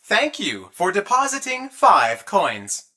Thank you for depositing 5 coins.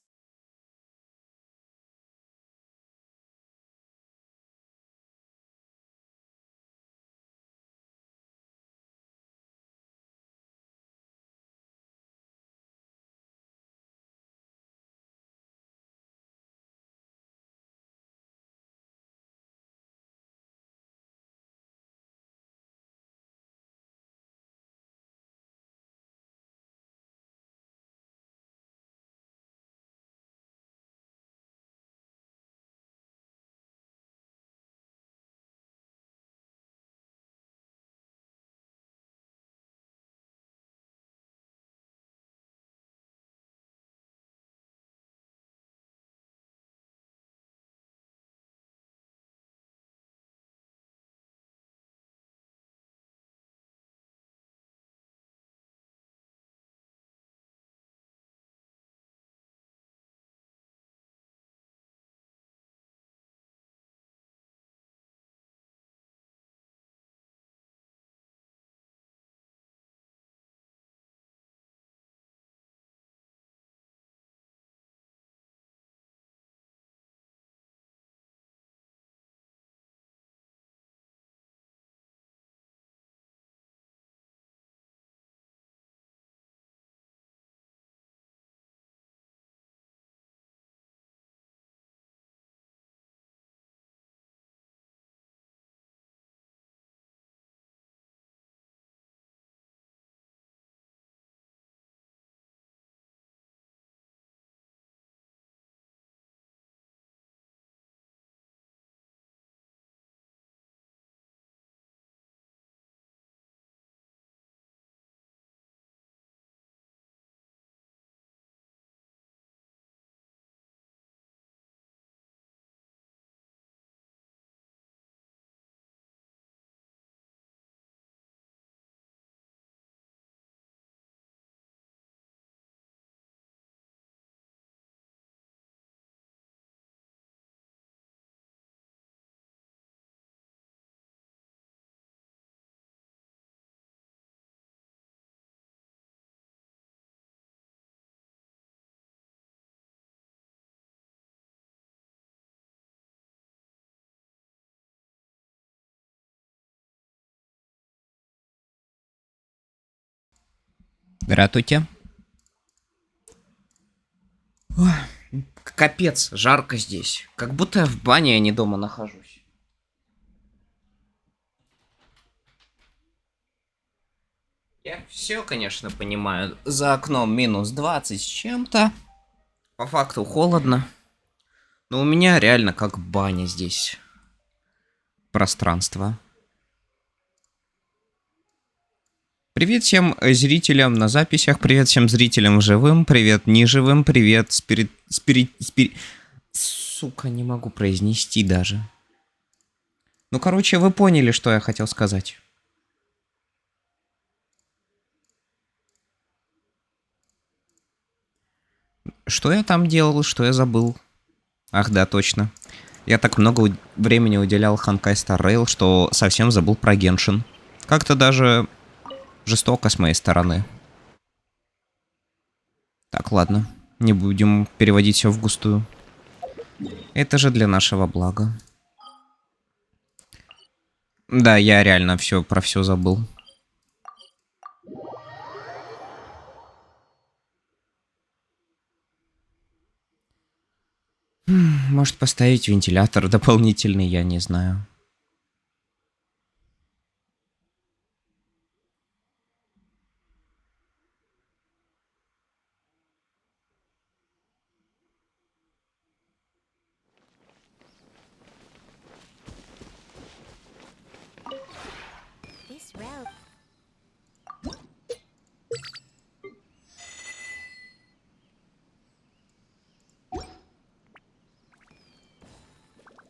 Здравствуйте. Ой, капец, жарко здесь. Как будто я в бане, а не дома нахожусь. Я все, конечно, понимаю. За окном минус 20 с чем-то. По факту холодно. Но у меня реально как баня здесь. Пространство. Привет всем зрителям на записях, привет всем зрителям живым, привет неживым, привет Сука, не могу произнести даже. Ну, короче, вы поняли, что я хотел сказать. Что я там делал, что я забыл? Ах да, точно. Я так много времени уделял Ханкай Star Rail, что совсем забыл про Геншин. Как-то даже жестоко с моей стороны. Так, ладно. Не будем переводить все вгустую. Это же для нашего блага. Да, я реально про все забыл. Может поставить вентилятор дополнительный, я не знаю.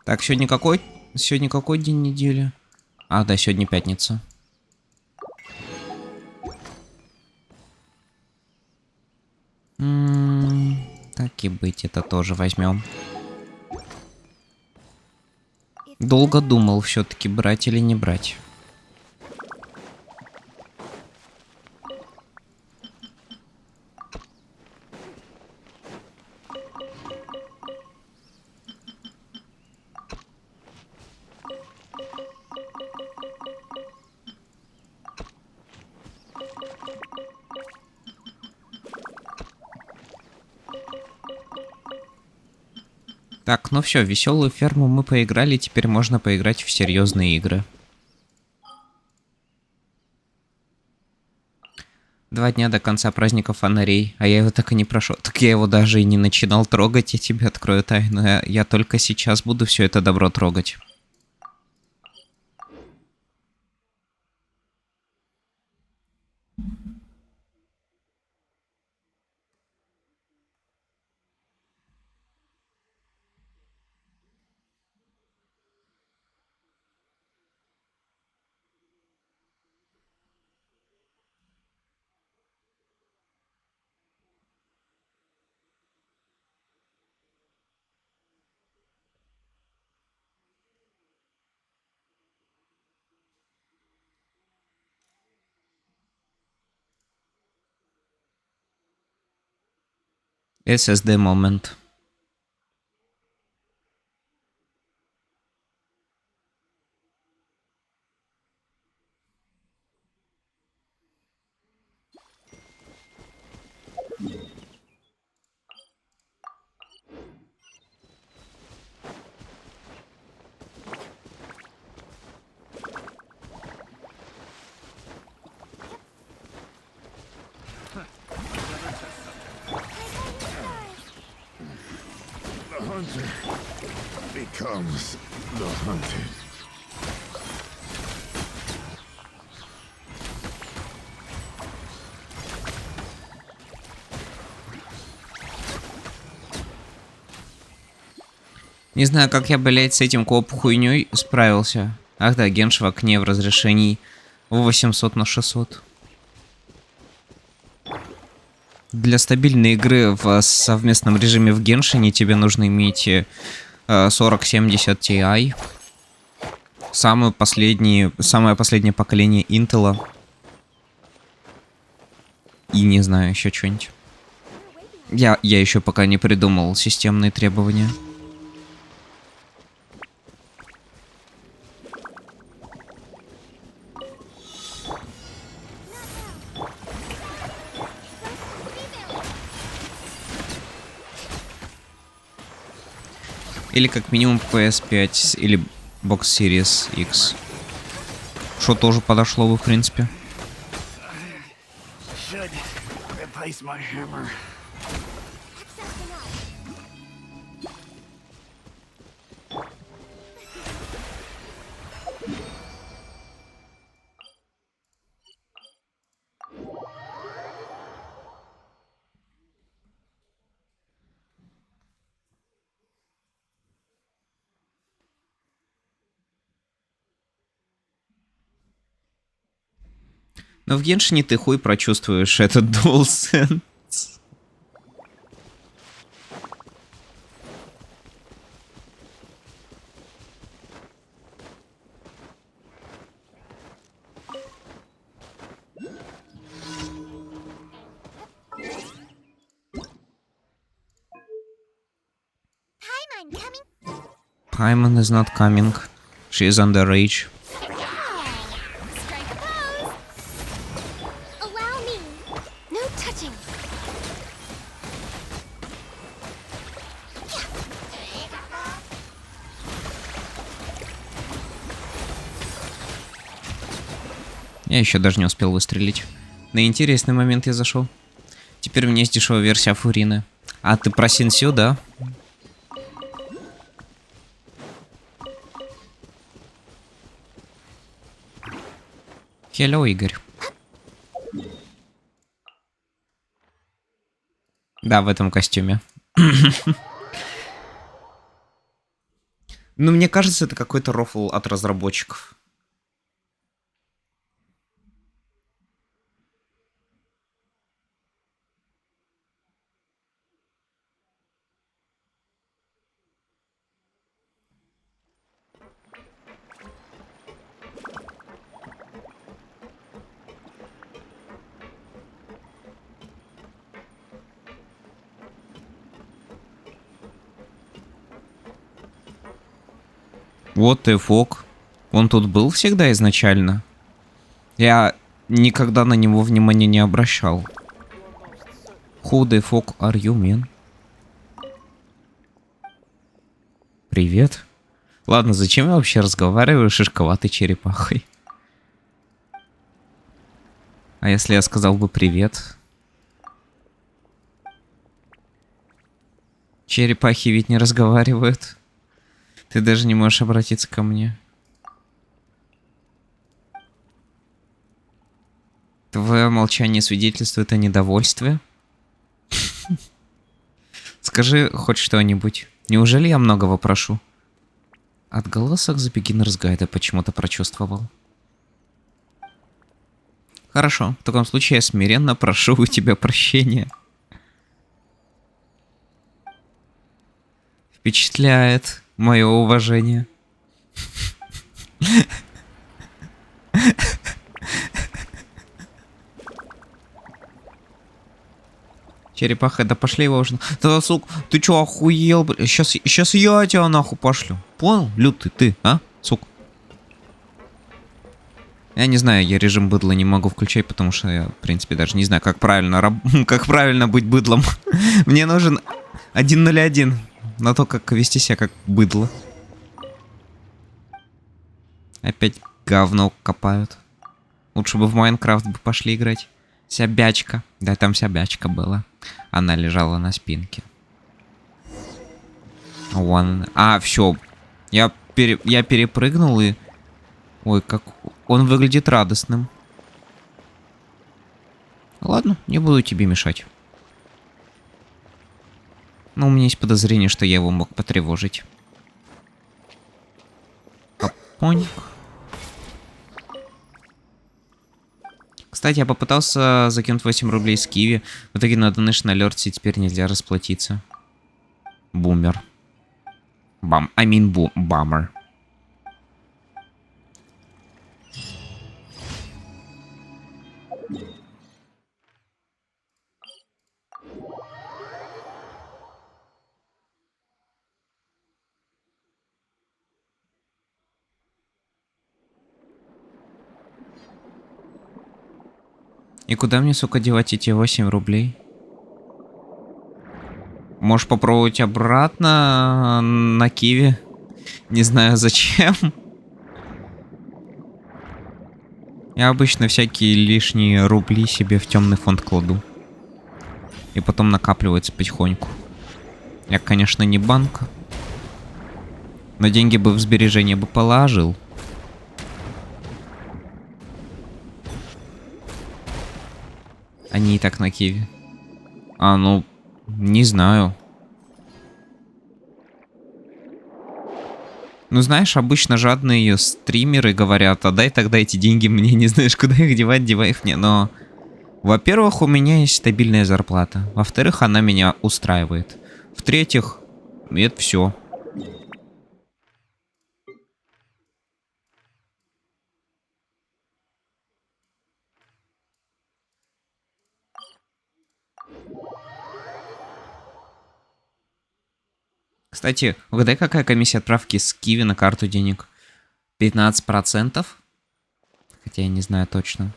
Так, сегодня какой? Сегодня какой день недели? А, да, сегодня пятница. Так и быть, это тоже возьмем. Долго думал, все-таки брать или не брать. Так, ну все, веселую ферму мы поиграли, теперь можно поиграть в серьезные игры. 2 дня до конца праздника фонарей, а я его так и не прошел. Так я его даже и не начинал трогать, я тебе открою тайну. Я только сейчас буду все это добро трогать. SSD момент. The hunter becomes the hunted. Не знаю, как я, блять, с этим коп-хуйней справился. Ах да, Генш в окне в разрешении 800 на 600. Для стабильной игры в совместном режиме в Геншине тебе нужно иметь 4070 Ti. Самое последнее поколение Intel. И не знаю, еще что-нибудь. Я еще пока не придумал системные требования. Или как минимум PS5 или Box Series X. Что тоже подошло бы, в принципе. Should replace my hammer. Но в Геншине ты хуй прочувствуешь этот DualSense. Paimon is not coming. She is underage. Strike a pose. Allow me. No touching. Я еще даже не успел выстрелить. На интересный момент я зашел. Теперь у меня есть дешевая версия Фурины. А ты про Синсю, да? Hello, Игорь. Да, в этом костюме. Ну, мне кажется, это какой-то рофл от разработчиков. Вот и Фок. Он тут был всегда изначально. Я никогда на него внимания не обращал. Who the fuck are you, man? Привет. Ладно, зачем я вообще разговариваю с шишковатой черепахой? А если я сказал бы привет? Черепахи ведь не разговаривают. Ты даже не можешь обратиться ко мне. Твое молчание свидетельствует о недовольстве. Скажи хоть что-нибудь. Неужели я многого прошу? Отголосок The Beginner's Guide почему-то прочувствовал. Хорошо, в таком случае я смиренно прошу у тебя прощения. Впечатляет мое уважение. Черепаха, да пошли его уже. Да, сука, ты чё, охуел, блядь? Сейчас я тебя нахуй пошлю. Понял? Лютый ты, а, сука? Я не знаю, я режим быдла не могу включать, потому что я, в принципе, даже не знаю, как правильно быть быдлом. Мне нужен 1.01 на то, как вести себя как быдло. Опять говно копают. Лучше бы в Майнкрафт бы пошли играть. Сябячка. Да, там сябячка была. Она лежала на спинке. А, все. Я перепрыгнул и... Ой, как... Он выглядит радостным. Ладно, не буду тебе мешать. Но у меня есть подозрение, что я его мог потревожить. Капоник. Кстати, я попытался закинуть 8 рублей с Киви. В итоге на Donation Alert теперь нельзя расплатиться. Бумер. Баммер. И куда мне, сука, девать эти 8 рублей? Можешь попробовать обратно на Киви? Не знаю зачем. Я обычно всякие лишние рубли себе в темный фонд кладу. И потом накапливается потихоньку. Я, конечно, не банк. Но деньги бы в сбережения бы положил. Они и так на Киви. А, ну, не знаю. Ну, знаешь, обычно жадные стримеры говорят, а дай тогда эти деньги мне, не знаешь, куда их девать, девай их мне. Но, во-первых, у меня есть стабильная зарплата. Во-вторых, она меня устраивает. В-третьих, это все. Кстати, угадай, какая комиссия отправки с Киви на карту денег? 15%? Хотя я не знаю точно.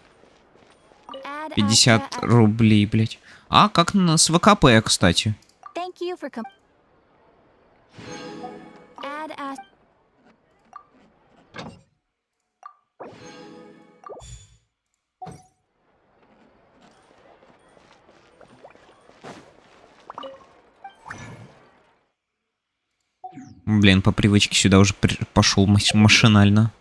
50 рублей, блять. А, как с ВКП, кстати. Блин, по привычке сюда уже пошел машинально.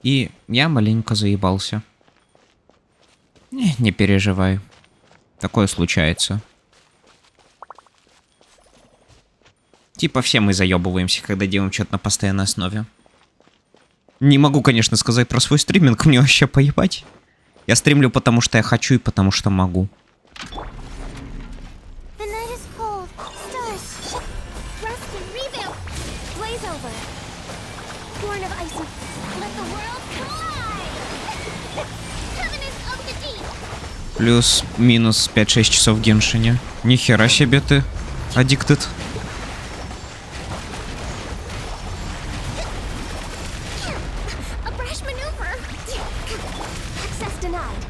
И я маленько заебался. Не переживай. Такое случается. Типа все мы заебываемся, когда делаем что-то на постоянной основе. Не могу, конечно, сказать про свой стриминг, мне вообще поебать. Я стримлю, потому что я хочу и потому что могу. Плюс-минус 5-6 часов в Геншине. Нихера себе ты. Addicted. A brash maneuver. Access denied.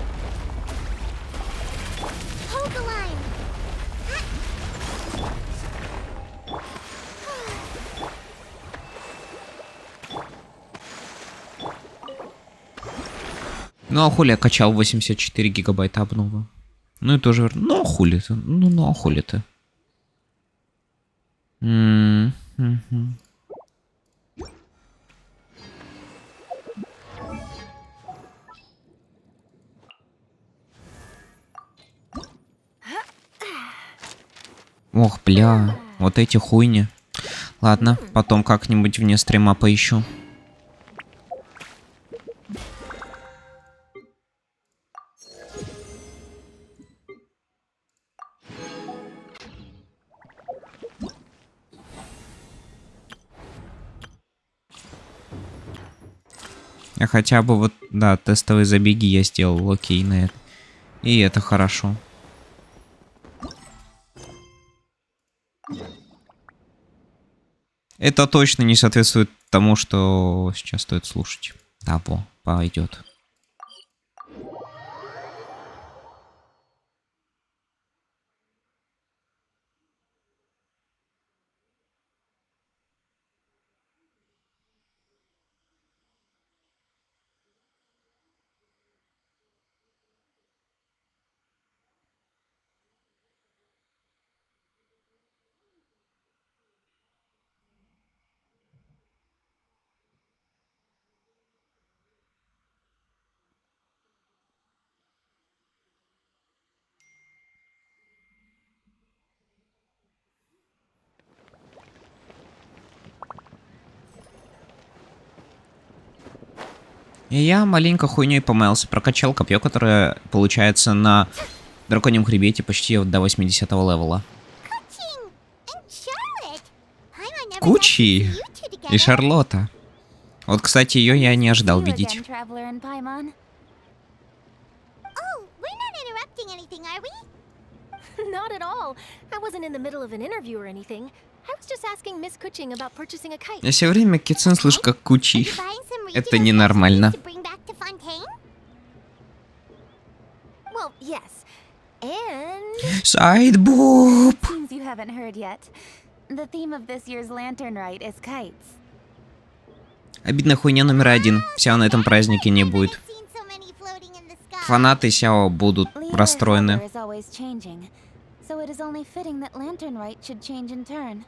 Hold the line. Ну а хули я качал 84 гигабайта обновы? Ну и тоже... Ну а хули ты? Ну а хули ты? Ох, бля, вот эти хуйни. Ладно, потом как-нибудь вне стрима поищу. А хотя бы вот, да, тестовые забеги я сделал, окей, на это. И это хорошо. Это точно не соответствует тому, что сейчас стоит слушать. Да, во, пойдет. И я маленько хуйней помаялся, прокачал копье, которое получается на драконьем хребете почти вот до 80-го левела. Кучи и Шарлотта. Вот, кстати, ее я не ожидал видеть. Not at all. I wasn't in the middle of an interview or anything. I was just asking Miss Kuching about purchasing a kite. Я все время Китсен слышу как Кучи. Это ненормально. Well, yes. And Сайдбуб. Seems you haven't heard yet. The theme of this year's lantern rite is kites. Обидная хуйня номер один. Сяо на этом празднике не будет. Фанаты Сяо будут расстроены. Is always changing, so it is only fitting that lantern rite should change in turn.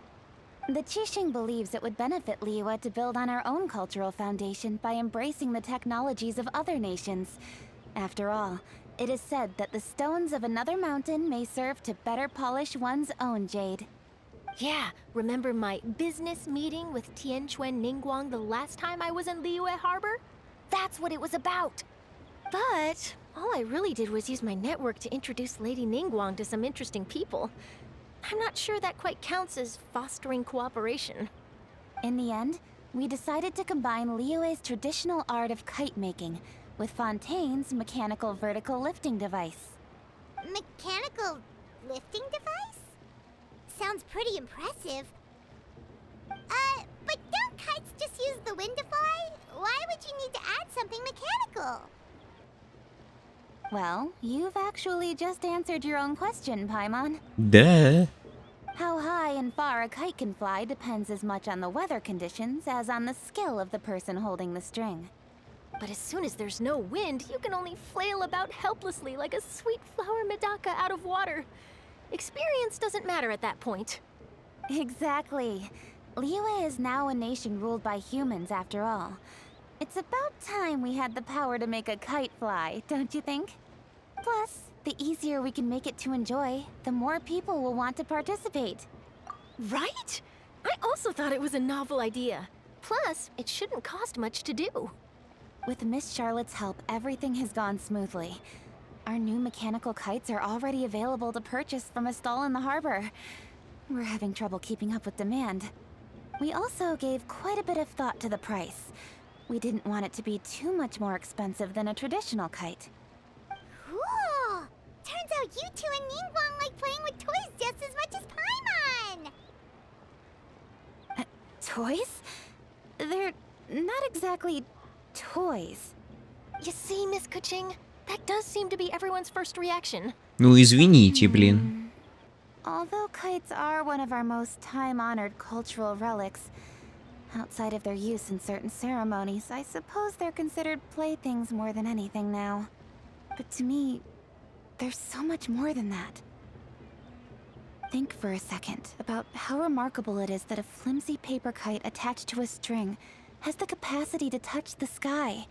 The Qixing believes it would benefit Liyue to build on our own cultural foundation by embracing the technologies of other nations. After all, it is said that the stones of another mountain may serve to better polish one's own jade. yeah, remember my business meeting with Tianquan Ningguang the last time I was in Liyue Harbor? That's what it was about. But all I really did was use my network to introduce Lady Ningguang to some interesting people. I'm not sure that quite counts as fostering cooperation. In the end, we decided to combine Liyue's traditional art of kite making with Fontaine's mechanical vertical lifting device. Mechanical lifting device? Sounds pretty impressive. But don't kites just use the wind to fly? Why would you need to add something mechanical? Well, you've actually just answered your own question, Paimon. Да. How high and far a kite can fly depends as much on the weather conditions as on the skill of the person holding the string. But as soon as there's no wind, you can only flail about helplessly like a sweet flower medaka out of water. Experience doesn't matter at that point. Exactly. Liyue is now a nation ruled by humans after all. It's about time we had the power to make a kite fly, don't you think? Plus, the easier we can make it to enjoy, the more people will want to participate. Right? I also thought it was a novel idea. Plus, it shouldn't cost much to do. With Miss Charlotte's help, everything has gone smoothly. Our new mechanical kites are already available to purchase from a stall in the harbor. We're having trouble keeping up with demand. We also gave quite a bit of thought to the price. We didn't want it to be too much more expensive than a traditional kite. Cool! Turns out you two and Ningguang like playing with toys just as much as Paimon! Toys? They're not exactly toys. You see, Miss Kuching, that does seem to be everyone's first reaction. Ну, извините, блин. Although kites are one of our most time-honored cultural relics, outside of their use in certain ceremonies, I suppose they're considered playthings more than anything now. But to me, there's so much more than that. Think for a second about how remarkable it is that a flimsy paper kite attached to a string has the capacity to touch the sky.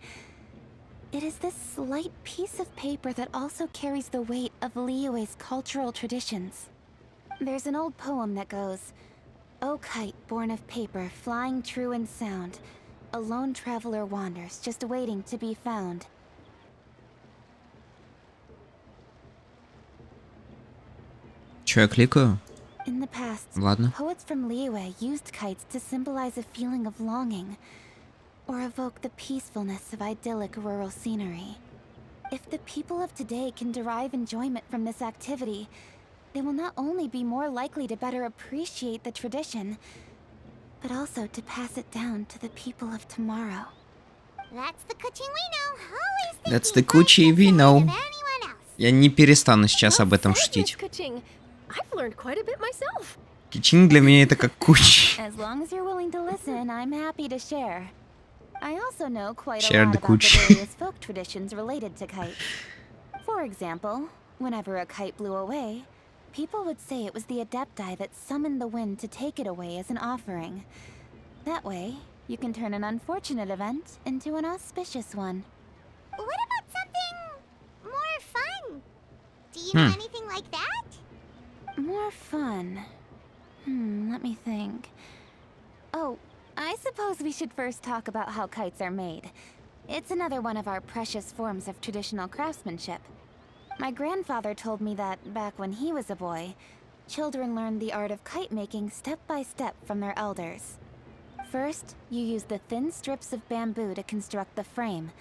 It is this slight piece of paper that also carries the weight of Liyue's cultural traditions. There's an old poem that goes, "O kite born of paper, flying true in sound, a lone traveler wanders, just waiting to be found." Чё, я кликаю? In the past, Ладно. poets from Liyue used kites to symbolize a feeling of longing, or evoke the peacefulness of idyllic rural scenery. If the people of today can derive enjoyment from this activity, they will not only be more likely to better appreciate the tradition, but also to pass it down to the people of tomorrow. That's the Kuching we know. Always That's thinking the Kuching we ahead know. of anyone else. Я не перестану сейчас об этом Well said, Miss шутить. Kuching. I've learned quite a bit myself. Кичинг для меня это как куч. As long as you're willing to listen, I'm happy to share. I also know quite Share a lot the about the cooch. various folk traditions related to kites. For example, whenever a kite blew away, people would say it was the Adepti that summoned the wind to take it away as an offering. That way, you can turn an unfortunate event into an auspicious one. What about something more fun? Do you know anything like that? More fun. Let me think. Oh, I suppose we should first talk about how kites are made. It's another one of our precious forms of traditional craftsmanship. My grandfather told me that, back when he was a boy, children learned the art of kite making step by step from their elders. First, you use the thin strips of bamboo to construct the frame.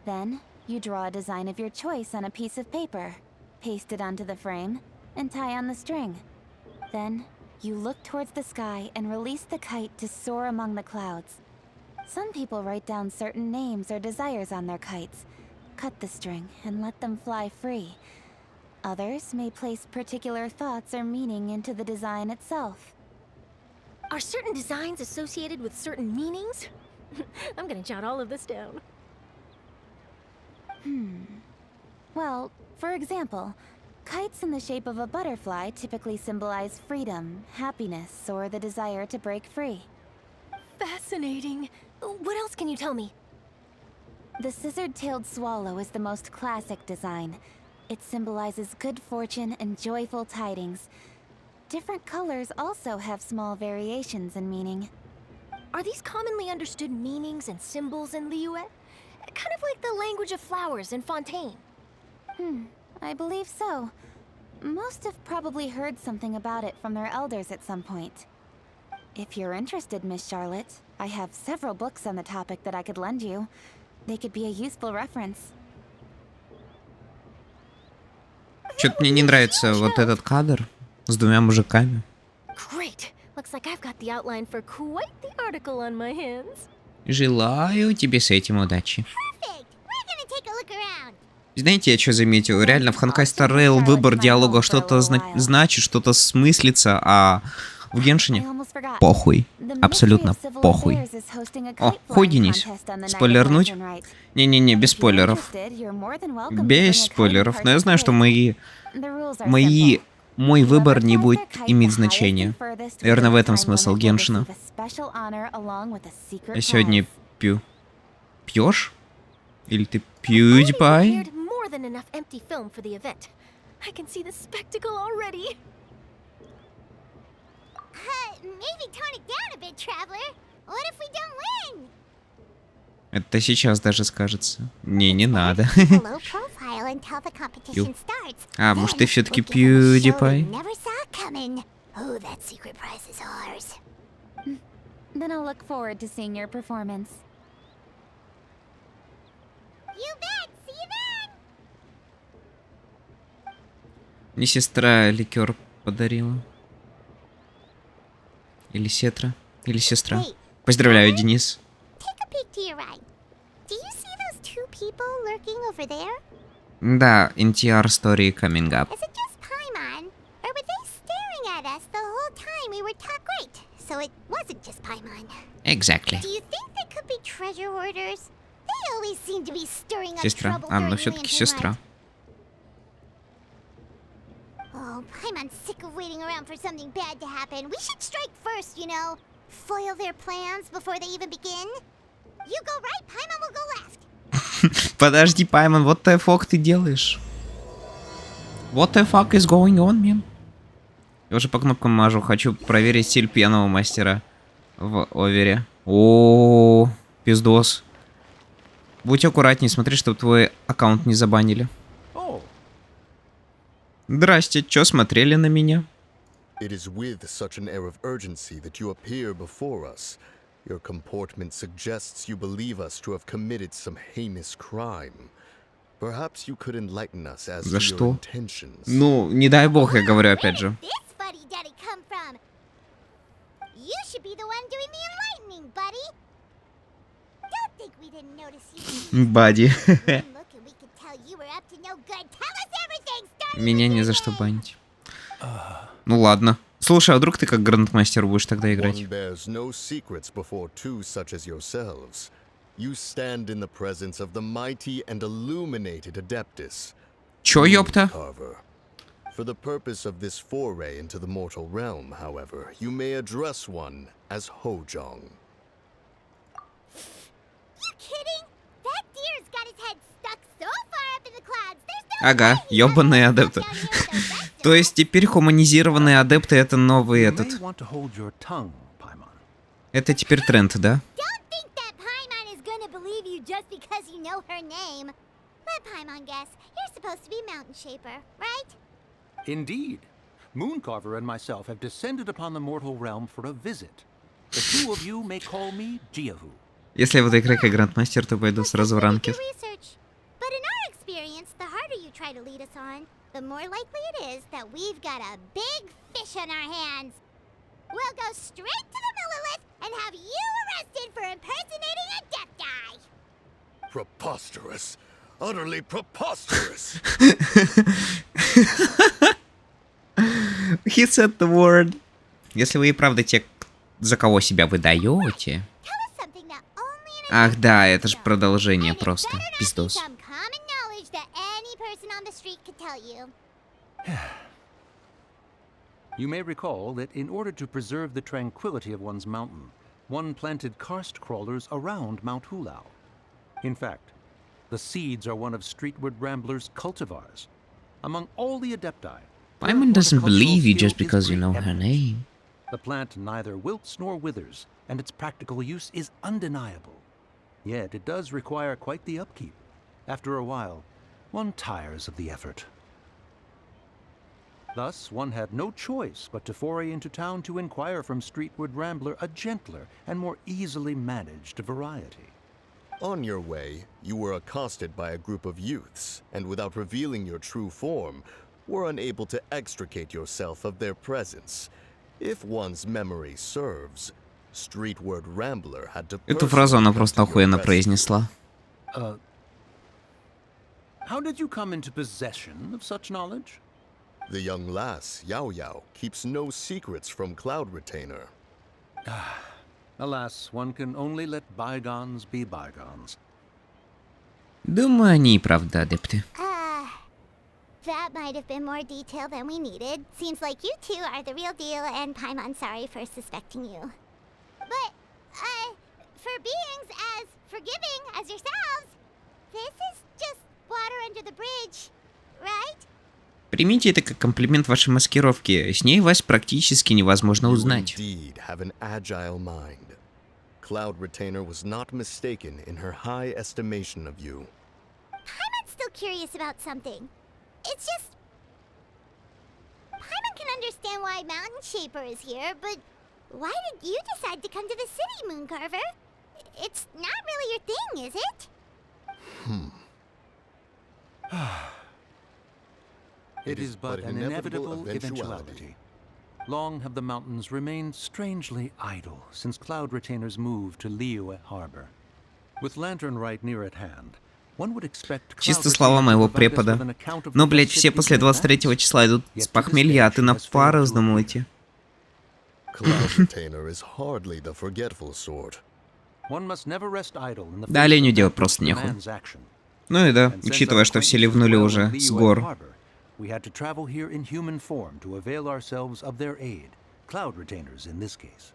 Then, you draw a design of your choice on a piece of paper, paste it onto the frame, and tie on the string. Then, you look towards the sky and release the kite to soar among the clouds. Some people write down certain names or desires on their kites, cut the string, and let them fly free. Others may place particular thoughts or meaning into the design itself. Are certain designs associated with certain meanings? I'm gonna jot all of this down. Well, for example, kites in the shape of a butterfly typically symbolize freedom, happiness, or the desire to break free. Fascinating. What else can you tell me? The scissor-tailed swallow is the most classic design. It symbolizes good fortune and joyful tidings. Different colors also have small variations in meaning. Are these commonly understood meanings and symbols in Liyue? Kind of like the language of flowers in Fontaine. I believe so. Most have probably heard something about it from their elders at some point. If you're interested, Miss Charlotte, I have several books on the topic that I could lend you. They could be a useful reference. Чё-то мне не нравится вот этот кадр с двумя мужиками. Great. Looks like I've got the outline for quite the article on my hands. Желаю тебе с этим удачи. Perfect. We're gonna take a look around. Знаете, я что заметил? Реально в Honkai Star Rail выбор диалога что-то значит, что-то смыслится, а в Геншине похуй. Абсолютно похуй. О, хуй, Денис. Спойлернуть? Не-не-не, без спойлеров. Без спойлеров. Но я знаю, что мой выбор не будет иметь значения. Наверное, в этом смысл Геншина. Я сегодня пью. Пьешь? Или ты PewDiePie? More than enough empty film for the event. I can see the spectacle already. Maybe tone it down a bit, traveler. What if we don't win? Это сейчас даже скажется. Не надо. Low profile until the competition starts. А, может, ты Then все-таки we give 'em a show PewDiePie? they never saw coming. Oh, that secret prize is ours. Then I'll look forward to seeing your performance. You bet. See you then. Мне сестра ликер подарила. Или сестра. Wait, Поздравляю, Денис. Take a peek to your right. Do you see those two people lurking over there? Да, NTR story coming up. Is it just Paimon? Or were they staring at us the whole time we were talking? Great. So it wasn't just Paimon. Exactly. Do you think they could be treasure hoarders? They always seem to be stirring up Сестра. trouble А, ну during все-таки Lantern сестра. Light. Oh, Paimon's sick of waiting around for something bad to happen. We should strike first, you know. Foil their plans before they even begin. You go right, Paimon will go left. Подожди, Паймон, what the fuck ты делаешь? What the fuck is going on, man? Я уже по кнопкам мажу. Хочу проверить стиль пьяного мастера в овере. О, пиздос. Будь аккуратней, смотри, чтобы твой аккаунт не забанили. Здрасте, чё смотрели на меня? It is with such an air of urgency that you appear before us. Your comportment suggests you believe us to have committed some heinous crime. Perhaps you could enlighten us as За to your что? intentions. Ну, не дай бог, я говорю опять же. This fuddy-duddy come from? You should be the one doing the enlightening, buddy. Don't think we didn't notice you. Бади. Look, and we could tell you were up to no good. Tell us everything, starting Меня with не your за что name. банить. Ну ладно. Слушай, а вдруг ты как грандмастер будешь тогда играть? One bears no secrets before two such as yourselves. You stand in the presence of the mighty and illuminated Adeptus. Чё, ёпта? Carver. For the purpose of this foray into the mortal realm, however, you may address one as Hojong. You kidding? That deer's got his head stuck so far up in the clouds. There's no Ага, way he's ёбаные ever gonna адепты. come down here with the rest of То есть теперь хуманизированные адепты это новый You этот. may want to hold your tongue, Paimon. Это теперь тренд, да? Don't think that Paimon is gonna believe you just because you know her name. Let Paimon guess. You're supposed to be Mountain Shaper, right? Indeed. Mooncarver and myself have descended upon the mortal realm for a visit. The two of you may call me Jiahu. Если я буду играть как грандмастер, то пойду сразу в ранкед. Research. But in our experience, the harder you try to lead us on, the more likely it is that we've got a big fish on our hands. We'll go straight to the Millilith and have you arrested for impersonating a Adepti. Preposterous. Utterly preposterous. He said the word. Если вы и правда те, за кого себя выдаете. Tell us something that only an Ах да, это же Adepti продолжение And it просто. better not be Пиздос. some common knowledge that any person on the street could tell you. You may recall that in order to preserve the tranquility of one's mountain, one planted karst crawlers around Mount Hulao. In fact, the seeds are one of Streetward Rambler's cultivars. Among all the Adepti, Paimon doesn't believe you just skill is because you know her preeminent. name. The plant neither wilts nor withers, and its practical use is undeniable. Yet it does require quite the upkeep. After a while, one tires of the effort. Thus, one had no choice but to foray into town to inquire from Streetward Rambler a gentler and more easily managed variety. On your way, you were accosted by a group of youths, and without revealing your true form, were unable to extricate yourself of their presence. If one's memory serves, Streetward Rambler had to Эту фразу она personally просто come to your охуенно rescue. произнесла. How did you come into possession of such knowledge? The young lass, Yao Yao, keeps no secrets from Cloud Retainer. Alas, one can only let bygones be bygones. Думаю, они и правда адепты. That might have been more detail than we needed. Seems like you two are the real deal, and Paimon's sorry for suspecting you. But, for beings as forgiving as yourselves, this is just water under the bridge, right? Примите это как комплимент вашей маскировки. С ней вас практически невозможно You узнать. indeed have an agile mind. Cloud Retainer was not mistaken in her high estimation of you. Paimon's still curious about something. It's just... Paimon can understand why Mountain Shaper is here, but why did you decide to come to the city, Mooncarver? It's not really your thing, is it? It is but an inevitable eventuality. long have the mountains remained strangely idle since cloud retainers moved to Liyue Harbor. With Lantern Rite near at hand, one would expect Чисто слова моего препода. Но, блядь, все после 23 числа идут с похмелья, а ты на по-разному идти. Cloud Retainer is hardly the forgetful sort. Да, оленю делать просто нехуй. Ну и да, учитывая, что все ливнули уже с гор. We had to travel here in human form to avail ourselves of their aid, cloud retainers in this case.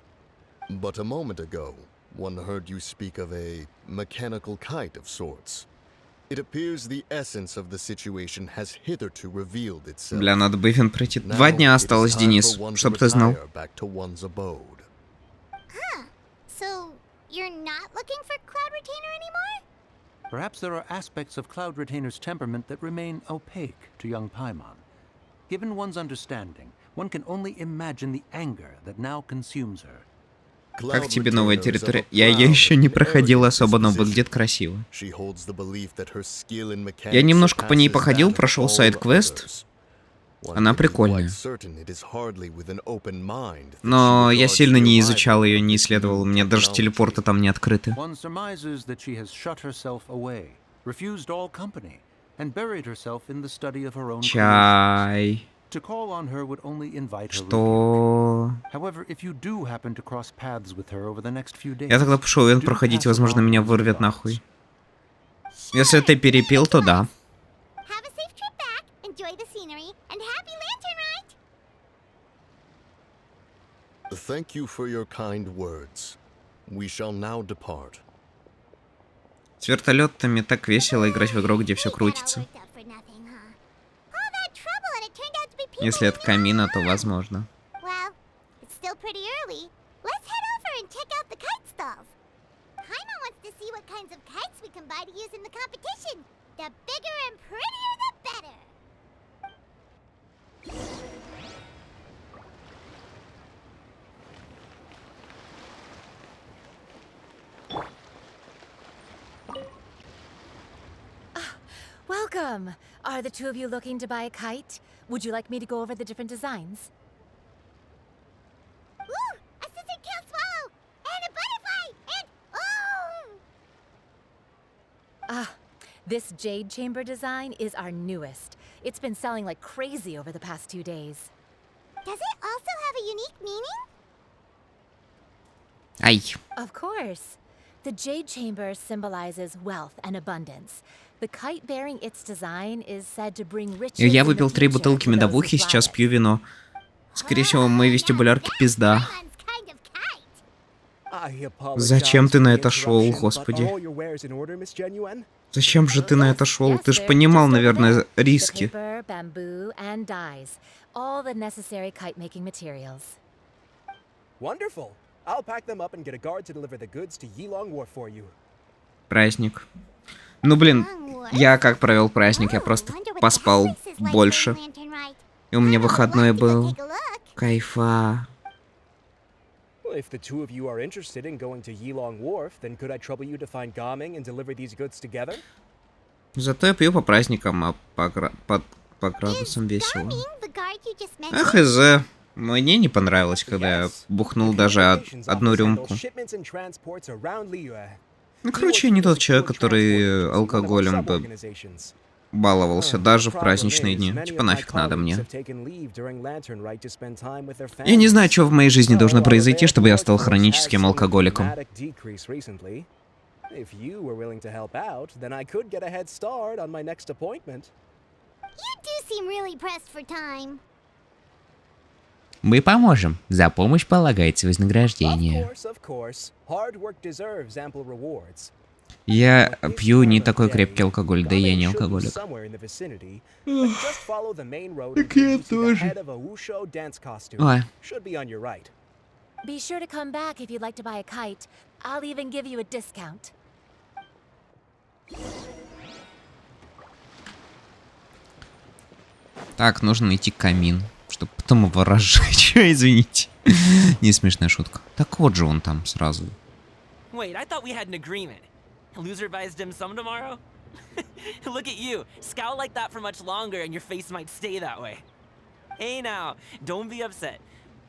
But a moment ago, one heard you speak of a mechanical kite of sorts. It appears the essence of the situation has hitherto revealed itself. Бля, надо бы ивент пройти. 2 дня осталось, Денис, чтоб ты знал. So, you're not looking for Cloud Retainer anymore? Perhaps there are aspects of Cloud Retainer's temperament that remain opaque to young Paimon. Given one's understanding, one can only imagine the anger that now consumes her. Как тебе новая территория? Я ее еще не проходил особо, но выглядит красиво. Я немножко по ней походил, прошел сайд-квест. Она прикольная. Но я сильно не изучал ее, не исследовал. У меня даже телепорты там не открыты. Чай. Что? Я тогда пошел ивент проходить, возможно, меня вырвет нахуй. Если ты перепил, то да. Thank you for your kind words. We shall now depart. С вертолетами так весело играть в игру, где все крутится. Если от камина, то возможно. Welcome! Are the two of you looking to buy a kite? Would you like me to go over the different designs? Ooh! A scissor kill swallow! And a butterfly! And oh! This jade chamber design is our newest. It's been selling like crazy over the past 2 days. Does it also have a unique meaning? Ай. Of course. The jade chamber symbolizes wealth and abundance. The kite bearing its design is said to bring riches. Я выпил 3 бутылки медовухи, сейчас пью вино. Скорее всего, мои вестибулярки пизда. Зачем ты на это шел, господи? Зачем же ты на это шел? Ты же понимал, наверное, риски. Праздник. Ну блин, я как провел праздник? Я просто поспал больше. И у меня выходной был. Кайфа. If the two of you are interested in going to Yilong Wharf, then could I trouble you to find Gaming and deliver these goods together? Зато я пью по праздникам, а по градусам весело. Ах, хз. Мне не понравилось, когда я бухнул даже одну рюмку. Ну, короче, я не тот человек, который алкоголем бы баловался даже в праздничные дни. Типа нафиг надо мне. Я не знаю, что в моей жизни должно произойти, чтобы я стал хроническим алкоголиком. Мы поможем. За помощь полагается вознаграждение. Я пью не такой крепкий алкоголь, да я не алкоголик. Так я тоже. Ой. Be sure to come back if you'd like to buy a kite. I'll even give you a discount. Так, нужно найти камин, чтобы потом его разжечь. Извините. Не смешная шутка. Так вот же он там сразу. Wait, I thought we had an agreement. Loser buys dim sum tomorrow? Look at you. Scowl like that for much longer and your face might stay that way. Hey now, don't be upset.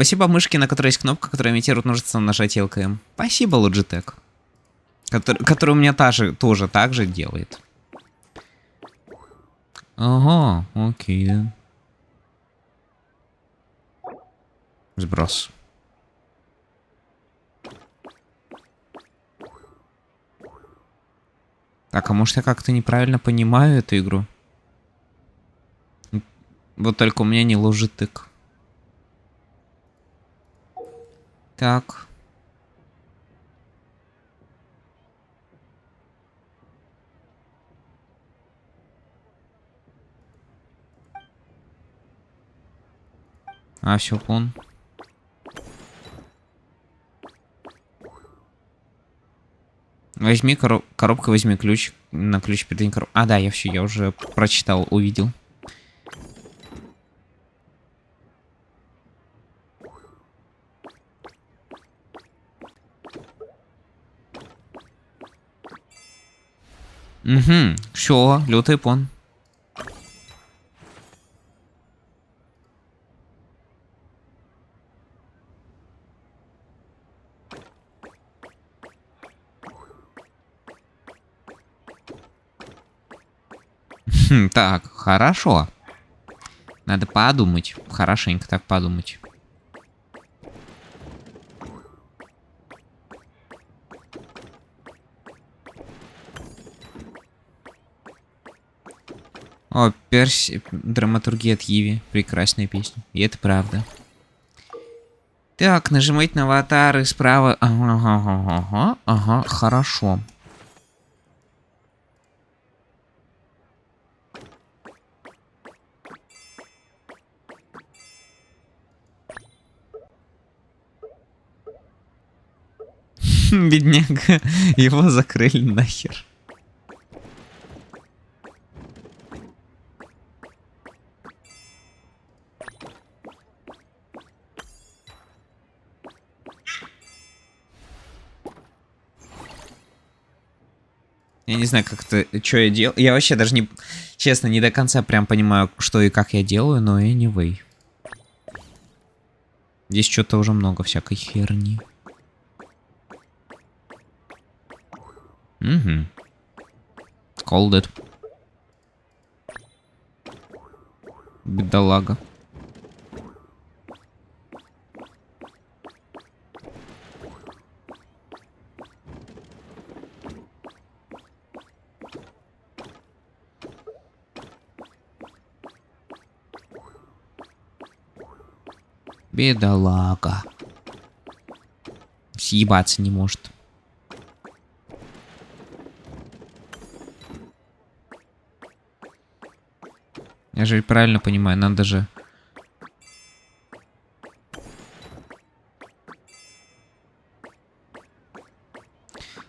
Спасибо мышке, на которой есть кнопка, которая имитирует множественное нажатие ЛКМ. Спасибо, Logitech. Который у меня тоже так же делает. Ага, окей, да. Сброс. Так, а может я как-то неправильно понимаю эту игру? Вот только у меня не Logitech. Так. А, все, пон. Возьми коробку, возьми ключ. На ключ передвинь коробку. А, да, я уже прочитал, увидел. Угу, все, лютый пон. Так, хорошо. Надо подумать. Хорошенько так подумать. О, драматургия от Иви. Прекрасная песня. И это правда. Так, нажимать на аватары справа. Ага, хорошо. Бедняга, его закрыли нахер. Я не знаю, как это, что я делаю. Я вообще даже не, честно, не до конца прям понимаю, что и как я делаю, но anyway. Здесь что-то уже много всякой херни. Угу. Called it. Бедолага. Бедолага. Съебаться не может. Я же правильно понимаю, надо же...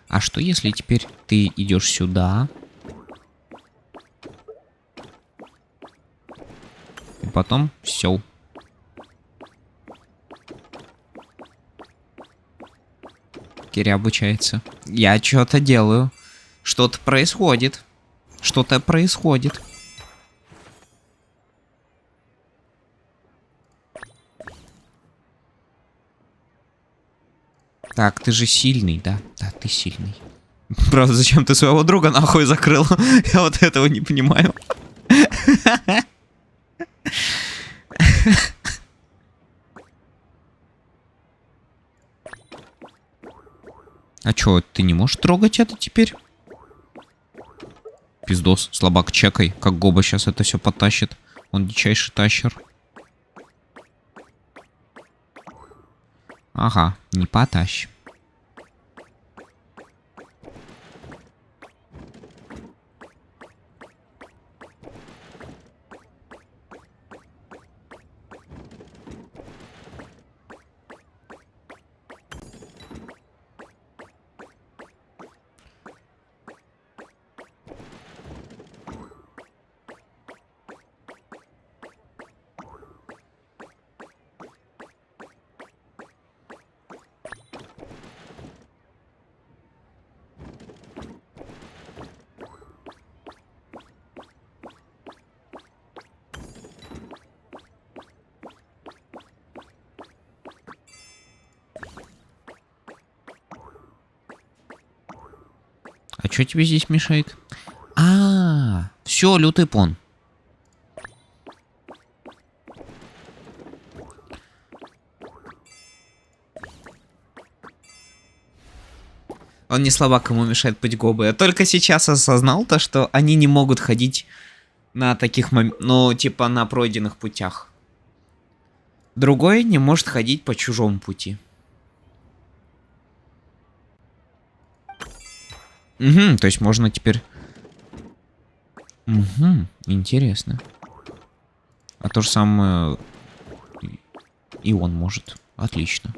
А что если теперь ты идешь сюда? И потом все. Киря обучается. Я что-то делаю. Что-то происходит. Что-то происходит. Так, ты же сильный, да? Да, ты сильный. Правда, зачем ты своего друга нахуй закрыл? Я вот этого не понимаю. А чё, ты не можешь трогать это теперь? Пиздос, слабак, чекай, как Гоба сейчас это все потащит. Он дичайший тащер. Ага, не потащ. А что тебе здесь мешает? Все, лютый пон. Он не слабак, ему мешает путь гобы. Я только сейчас осознал то, что они не могут ходить на таких ну, типа на пройденных путях. Другой не может ходить по чужому пути. Угу, то есть можно теперь... Угу, интересно. А то же самое и он может. Отлично.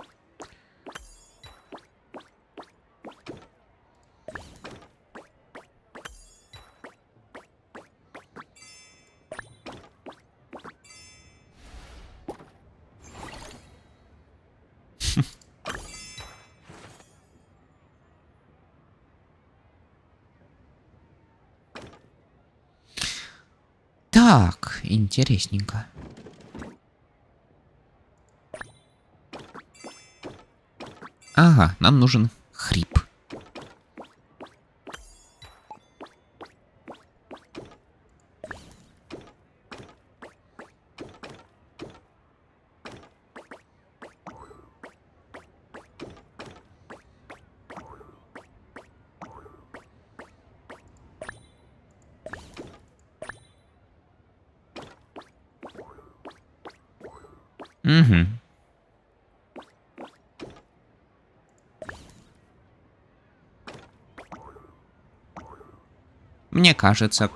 Так, интересненько. Ага, нам нужен хрип. Угу. Мне кажется,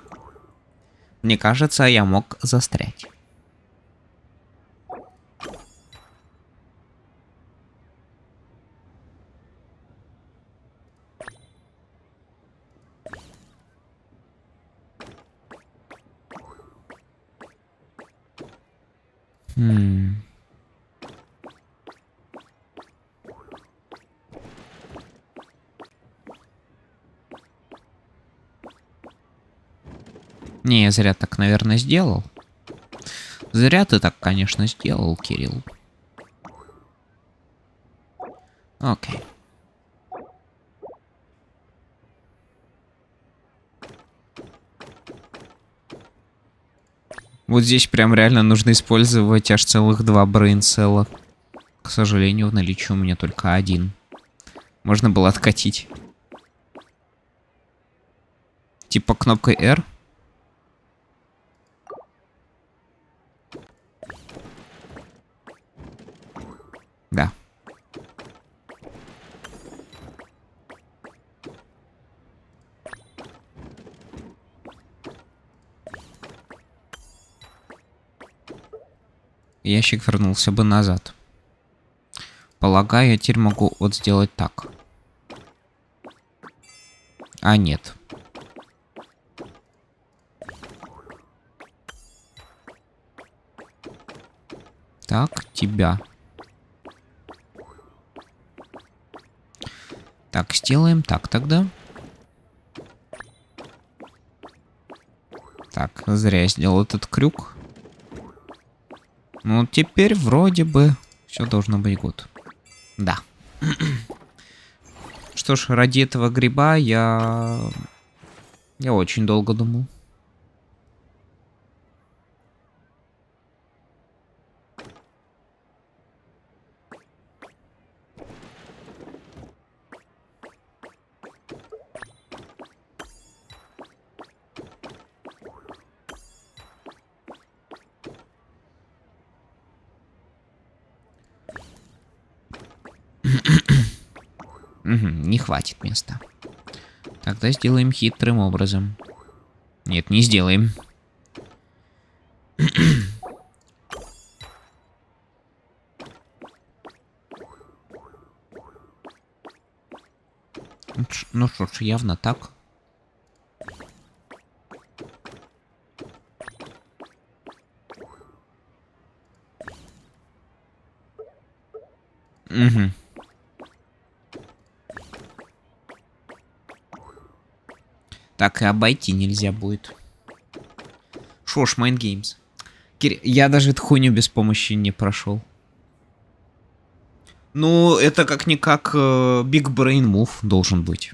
я мог застрять. Не, я зря так, наверное, сделал. Зря ты так, конечно, сделал, Кирилл. Окей. Вот здесь прям реально нужно использовать аж целых 2 брейнселла. К сожалению, в наличии у меня только 1. Можно было откатить. Типа кнопкой R. Да. Ящик вернулся бы назад. Полагаю, я теперь могу вот сделать так. А, нет. Так, тебя. Так, сделаем так тогда. Так, зря я сделал этот крюк. Ну, теперь вроде бы все должно быть good. Да. Что ж, ради этого гриба я очень долго думал. Угу, не хватит места. Тогда сделаем хитрым образом. Нет, не сделаем. Ну что ж, явно так. Угу. Так и обойти нельзя будет. Шо ж, Mind Games. Я даже эту хуйню без помощи не прошел. Ну, это как-никак Big Brain Move должен быть.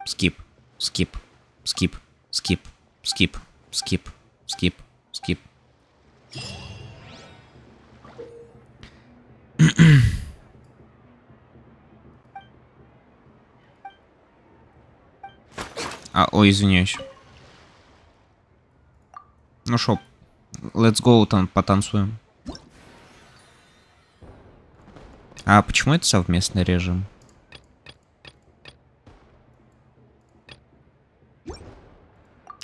Скип. Скип. Скип. Скип. Скип. Скип. Скип. Скип. Ой, извиняюсь. Ну шо, let's go, там потанцуем. А почему это совместный режим?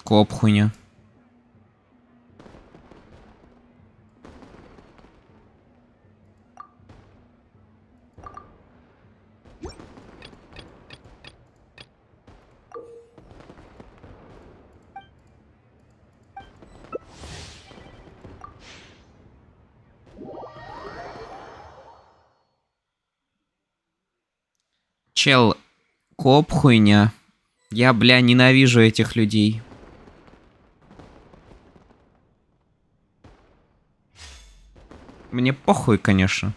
Коп хуйня. Чел, коп хуйня. Я, бля, ненавижу этих людей. Мне похуй, конечно.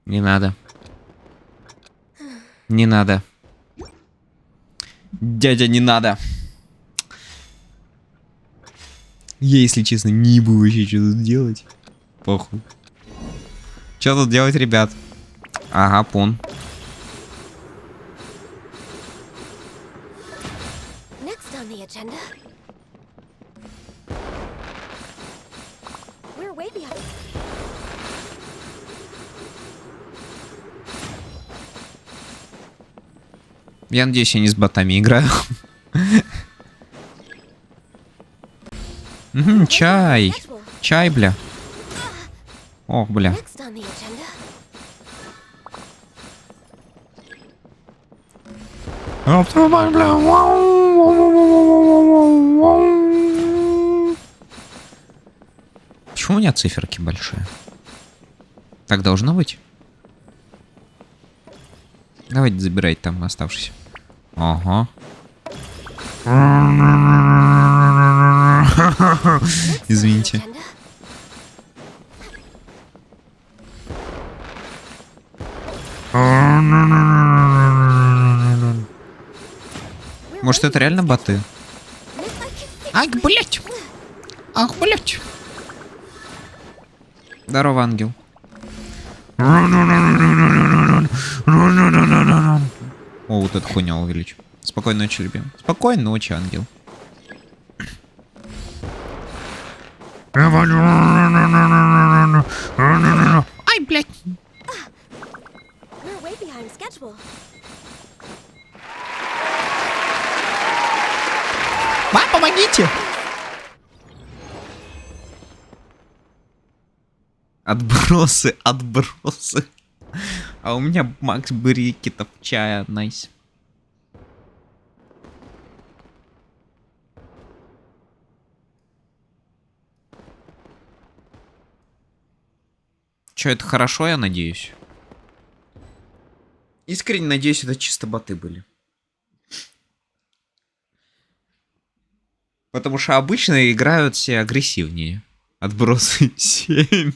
Не надо. Не надо. Дядя, не надо. Я, если честно, не буду вообще что тут делать. Похуй. Что тут делать, ребят? Ага, пон. Next on the agenda. We're way behind. Я надеюсь, я не с ботами играю. Чай. Чай, бля. Ох, бля. Next on the agenda. Почему у меня циферки большие? Так должно быть? Давайте забирайте там оставшийся. Ага. Извините. Может, это реально боты? Ай, блять! Ах, блять! Здорово, ангел. О, вот эта хуйня увеличу. Спокойной ночи, любим. Спокойной ночи, ангел. Ай, блядь. We're way behind schedule. Мам, помогите! Отбросы, отбросы. А у меня Макс брикетов чая, найс. Чё, это хорошо, я надеюсь? Искренне надеюсь, это чисто боты были. Потому что обычно играют все агрессивнее. Отбросы 7.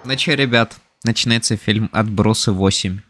Ну чё, ребят, начинается фильм «Отбросы 8».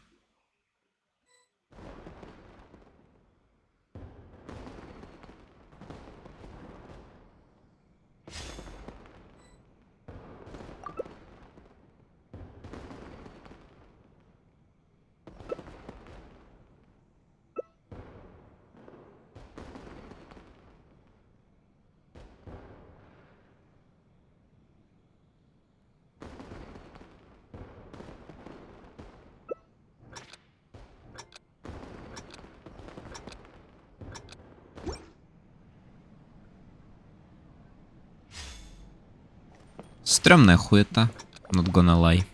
Стрёмная хуета. Not gonna lie.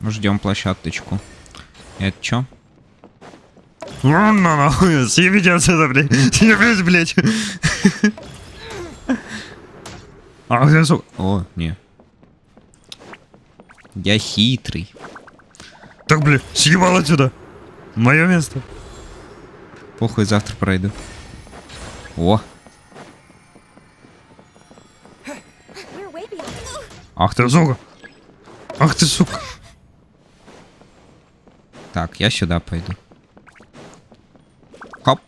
Ждем площадочку. Это чё? Нахуй, съебите отсюда, блядь. Съебись, блядь. О, не. Я хитрый. Так, блядь, съебал отсюда. Мое место. Похуй, завтра пройду. О. Ах ты, сука. Ах ты, сука. Так, я сюда пойду. Хоп.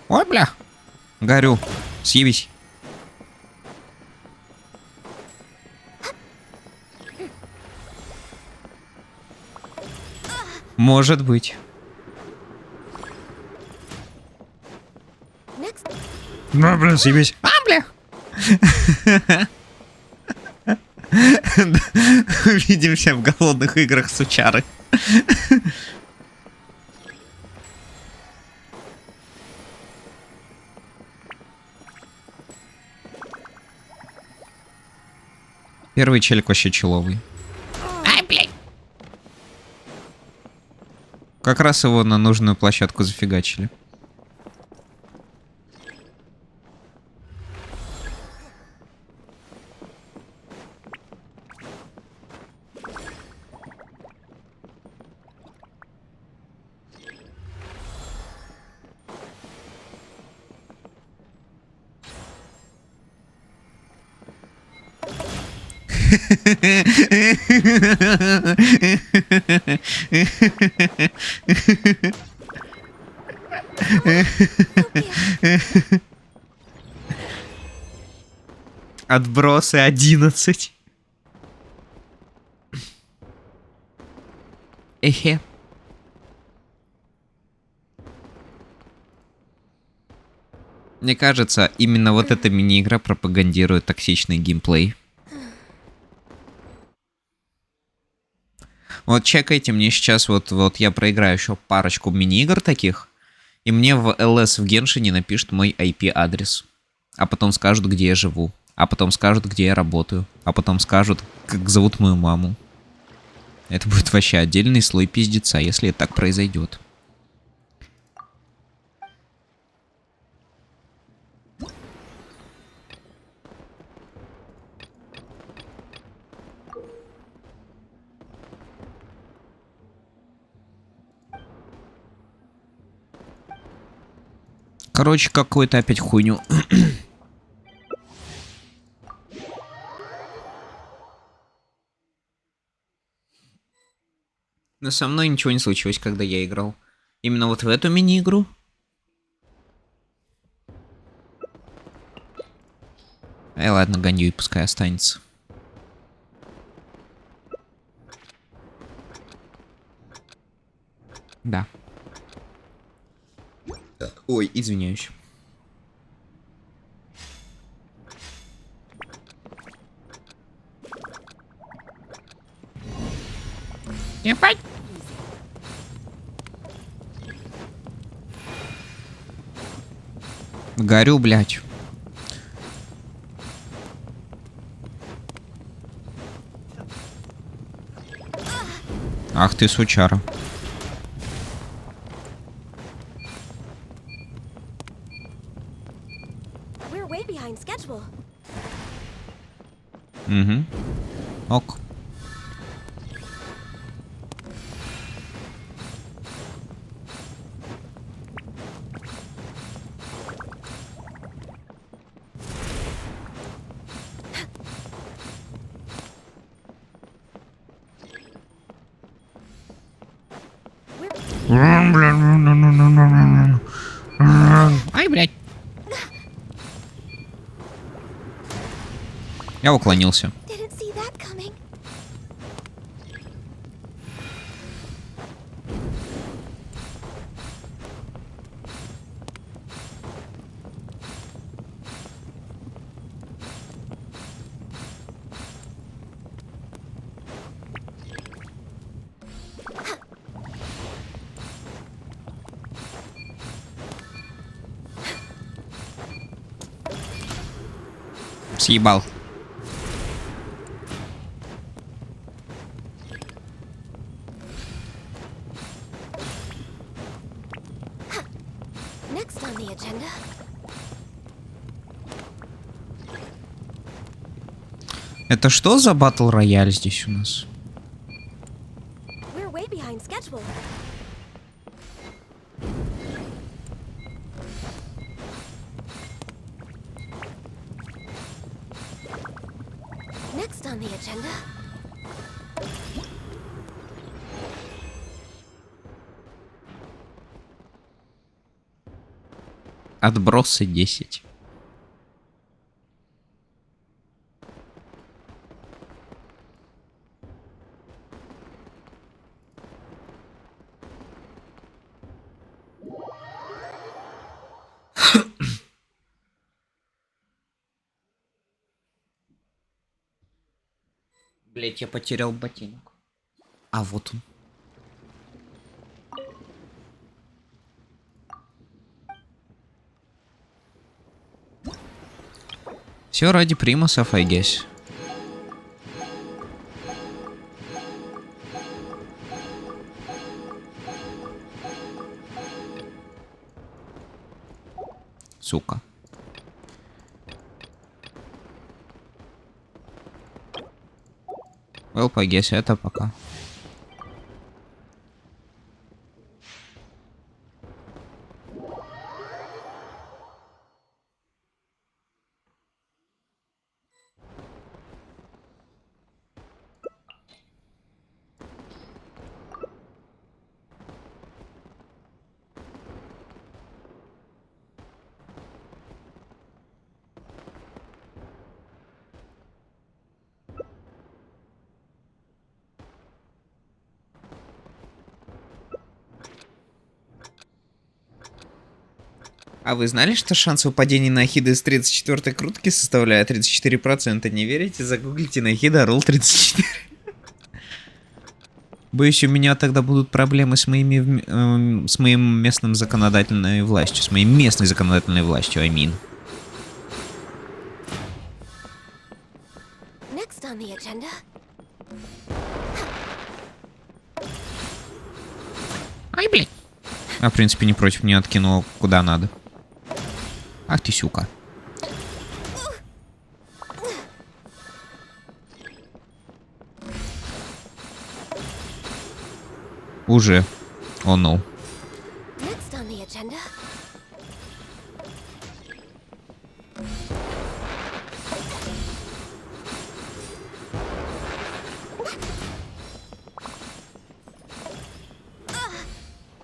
Ой, бля. Горю. Съебись. Может быть. Ну, блин, съебись. А, бля. Увидимся в голодных играх, сучары. Первый челик вообще человый. Ай, блядь. Как раз его на нужную площадку зафигачили. Отбросы 11. Эхе. Мне кажется, именно вот эта мини-игра пропагандирует токсичный геймплей. Вот чекайте, мне сейчас вот я проиграю еще парочку мини-игр таких, и мне в ЛС в Геншине напишут мой IP-адрес. А потом скажут, где я живу. А потом скажут, где я работаю. А потом скажут, как зовут мою маму. Это будет вообще отдельный слой пиздеца, если это так произойдет. Короче, какую-то опять хуйню. Но со мной ничего не случилось, когда я играл. Именно вот в эту мини-игру. Ай, ладно, гоню и пускай останется. Да. Так, ой, извиняюсь. Ебать! Горю, блядь. Ах ты, сучара. Угу. Ок. Ай, блядь. Я уклонился. Съебал. Next on the agenda. Это что за батл рояль здесь у нас? We're way behind schedule. Next on the agenda. Отбросы 10. Блять, я потерял ботинок. А вот он. Все ради примусов, I guess. Сука. Well, I guess это пока. А вы знали, что шанс выпадения Нахиды с 34-й крутки составляет 34%? Не верите? Загуглите Нахида ролл 34. Боюсь, у меня тогда будут проблемы с моим местным законодательной властью. С моей местной законодательной властью, I mean. Next on the agenda. Ай, блин. А, в принципе, не против, не откинул куда надо. Ах ты, сюка. Уже. О, no. Next on the agenda.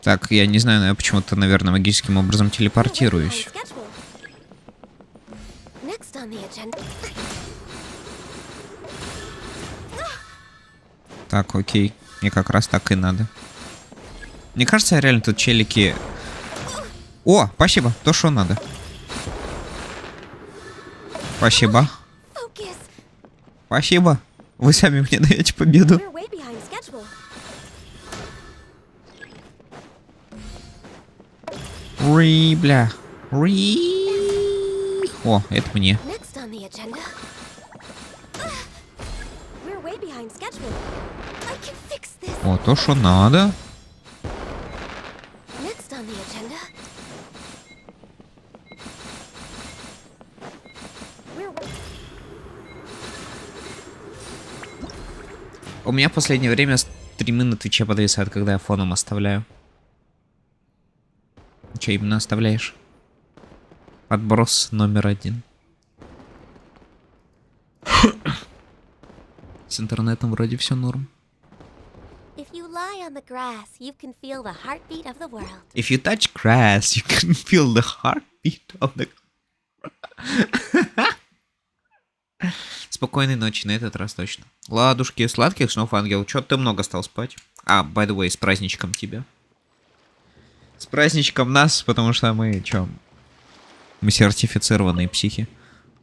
Так, я не знаю, но я почему-то, наверное, магическим образом телепортируюсь. Next on the agenda. Так, окей. Мне как раз так и надо. Мне кажется, реально тут челики... О, спасибо, то, что надо. Спасибо. Focus. Спасибо. Вы сами мне даете победу. We're way behind schedule. Ри, бля. Ри. О, это мне. Next on the agenda. We're way behind schedule. I can fix this. О, то, что надо. Next on the agenda. У меня в последнее время стримы на Твиче подвисают, когда я фоном оставляю. Че именно оставляешь? Отброс номер 1. С интернетом вроде все норм. If you lie on the grass, you can feel the heartbeat of the world. If you touch grass, you can feel the heartbeat of the... Спокойной ночи, на этот раз точно. Ладушки, сладких снов, ангел. Чё ты много стал спать? А, by the way, с праздничком тебя. С праздничком нас, потому что мы, чё? Мы сертифицированные психи.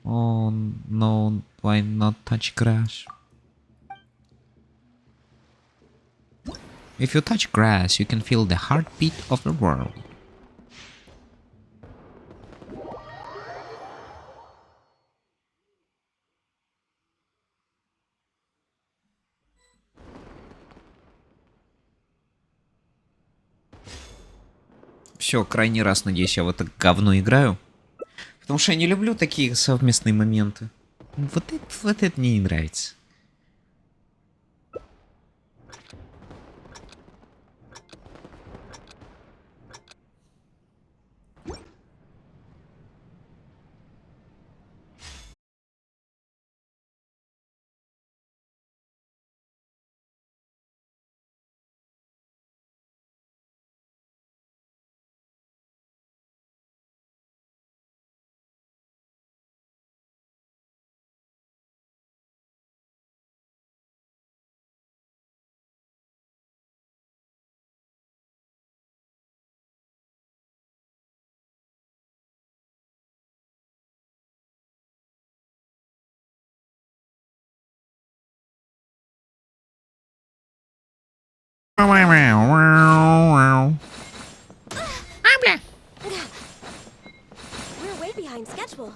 Oh, no, why not touch grass? If you touch grass, you can feel the heartbeat of the world. Все, крайний раз, надеюсь, я в это говно играю. Потому что я не люблю такие совместные моменты. Вот это мне не нравится. We're way behind schedule.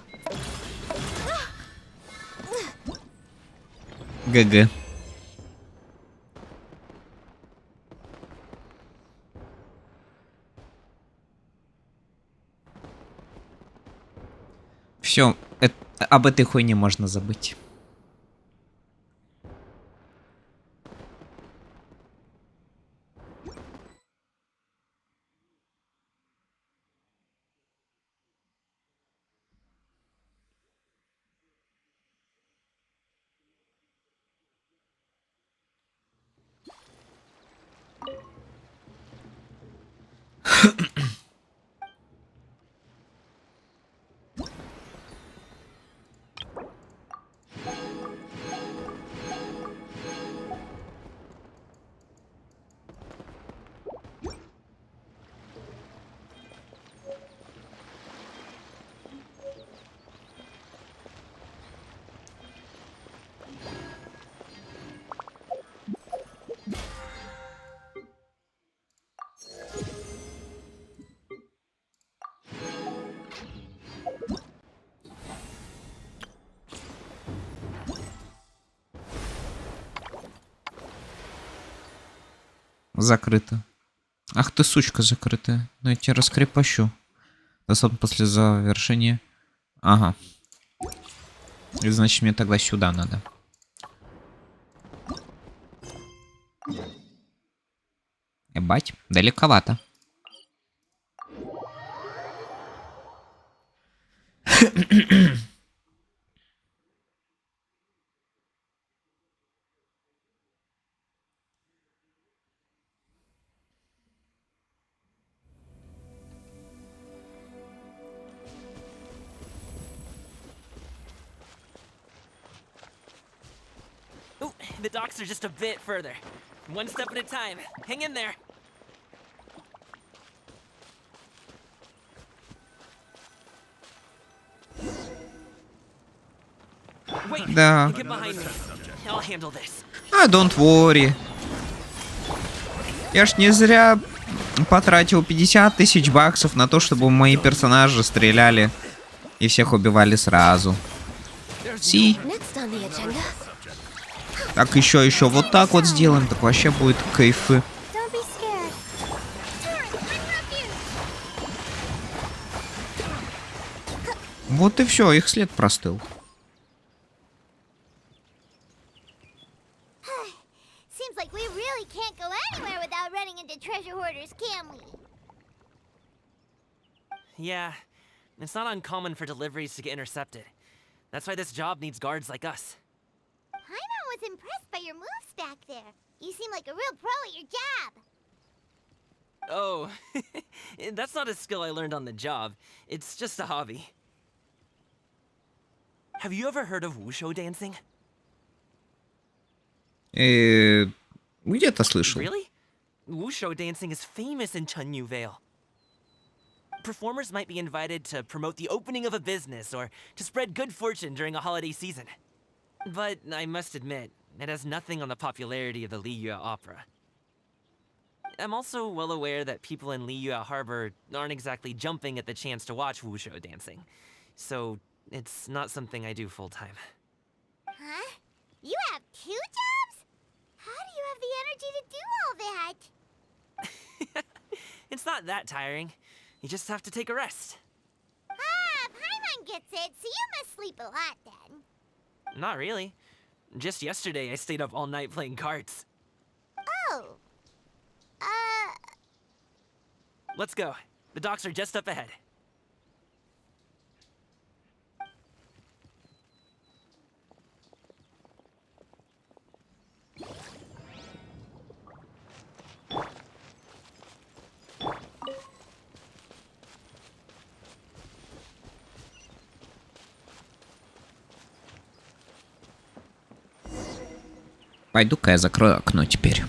ГГ. Все, об этой хуйне можно забыть. Закрыто. Ах ты, сучка закрытая. Ну я тебя раскрепощу. Доступно после завершения. Ага. И значит мне тогда сюда надо. Ебать, далековато. Ooh, the docks are just a bit further. One step at a time. Hang in there. Wait, Да. get behind me. I'll handle this. А, don't worry. Я ж не зря потратил 50 тысяч баксов на то, чтобы мои персонажи стреляли и всех убивали сразу. Си. Next on the agenda. Так, еще вот так вот сделаем, так вообще будет кайфы. Don't be scared. Вот и все, их след простыл. Seems like we really can't go anywhere without running into treasure hoarders, can we? Yeah, it's not uncommon for deliveries to get intercepted. That's why this job needs guards like us. Paimon was impressed by your moves back there. You seem like a real pro at your jab. Oh, that's not a skill I learned on the job. It's just a hobby. Have you ever heard of wushu dancing? Где-то слышал. Really? Wushu dancing is famous in Chunyu Vale. Performers might be invited to promote the opening of a business or to spread good fortune during a holiday season. But I must admit, it has nothing on the popularity of the Liyue Opera. I'm also well aware that people in Liyue Harbor aren't exactly jumping at the chance to watch wushu dancing. So, it's not something I do full-time. Huh? You have 2 jobs? How do you have the energy to do all that? It's not that tiring. You just have to take a rest. Ah, Paimon gets it, so you must sleep a lot then. Not really. Just yesterday, I stayed up all night playing cards. Oh. Let's go. The docks are just up ahead. Пойду-ка я закрою окно теперь.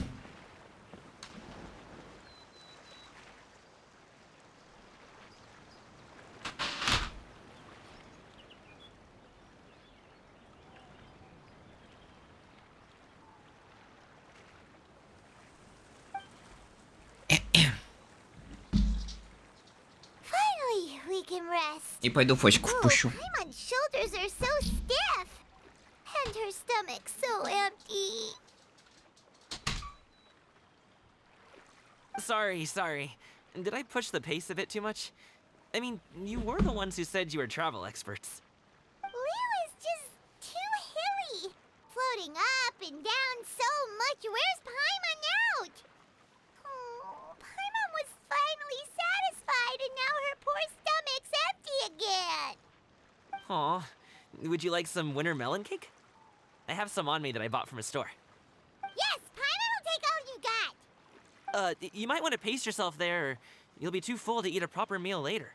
Finally, we can rest. И пойду Фоську Whoa, впущу. Paimon's shoulders are so stiff. And her stomach so empty. Sorry. Did I push the pace a bit too much? I mean, you were the ones who said you were travel experts. Liyue is just too hilly. Floating up and down so much. Where's Paimon out? Oh, Paimon was finally satisfied and now her poor stomach's empty again. Aw, would you like some winter melon cake? I have some on me that I bought from a store. Yes, Paimon will take all you got. You might want to pace yourself there, or you'll be too full to eat a proper meal later.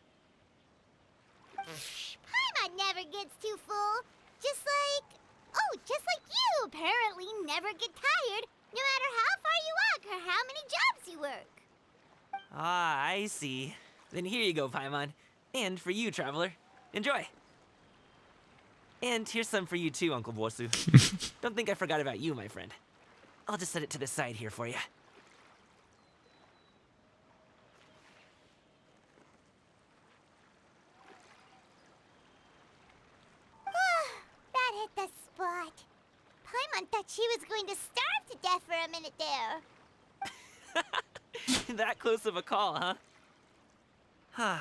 Paimon never gets too full. Just like you apparently never get tired, no matter how far you walk or how many jobs you work. Ah, I see. Then here you go, Paimon. And for you, traveler. Enjoy. And here's some for you too, Uncle Bosu. Don't think I forgot about you, my friend. I'll just set it to the side here for you. That hit the spot. Paimon thought she was going to starve to death for a minute there. That close of a call, huh?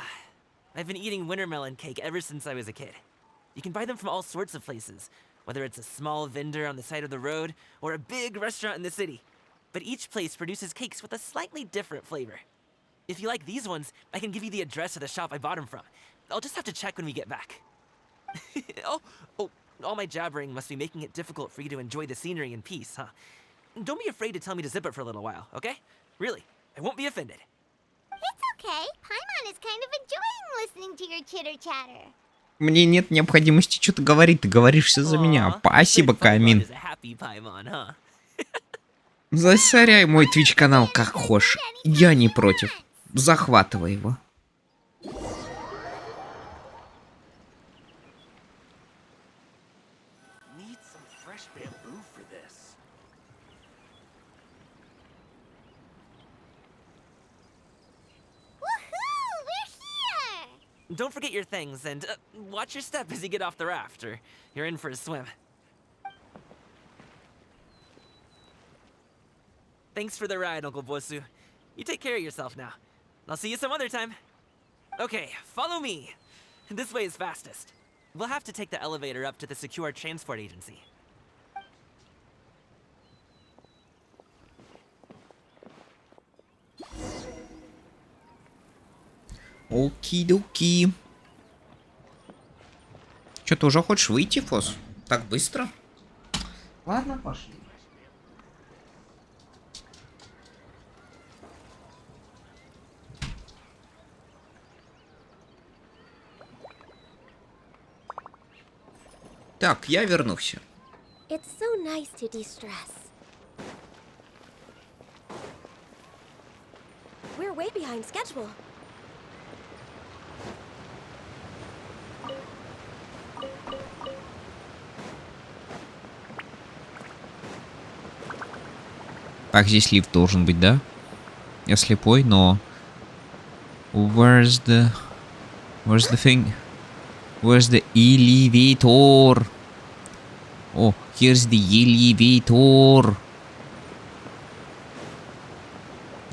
I've been eating winter melon cake ever since I was a kid. You can buy them from all sorts of places, whether it's a small vendor on the side of the road or a big restaurant in the city. But each place produces cakes with a slightly different flavor. If you like these ones, I can give you the address of the shop I bought them from. I'll just have to check when we get back. Oh, all my jabbering must be making it difficult for you to enjoy the scenery in peace, huh? Don't be afraid to tell me to zip it for a little while, okay? Really, I won't be offended. It's okay. Paimon is kind of enjoying listening to your chitter-chatter. Мне нет необходимости что-то говорить, ты говоришь все за меня. Спасибо, Камин. Засоряй мой Twitch-канал как хочешь. Я не против. Захватывай его. Don't forget your things, and watch your step as you get off the raft, or you're in for a swim. Thanks for the ride, Uncle Bosu. You take care of yourself now. I'll see you some other time. Okay, follow me. This way is fastest. We'll have to take the elevator up to the secure transport agency. Оки-доки. Что, ты уже хочешь выйти, Фос? Так быстро? Ладно, пошли. Так, я вернулся. It's so nice to de-stress. We're way behind schedule. Так, здесь лифт должен быть, да? Я слепой, но... Where's the thing? Where's the elevator? Oh, here's the elevator.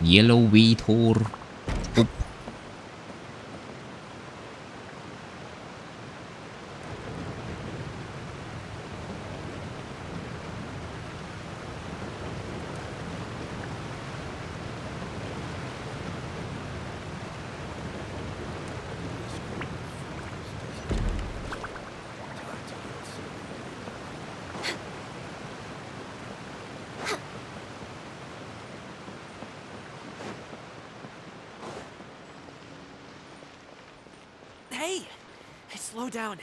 Elevator. Оп. slow down.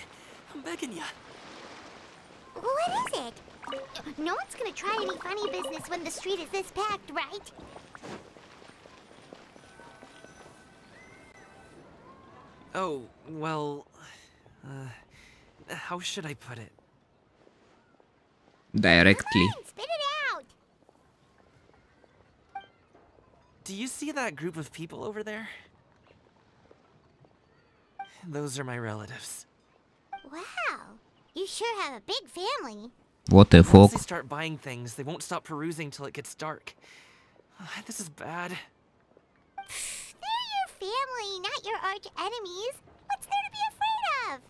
I'm begging ya. What is it? No one's gonna try any funny business when the street is this packed, right? Oh, well... how should I put it? Directly. Come on, spit it out! Do you see that group of people over there? Those are my relatives. Wow, you sure have a big family. Вот и Once фок. they start buying things, they won't stop perusing till it gets dark. This is bad. They're your family, not your arch enemies. What's there to be afraid of?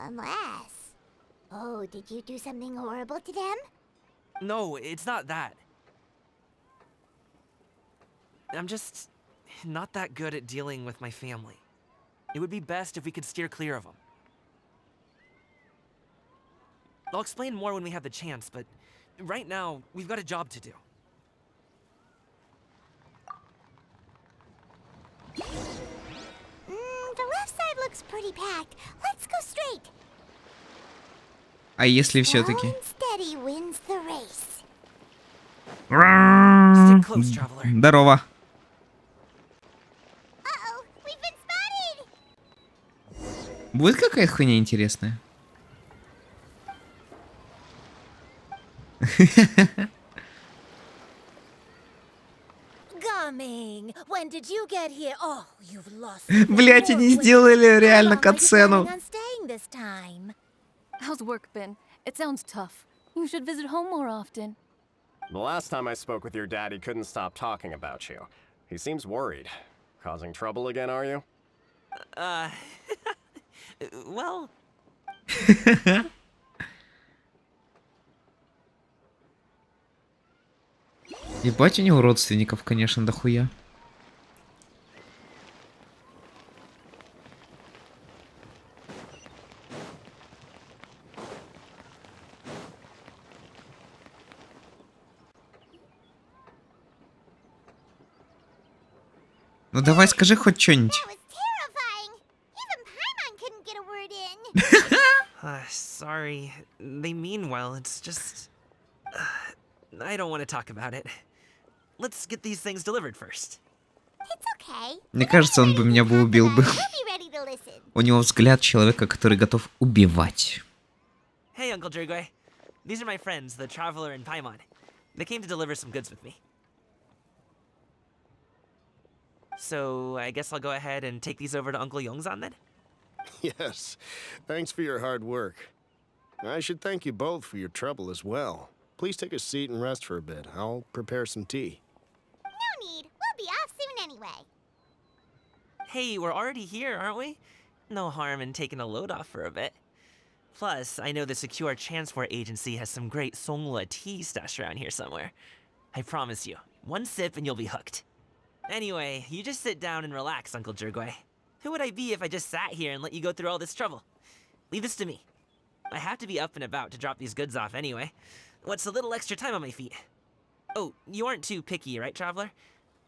Unless... Oh, did you do something horrible to them? No, it's not that. I'm just not that good at dealing with my family. It would be best if we could steer clear of them. I'll explain more when we have the chance, but right now, we've got a job to do. The left side looks pretty packed. Let's go straight. А если Slow все-таки? and steady wins the race. Stick close, traveler. Здорово. Uh-oh, we've been spotted. Будет какая-то хуйня интересная? Gumming, when did you get here? Oh, you've lost. Блять, они сделали реально катсцену. On staying this time. How's work been? It sounds tough. You should visit home more often. The last time I spoke with your dad, he couldn't stop talking about you. He seems worried. Causing trouble again, are you? Well... Ебать, у него родственников, конечно, дохуя. Ну давай скажи хоть что-нибудь. That was terrifying. Even Paimon couldn't get a word in. Sorry. They mean well, it's just... I don't want to talk about it. Let's get these things delivered first. It's okay. Мне кажется, он бы меня бы убил бы. We'll be ready to listen. У него взгляд человека, который готов убивать. Hey, Uncle Jirgwe. These are my friends, the Traveler and Paimon. They came to deliver some goods with me. So, I guess I'll go ahead and take these over to Uncle Yongzan then? Yes. Thanks for your hard work. I should thank you both for your trouble as well. Please take a seat and rest for a bit. I'll prepare some tea. No need. We'll be off soon anyway. Hey, we're already here, aren't we? No harm in taking a load off for a bit. Plus, I know the Secure Transport Agency has some great Songhua tea stashed around here somewhere. I promise you, one sip and you'll be hooked. Anyway, you just sit down and relax, Uncle Jirgwe. Who would I be if I just sat here and let you go through all this trouble? Leave this to me. I have to be up and about to drop these goods off anyway. What's a little extra time on my feet? Oh, you aren't too picky, right, Traveler?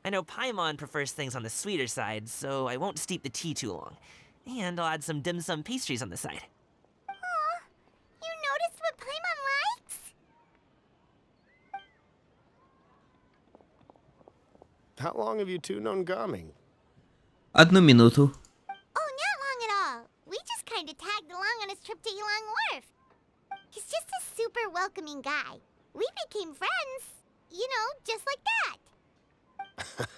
I know Paimon prefers things on the sweeter side, so I won't steep the tea too long. And I'll add some dim sum pastries on the side. Aw, you noticed what Paimon likes? How long have you two known Gaming? 1 минуту. Oh, not long at all. We just kind of tagged along on his trip to Yilong Wharf. He's just a super welcoming guy. We became friends. You know, just like that.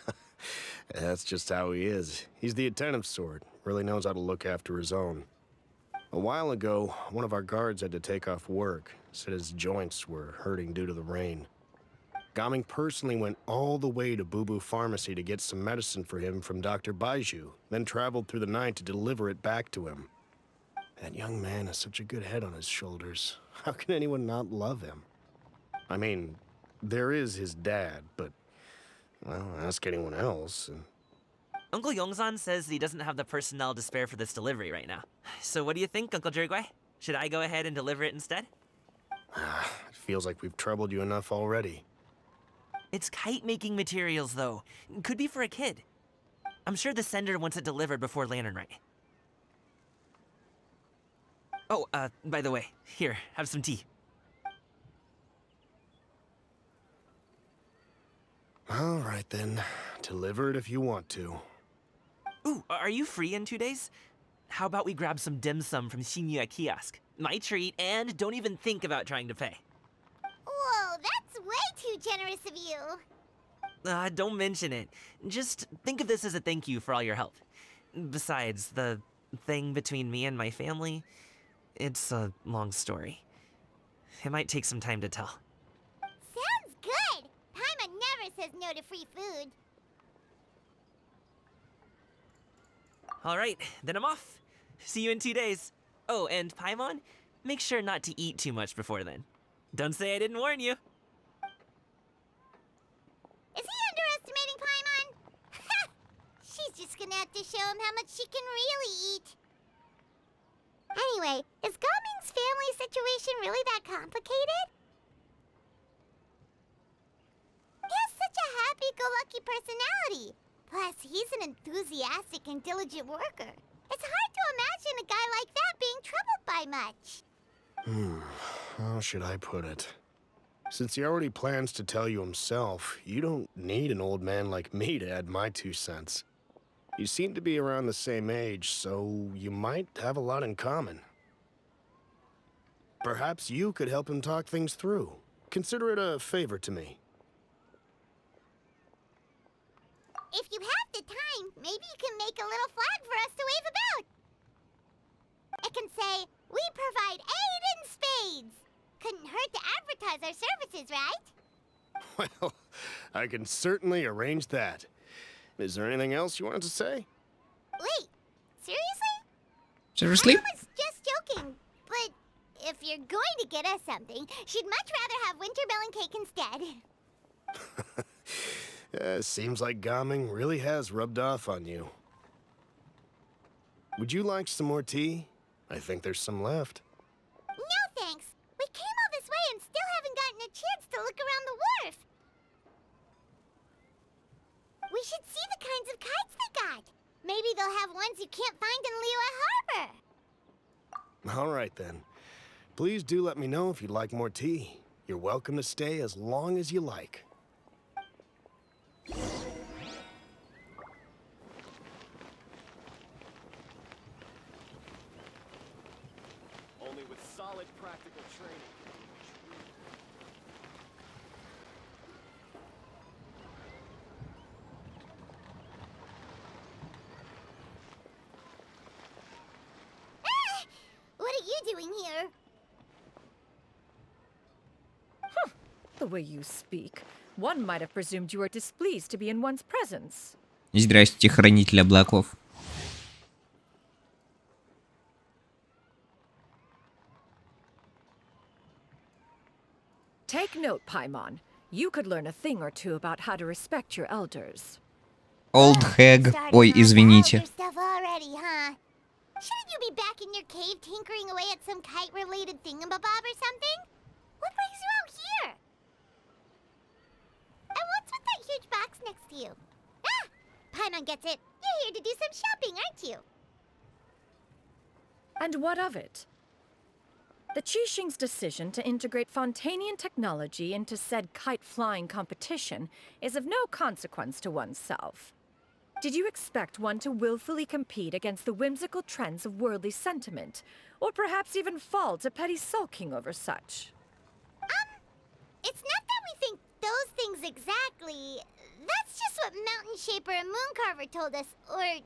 That's just how he is. He's the attentive sort. Really knows how to look after his own. A while ago, one of our guards had to take off work. Said his joints were hurting due to the rain. Gaming personally went all the way to Boo Boo Pharmacy to get some medicine for him from Dr. Baiju, then traveled through the night to deliver it back to him. That young man has such a good head on his shoulders. How can anyone not love him? I mean, there is his dad, but, well, ask anyone else. And... Uncle Yongzan says he doesn't have the personnel to spare for this delivery right now. So what do you think, Uncle Jirgwe? Should I go ahead and deliver it instead? It feels like we've troubled you enough already. It's kite-making materials, though. Could be for a kid. I'm sure the sender wants it delivered before Lantern Right. Oh, by the way, here, have some tea. All right then. Deliver it if you want to. Ooh, are you free in 2 days? How about we grab some dim sum from Shinya Kiosk? My treat, and don't even think about trying to pay. Whoa, that's way too generous of you. Don't mention it. Just think of this as a thank you for all your help. Besides, the thing between me and my family, it's a long story. It might take some time to tell. Sounds good. Paimon never says no to free food. All right, then I'm off. See you in 2 days. Oh, and Paimon, make sure not to eat too much before then. Don't say I didn't warn you. Is he underestimating Paimon? She's just gonna have to show him how much she can really eat. Anyway, is Gaming's family situation really that complicated? He has such a happy-go-lucky personality. Plus, he's an enthusiastic and diligent worker. It's hard to imagine a guy like that being troubled by much. How should I put it? Since he already plans to tell you himself, you don't need an old man like me to add my 2 cents. You seem to be around the same age, so you might have a lot in common. Perhaps you could help him talk things through. Consider it a favor to me. If you have the time, maybe you can make a little flag for us to wave about. It can say, "We provide aid in spades." Couldn't hurt to advertise our services, right? Well, I can certainly arrange that. Is there anything else you wanted to say? Wait, seriously? Seriously? I was just joking, but if you're going to get us something, she'd much rather have wintermelon cake instead. Seems like Gaming really has rubbed off on you. Would you like some more tea? I think there's some left. No thanks. We came all this way and still haven't gotten a chance to look around the wharf. We should see the kinds of kites they got. Maybe they'll have ones you can't find in Liyue Harbor. All right then. Please do let me know if you'd like more tea. You're welcome to stay as long as you like. Only with solid practical training. What are you doing here? The way you speak, one might have presumed you were displeased to be in one's presence. Здрасте, хранитель облаков. Take note, Paimon. You could learn a thing or two about how to respect your elders. Old hag. Ой, извините. Stuff already, huh? Shouldn't you be back in your cave tinkering away at some kite-related thingamabob or something? What brings you out here? And what's with that huge box next to you? Ah! Paimon gets it. You're here to do some shopping, aren't you? And what of it? The Qixing's decision to integrate Fontanian technology into said kite-flying competition is of no consequence to oneself. Did you expect one to willfully compete against the whimsical trends of worldly sentiment, or perhaps even fall to petty sulking over such? It's not that we think those things exactly. That's just what Mountain Shaper and Mooncarver told us, or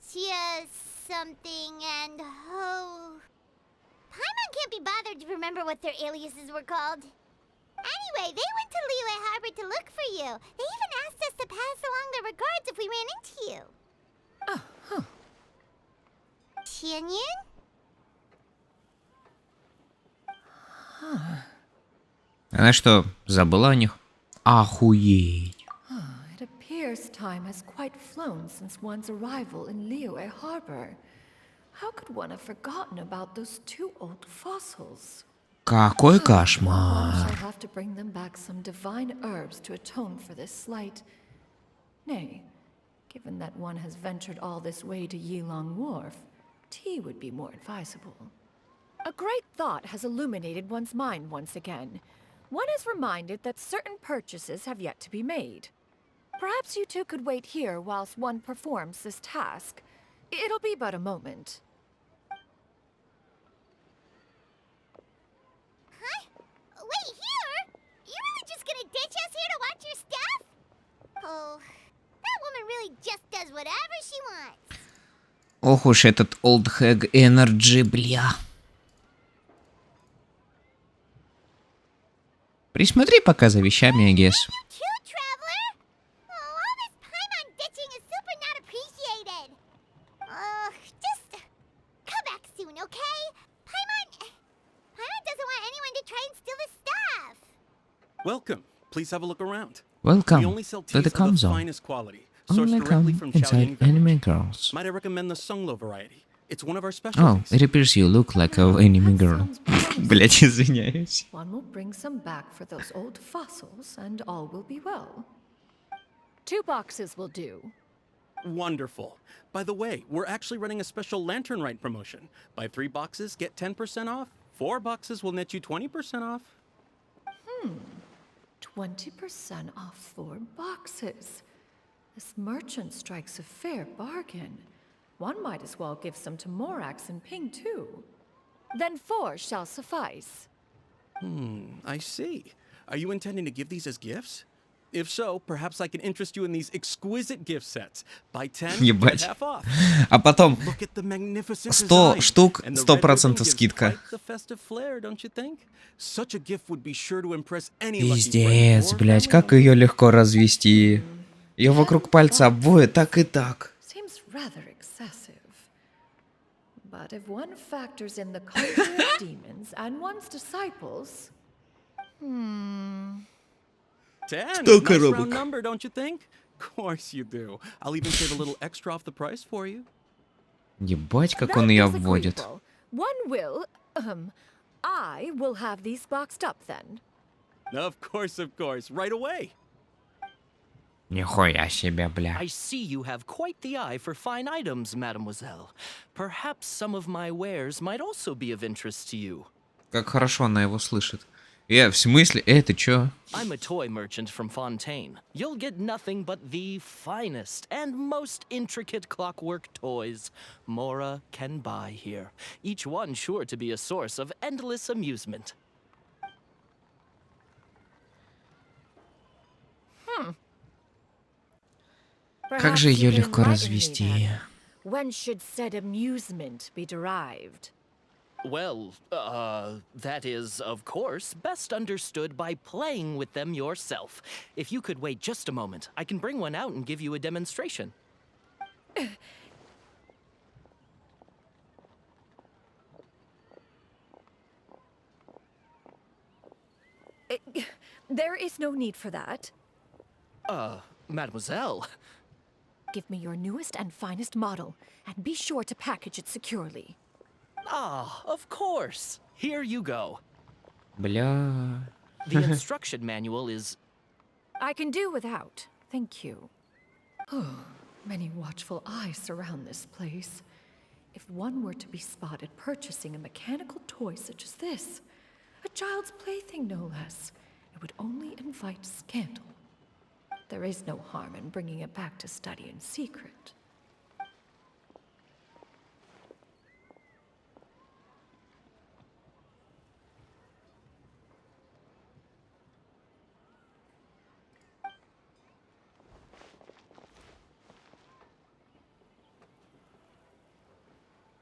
Tia something and Ho. Paimon can't be bothered to remember what their aliases were called. Anyway, they went to Liyue Harbor to look for you. They even asked us to pass along their regards if we ran into you. Oh, huh. Tianyun? Она что, забыла о них? Охуеть. It appears time has quite flown since one's arrival in Liyue Harbor. How could one have forgotten about those 2 old fossils? Какой One кошмар. shall have to bring them back some divine herbs to atone for this slight. Nay, given that one has ventured all this way to Yilong Wharf, tea would be more advisable. A great thought has illuminated one's mind once again. One is reminded that certain purchases have yet to be made. Perhaps you two could wait here whilst one performs this task. It'll be but a moment. Huh? Wait here? You're really just gonna ditch us here to watch your stuff? Oh, that woman really just does whatever she wants. Ох уж этот Old Hag Energy, бля. Присмотри пока за вещами, I guess. Cute, traveler. Oh, all this Paimon ditching is super not appreciated. Just come back soon, okay? Paimon doesn't want anyone to try and steal his stuff. Welcome. Please have a look around. Welcome We only sell to the teas of Com the Zone. finest quality, sourced Only directly come from inside Chaoyang anime Village. girls. Might I recommend the Sunglo variety? It's one of our Oh, specialties. it appears you look like an anime girl. Блять, извиняюсь. One will bring some back for those old fossils, and all will be well. 2 boxes will do. Wonderful. By the way, we're actually running a special Lantern Rite promotion. Buy 3 boxes, get 10% off. 4 boxes will net you 20% off. 20% off 4 boxes. This merchant strikes a fair bargain. One might as well give some to Morax and Ping too. Then 4 shall suffice. I see. Are you intending to give these as gifts? If so, perhaps I can interest you in these exquisite gift sets. Buy 10, Ебать. get half off. А потом Look at the magnificent 100 design. штук, And the red 100% ribbon gives скидка. quite the festive flair, don't you think? Such a gift would be sure to impress any lucky friend Пиздец, or блять, family как member. ее легко развести. Ее вокруг пальца обои так и так. Seems rather excessive. But if one factors in the culture of demons and one's disciples... 10. Что Nice коробок? round number, don't you think? Of course you do. I'll even save a little extra off the price for you. Ебать, как That он ее is обводит. agreeable. One will... I will have these boxed up then. Of course, right away. Нихуя себе, бля. I see you have quite the eye for fine items, mademoiselle. Perhaps some of my wares might also be of interest to you. Как хорошо она его слышит. В смысле? Ты чё? I'm a toy merchant from Fontaine. You'll get nothing but the finest and most intricate clockwork toys Mora can buy here. Each one sure to be a source of endless amusement. Как же Perhaps ее you can легко enlighten me развести. then. When should said amusement be derived? Well, that is, of course, best understood by playing with them yourself. If you could wait just a moment, I can bring one out and give you a demonstration. There is no need for that. Mademoiselle. Give me your newest and finest model, and be sure to package it securely. Ah, of course. Here you go. Бля. The instruction manual is... I can do without, thank you. Oh, many watchful eyes surround this place. If one were to be spotted purchasing a mechanical toy such as this, a child's plaything no less, it would only invite scandal. There is no harm in bringing it back to study in secret.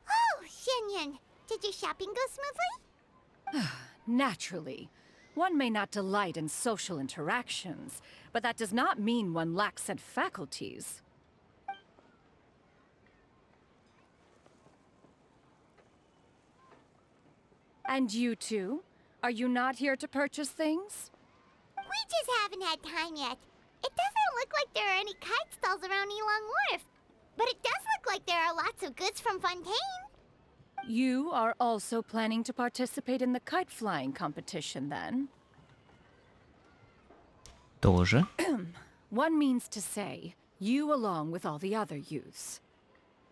Oh, Shenyan, did your shopping go smoothly? Naturally. One may not delight in social interactions, but that does not mean one lacks said faculties. And you two? Are you not here to purchase things? We just haven't had time yet. It doesn't look like there are any kite stalls around Elong Wharf, but it does look like there are lots of goods from Fontaine. You are also planning to participate in the kite flying competition, then? Тоже. One means to say, you along with all the other youths.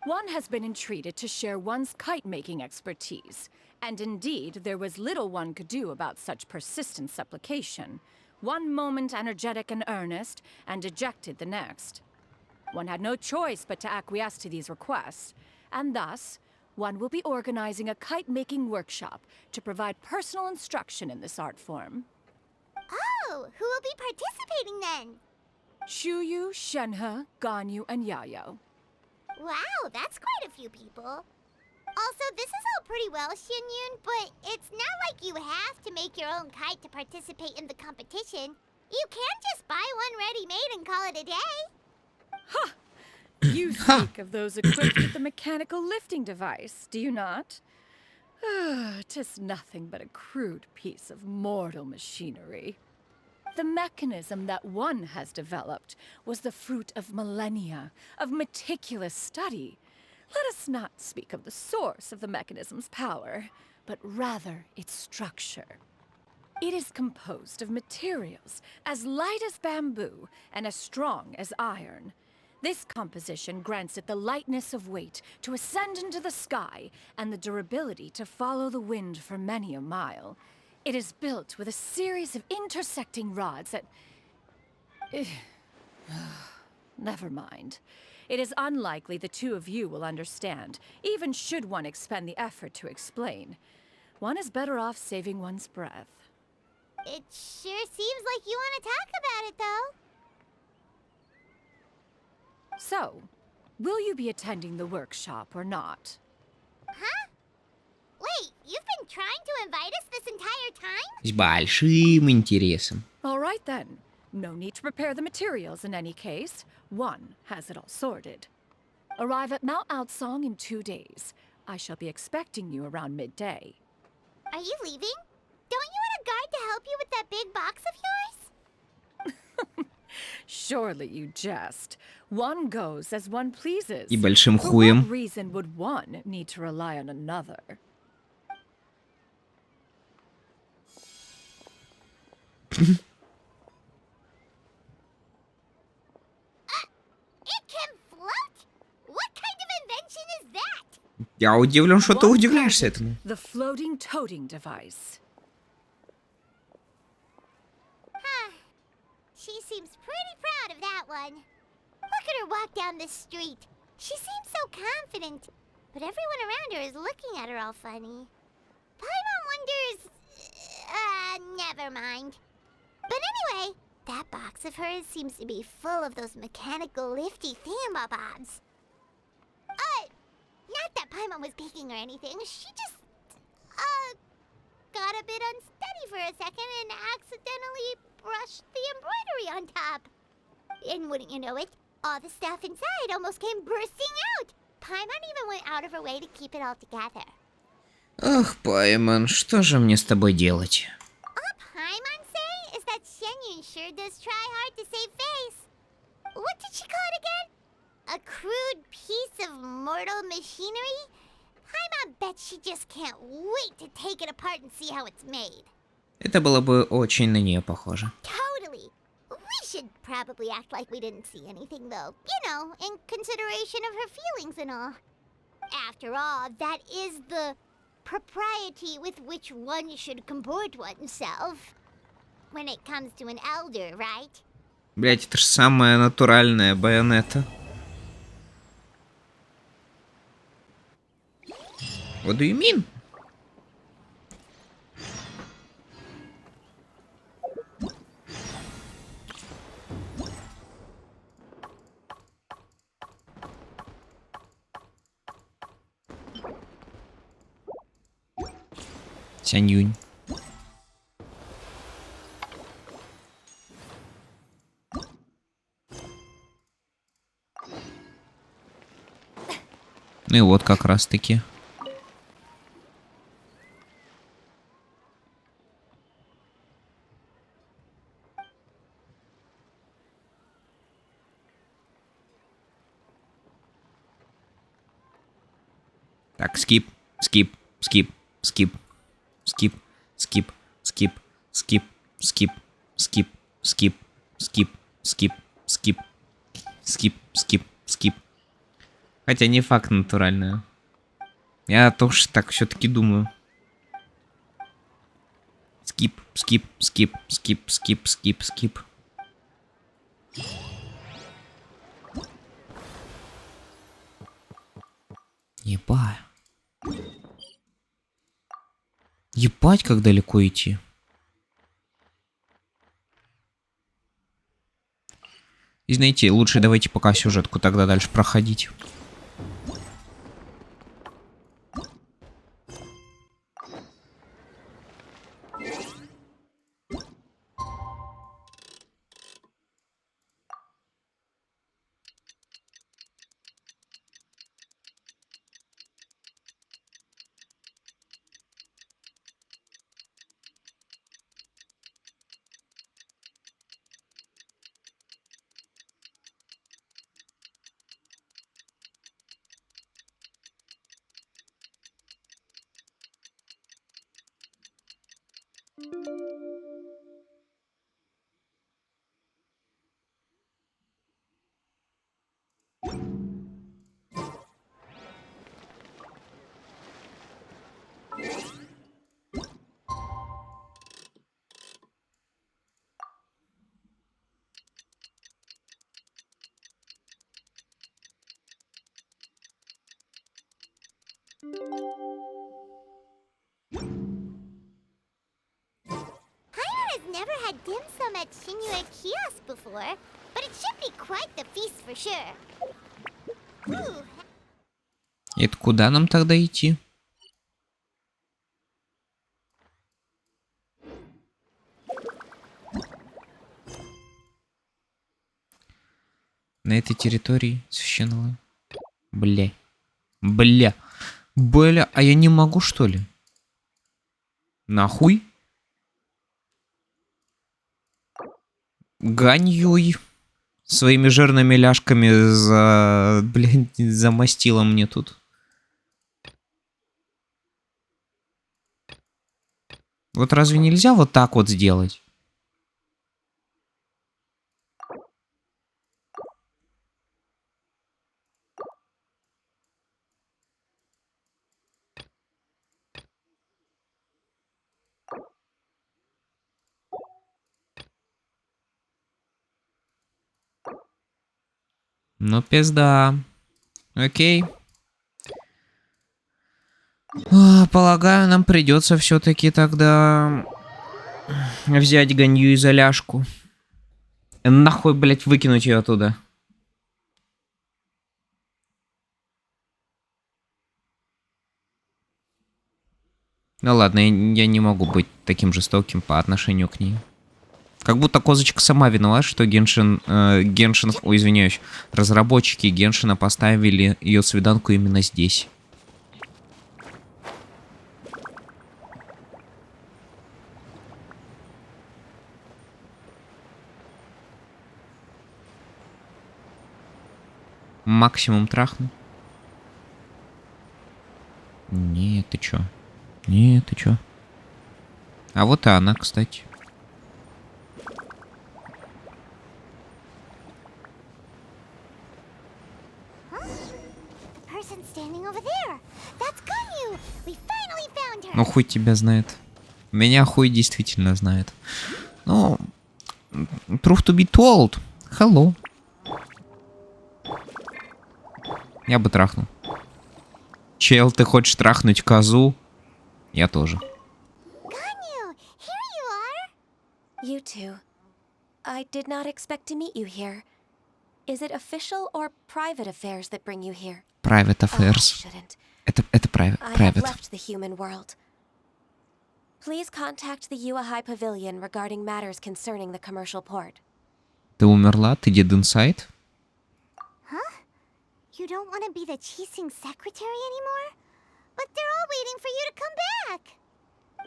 One has been entreated to share one's kite-making expertise, And indeed, there was little one could do about such persistent supplication. One moment energetic and earnest, and dejected the next. One had no choice but to acquiesce to these requests, and thus, one will be organizing a kite-making workshop to provide personal instruction in this art form. Oh, who will be participating then? Chuyu, Shenhe, Ganyu, and Yayo. Wow, that's quite a few people. Also, this is all pretty well, Xianyun, but it's not like you have to make your own kite to participate in the competition. You can just buy one ready-made and call it a day. Ha! You speak of those equipped with the mechanical lifting device, do you not? 'Tis nothing but a crude piece of mortal machinery. The mechanism that one has developed was the fruit of millennia of meticulous study. Let us not speak of the source of the mechanism's power, but rather its structure. It is composed of materials as light as bamboo and as strong as iron. This composition grants it the lightness of weight to ascend into the sky and the durability to follow the wind for many a mile. It is built with a series of intersecting rods that... Never mind. It is unlikely the two of you will understand, even should one expend the effort to explain. One is better off saving one's breath. It sure seems like you want to talk about it, though. So, will you be attending the workshop or not? Huh? Wait, you've been trying to invite us this entire time? С большим интересом. All right then. No need to prepare the materials in any case. One has it all sorted. Arrive at Mount Outsong in 2 days. I shall be expecting you around midday. Are you leaving? Don't you want a guard to help you with that big box of yours? Surely you jest. One goes as one pleases. И большим For хуем. what reason would one need to rely on another? It can float? What kind of invention is that? Я удивлен, что ты удивляешься этому. The floating toting device. Huh. She seems pretty proud of that one. Look at her walk down the street. She seems so confident. But everyone around her is looking at her all funny. Paimon wonders... never mind. But anyway, that box of hers seems to be full of those mechanical lifty thingamabobs. Not that Paimon was peeking or anything. She just, got a bit unsteady for a second and accidentally brushed the embroidery on top. And wouldn't you know it, all the stuff inside almost came bursting out. Paimon even went out of her way to keep it all together. Ах, Пайман, что же мне с тобой делать? All Paimon say is that Xianyun sure does try hard to save face. What did she call it again? A crude piece of mortal machinery? Paimon bets she just can't wait to take it apart and see how it's made. Это было бы очень на нее похоже. Totally. We should probably act like we didn't see anything, though. You know, in consideration of her feelings and all. After all, that is the propriety with which one should comport oneself. When it comes to an elder, right? Блять, это же самая натуральная байонета. What do you mean? Сянь-юнь. Ну и вот как раз таки. Так, скип, скип, скип, скип, скип, скип, скип, скип, скип, скип, скип, скип, скип, скип, скип, скип, скип. Хотя не факт натуральная. Я тоже так все-таки думаю. Скип, скип, скип, скип, скип, скип, скип. Ебать. Ебать, как далеко идти. И знаете, лучше давайте пока сюжетку тогда дальше проходить. Paimon has never had dim sum at Shinue Kiosk before, but it should be quite the feast for sure. Ooh. Это куда нам тогда идти? На этой территории священного. Бля. Бля. Бля, а я не могу, что ли? Нахуй? Ганьюй. Своими жирными ляжками замостила мне тут. Вот разве нельзя вот так вот сделать? Ну, пизда. Окей. Полагаю, нам придется все-таки тогда взять Ганью за ляжку. Нахуй, блять, выкинуть ее оттуда. Ну ладно, я не могу быть таким жестоким по отношению к ней. Как будто козочка сама виновата, что Геншин... ой, извиняюсь. Разработчики Геншина поставили ее свиданку именно здесь. Максимум трахну. Нет, ты чё? Нет, ты чё? А вот и она, кстати. Ну, хуй тебя знает. Меня хуй действительно знает. Ну, truth to be told. Hello. Я бы трахнул. Чел, ты хочешь трахнуть козу? Я тоже. You two. I did not expect to meet you here. Is it official or private affairs that bring you here? Private affairs. Это private. I have left the human world. Please contact the Yuahai Pavilion regarding matters concerning the commercial port. Ты умерла? Ты dead inside? Huh? You don't want to be the Qixing secretary anymore? But they're all waiting for you to come back.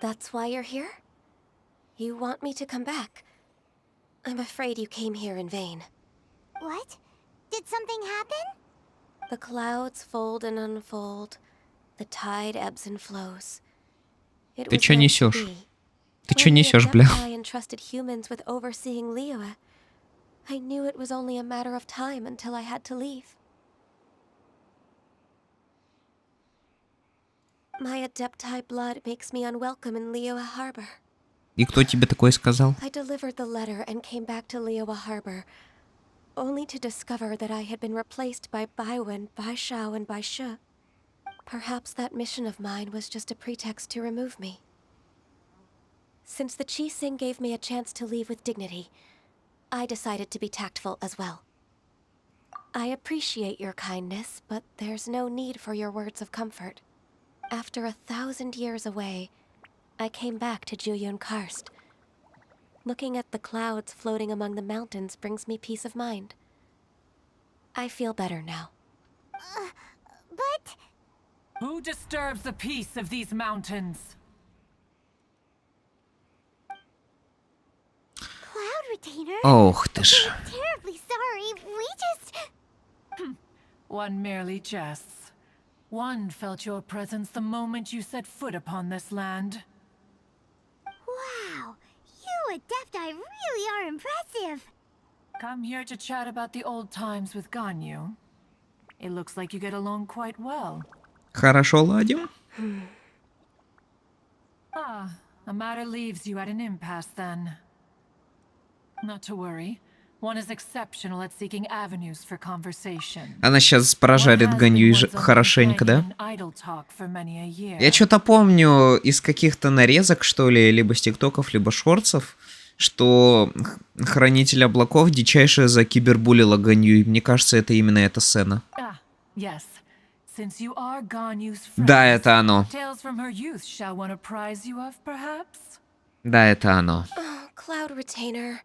That's why you're here? You want me to come back? I'm afraid you came here in vain. What? Did something happen? The clouds fold and unfold. The tide ebbs and flows. Ты чё несёшь? Ты чё несёшь, бля? I entrusted humans with overseeing Liyue. I knew it was only a matter of time until I had to leave. My Adepti blood makes me unwelcome in Liyue Harbor. И кто тебе такое сказал? I delivered the letter and came back to Liyue Harbor, only to discover that I had been replaced by Baiwen, Baishao, and Baishe. Perhaps that mission of mine was just a pretext to remove me. Since the Qi Sing gave me a chance to leave with dignity, I decided to be tactful as well. I appreciate your kindness, but there's no need for your words of comfort. After 1,000 years away, I came back to Juyun Karst. Looking at the clouds floating among the mountains brings me peace of mind. I feel better now. But... Who disturbs the peace of these mountains? Cloud Retainer? Ох ты ж. We're terribly sorry. We just... One merely jests. One felt your presence the moment you set foot upon this land. Wow. You Adepti really are impressive. Come here to chat about the old times with Ganyu. It looks like you get along quite well. Хорошо ладим. Ah, a matter leaves you at an impasse then. Not to worry. One is exceptional at seeking avenues for conversation. Она сейчас прожарит Ганью хорошенько, да? Я что-то помню из каких-то нарезок, что ли, либо с тиктоков, либо шортсов, что Хранитель облаков дичайше закибербулила Ганью, и мне кажется, это именно эта сцена. Да, это оно. Да, это оно. Cloud Retainer.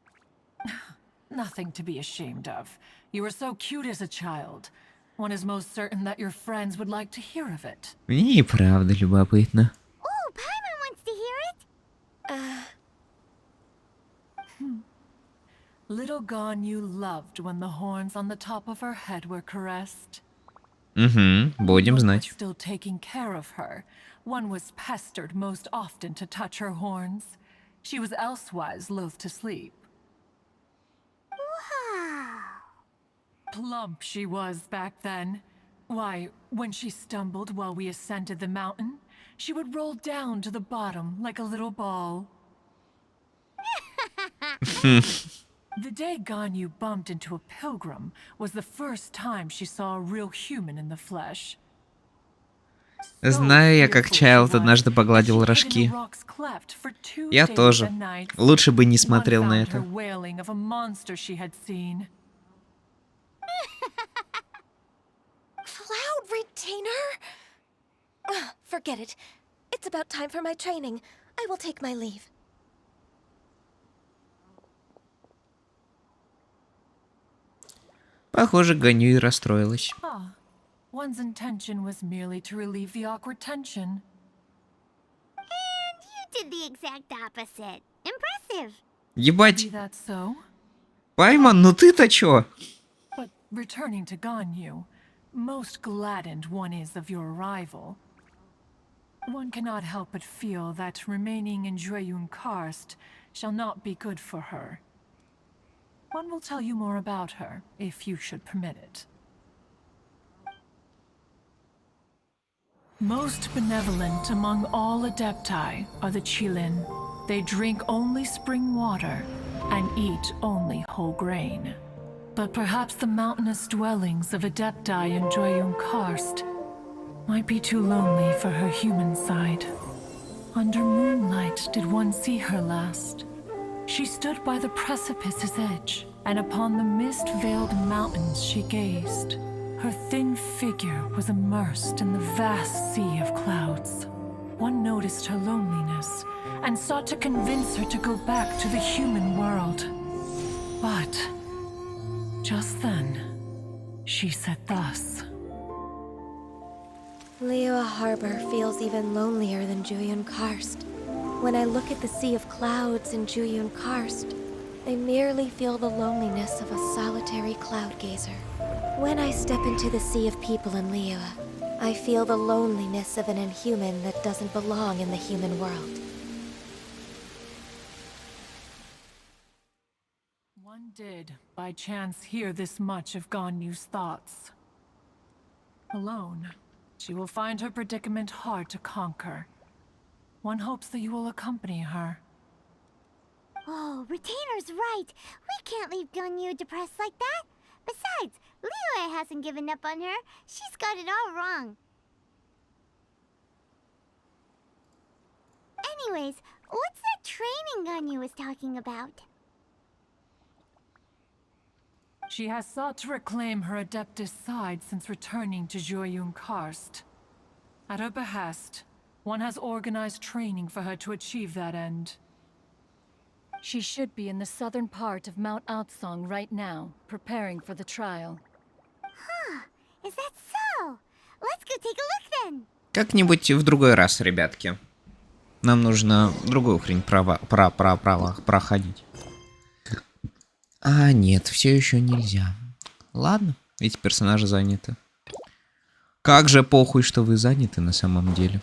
Nothing to be ashamed of. You were so cute as a child. One is most certain that your friends would like to hear of it. Мне и правда любопытно. Oh, Paimon wants to hear it. Little Ganyu loved when the horns on the top of her head were caressed. Будем знать. Still taking care of her. One was pestered most often to touch her horns. She was elsewise loath to sleep. Wow. Plump she was back then. Why, when she stumbled while we ascended the mountain, she would roll down to the bottom like a little ball. The day Ganyu bumped into a pilgrim was the first time she saw a real human in the flesh. Знаю я, как Чайлд однажды погладил рожки. Я тоже. Лучше бы не смотрел на это. Cloud Retainer? Forget it. It's about time for my training. I will take my leave. Похоже, Ганью и расстроилась. One's intention was merely to relieve the awkward tension. And you did the exact opposite. Impressive. Ебать. That so? Пайман, ну ты-то чё? But returning to Ganyu, most gladdened one is of your arrival. One cannot help but feel that remaining in Jueyun Karst shall not be good for her. One will tell you more about her, if you should permit it. Most benevolent among all Adepti are the Qilin. They drink only spring water and eat only whole grain. But perhaps the mountainous dwellings of Adepti in Jueyun Karst might be too lonely for her human side. Under moonlight did one see her last. She stood by the precipice's edge, and upon the mist-veiled mountains she gazed. Her thin figure was immersed in the vast sea of clouds. One noticed her loneliness, and sought to convince her to go back to the human world. But just then, she said thus. Liyue Harbor feels even lonelier than Jueyun Karst. When I look at the sea of clouds in Jueyun Karst, I merely feel the loneliness of a solitary cloud gazer. When I step into the sea of people in Liyue, I feel the loneliness of an inhuman that doesn't belong in the human world. One did, by chance, hear this much of Ganyu's thoughts. Alone, she will find her predicament hard to conquer. One hopes that you will accompany her. Oh, Retainer's right. We can't leave Ganyu depressed like that. Besides, Liyue hasn't given up on her. She's got it all wrong. Anyways, what's that training Ganyu was talking about? She has sought to reclaim her Adeptus side since returning to Joyun Karst. At her behest, one has organized training for her to achieve that end. She should be in the southern part of Mount Aotsong right now, preparing for the trial. Huh, is that so? Let's go take a look then. Как-нибудь в другой раз, ребятки. Нам нужно другую хрень проходить. А, нет, все еще нельзя. Ладно, эти персонажи заняты. Как же похуй, что вы заняты на самом деле.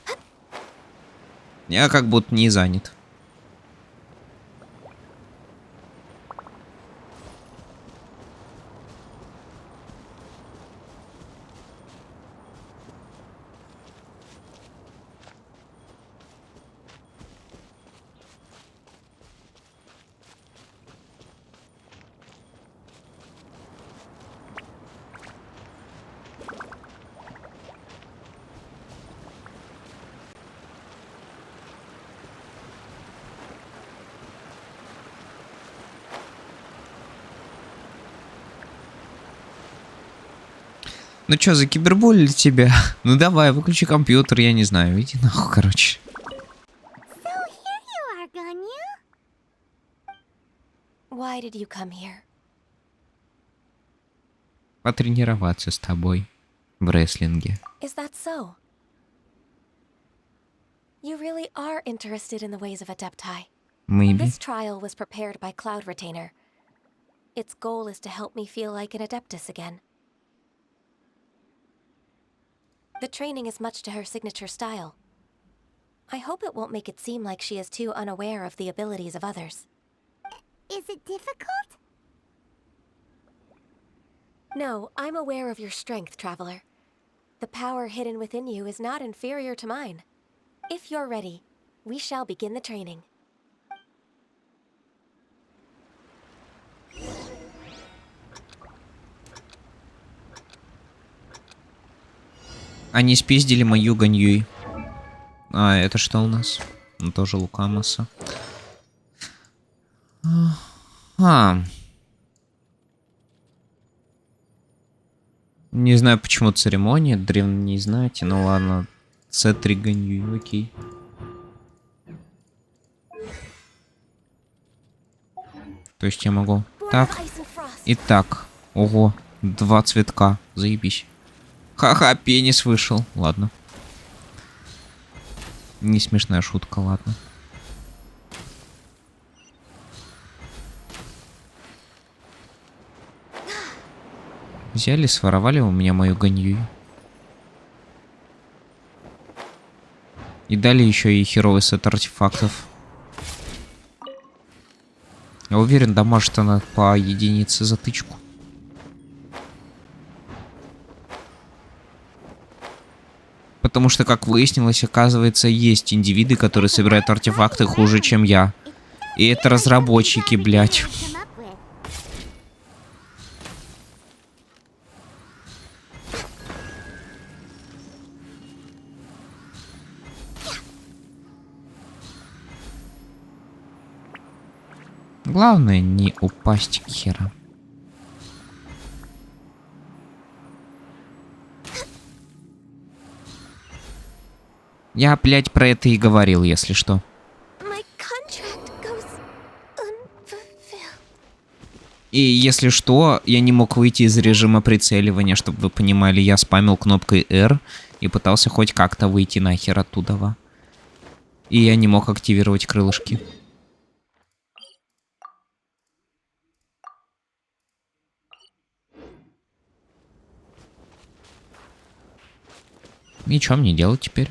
Я как будто не занят. Ну чё, за киберболили тебя? Ну давай, выключи компьютер, я не знаю. Иди нахуй, короче. So here you are, Ganyu. Why did you come here? Потренироваться с тобой в рестлинге. Is that so? You really are interested in the ways of Adepti. Maybe. This trial was prepared by Cloud Retainer. Its goal is to help me feel like an Adeptus again. The training is much to her signature style. I hope it won't make it seem like she is too unaware of the abilities of others. Is it difficult? No, I'm aware of your strength, Traveler. The power hidden within you is not inferior to mine. If you're ready, we shall begin the training. Они спиздили мою Ганьюй. А, это что у нас? Ну, тоже Лукамаса. Не знаю, почему церемония. Древно не знаете. Ну ладно. С3 Ганьюй, окей. То есть я могу так и так. Ого, 2 цветка. Заебись. Ха-ха, пенис вышел. Ладно. Не смешная шутка, ладно. Взяли, своровали у меня мою Ганью. И дали еще и херовый сет артефактов. Я уверен, дамажит она по единице за тычку. Потому что, как выяснилось, оказывается, есть индивиды, которые собирают артефакты хуже, чем я. И это разработчики, блядь. Главное не упасть к херам. Я, блядь, про это и говорил, если что. И если что, я не мог выйти из режима прицеливания, чтобы вы понимали, я спамил кнопкой R и пытался хоть как-то выйти нахер оттуда. И я не мог активировать крылышки. И что мне делать теперь?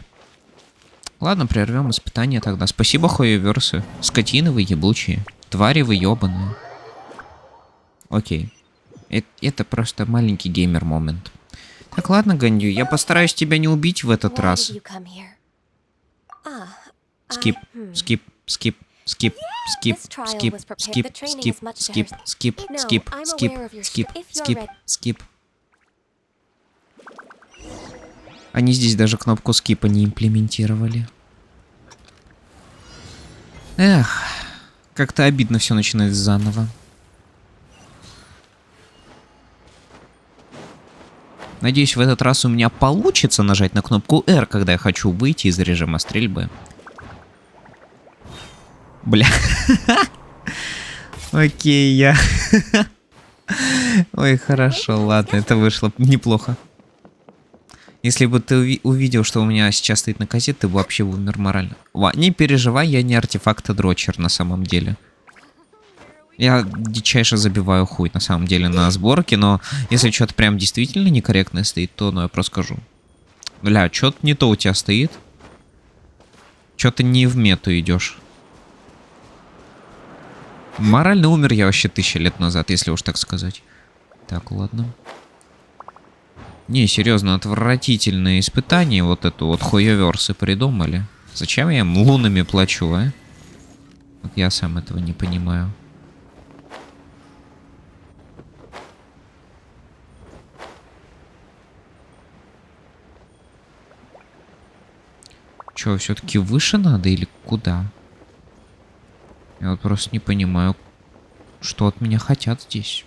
Ладно, прервем испытание тогда. Спасибо, хуеверсы. Скотины вы ебучие. Твари вы ебаные. Окей. Это просто маленький геймер-момент. Так, ладно, Ганью, я постараюсь тебя не убить в этот раз. Скип, скип, скип, Скип, скип, This trial скип, was prepared- скип, the training скип, is much скип, better. скип, No, скип, I'm скип, aware of your скип, if you're скип, ready. скип. Они здесь даже кнопку скипа не имплементировали. Эх, как-то обидно все начинать заново. Надеюсь, в этот раз у меня получится нажать на кнопку R, когда я хочу выйти из режима стрельбы. Бля. Окей, я... Ой, хорошо, ладно, это вышло неплохо. Если бы ты увидел, что у меня сейчас стоит на козе, ты бы вообще умер морально. Не переживай, я не артефакт-дрочер на самом деле. Я дичайше забиваю хуй на самом деле на сборке, но если что-то прям действительно некорректное стоит, то я просто скажу. Бля, что-то не то у тебя стоит. Что-то не в мету идешь. Морально умер я вообще 1000 лет назад, если уж так сказать. Так, ладно. Не, серьезно, отвратительные испытания вот эту вот хуёверсы придумали. Зачем я им лунами плачу, а? Вот я сам этого не понимаю. Чё, все-таки выше надо или куда? Я вот просто не понимаю, что от меня хотят здесь.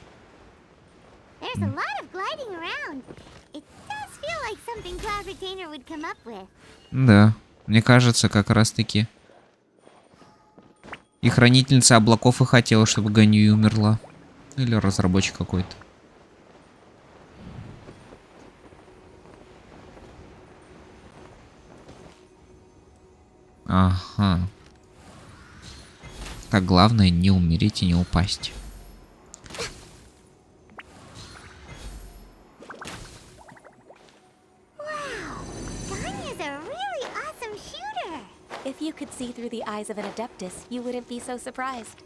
There's a lot of gliding around. It does feel like something Cloud Retainer would come up with. Да, мне кажется, как раз-таки. И хранительница облаков и хотела, чтобы Ганьюй умерла. Или разработчик какой-то. Ага. Так, главное не умереть и не упасть. If you could see through the eyes of an Adeptus, you wouldn't be so surprised.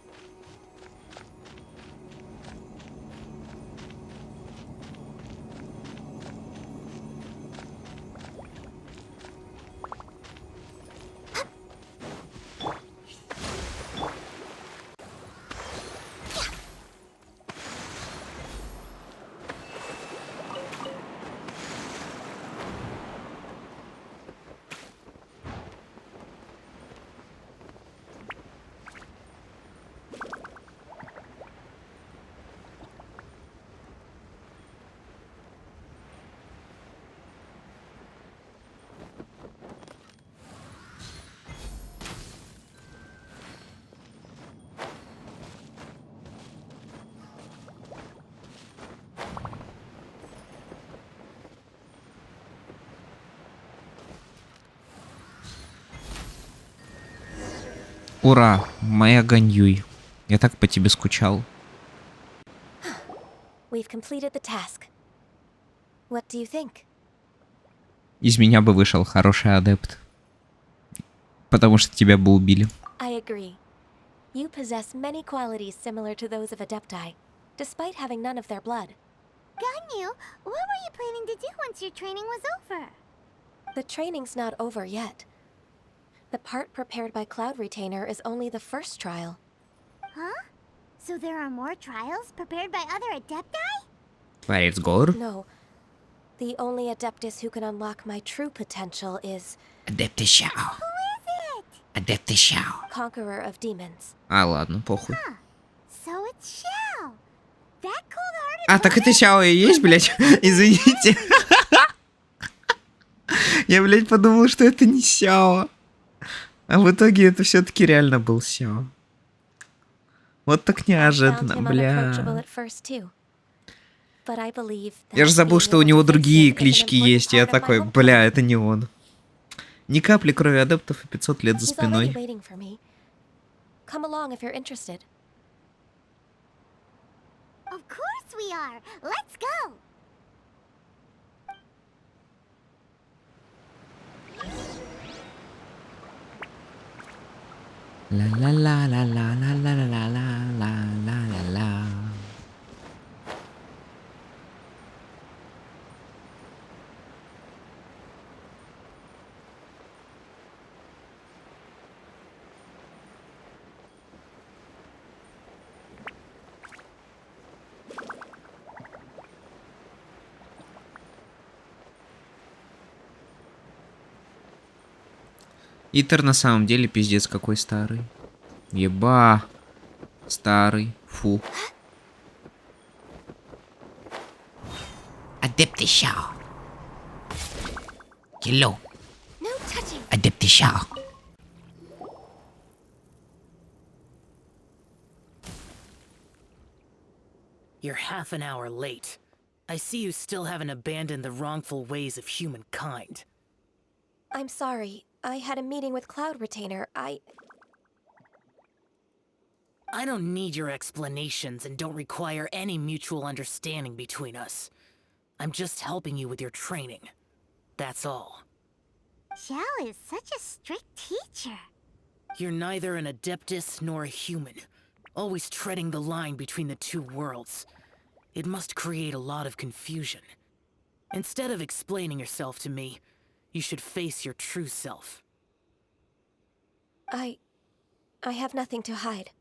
Ура, моя Ганьюй. Я так по тебе скучал. We've completed the task. What do you think? Из меня бы вышел хороший адепт. Потому что тебя бы убили. I agree. You possess many qualities similar to those of Adepti, despite having none of their blood. Ganyu, what were you planning to do once your training was over? The training's not over yet. The part prepared by Cloud Retainer is only the first trial. Huh? So there are more trials prepared by other Adepti? Творец гор. No. The only Adeptus who can unlock my true potential is... Адептус Шао. Who is it? Адептус Шао. Conqueror of Demons. А, ладно, похуй. So it's Xiao. That cold-hearted... А, так это Шао и есть, блядь? Извините. Я, блядь, подумал, что это не Сяо. А в итоге это все-таки реально был Сяо. Вот так неожиданно, бля. Я же забыл, что у него другие клички есть. Я такой, бля, это не он. Ни капли крови адептов и 500 лет за спиной. Of course we are. Let's go. Ла-ла-ла-ла-ла-ла-ла-ла-ла-ла-ла-ла. Итер на самом деле пиздец какой старый. Еба. Старый. Фу. Адептишао. Hello. No touching. Адептишао. You're half an hour late. I see you still haven't abandoned the wrongful ways of humankind. I'm sorry. I had a meeting with Cloud Retainer. I don't need your explanations and don't require any mutual understanding between us. I'm just helping you with your training. That's all. Xiao is such a strict teacher. You're neither an Adeptus nor a human, always treading the line between the two worlds. It must create a lot of confusion. Instead of explaining yourself to me, you should face your true self. I have nothing to hide.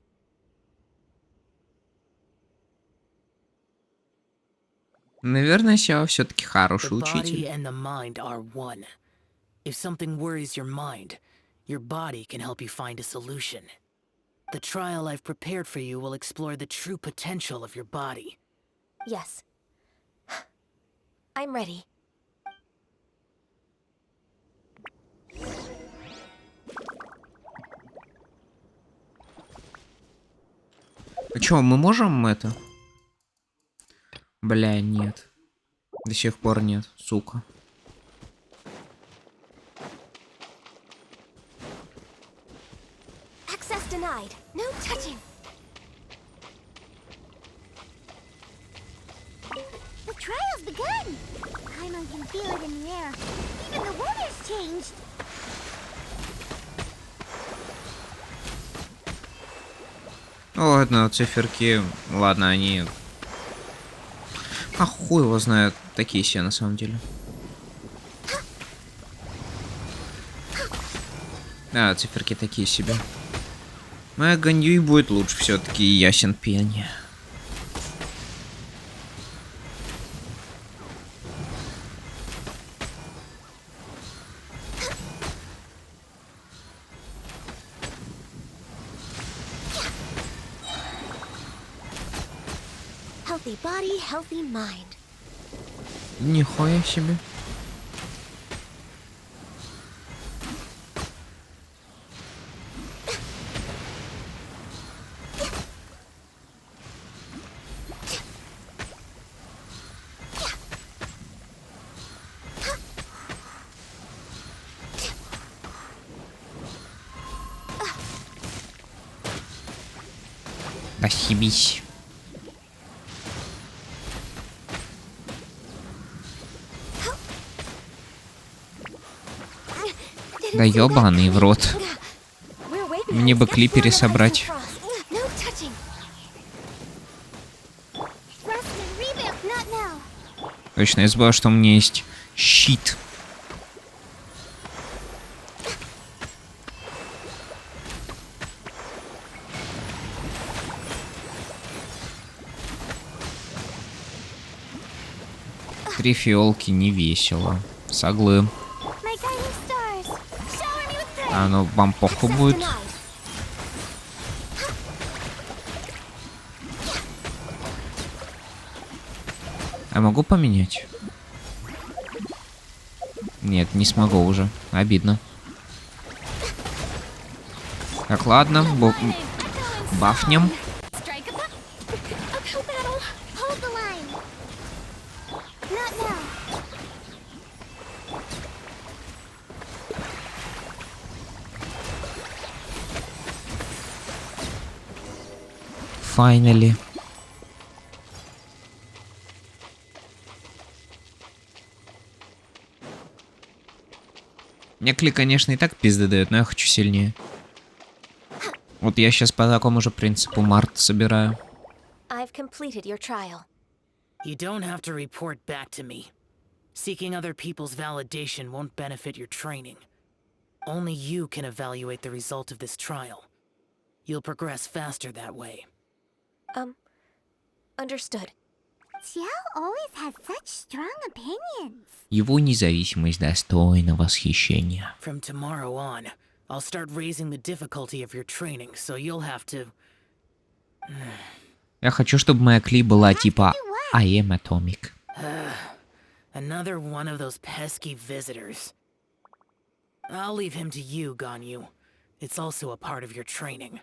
Наверное, Сяо все-таки хороший The body учитель. and the mind are one. If something worries your mind, your body can help you find a solution. The trial I've prepared for you will explore the true potential of your body. Yes. I'm ready. А чё, мы можем это? Бля, нет. До сих пор нет, сука. Access denied. No touching. The trial's begun! Paimon can feel it in the air. Even the weather's changed. Ладно, циферки. Ладно, они... А хуй его знает. Такие все на самом деле. Да, циферки такие себе. Моя Ганьюй будет лучше все-таки, ясен пень. Healthy body, healthy mind. Нихуя себе. Ошибись. Да ёбаный в рот. Мне бы клипере собрать. Точно, я забыл, что у меня есть щит. Три фиолки не весело. Соглы. А ну вам похуй будет. А могу поменять? Нет, не смогу уже. Обидно. Так, ладно. Бафнем. Finally. Мне клик, конечно, и так пизды дает, но я хочу сильнее. Вот я сейчас по такому же принципу Март собираю. I've completed your trial. You don't have to report back to me. Seeking other people's validation won't benefit your training. Only you can evaluate the result of this trial. You'll progress faster that way. Understood. Xiao always has such strong opinions. Его независимость достойна восхищения. From tomorrow on, I'll start raising the difficulty of your training, so you'll have to... Я хочу, чтобы моя Кли была типа I am atomic. Another one of those pesky visitors. I'll leave him to you, Ganyu. It's also a part of your training.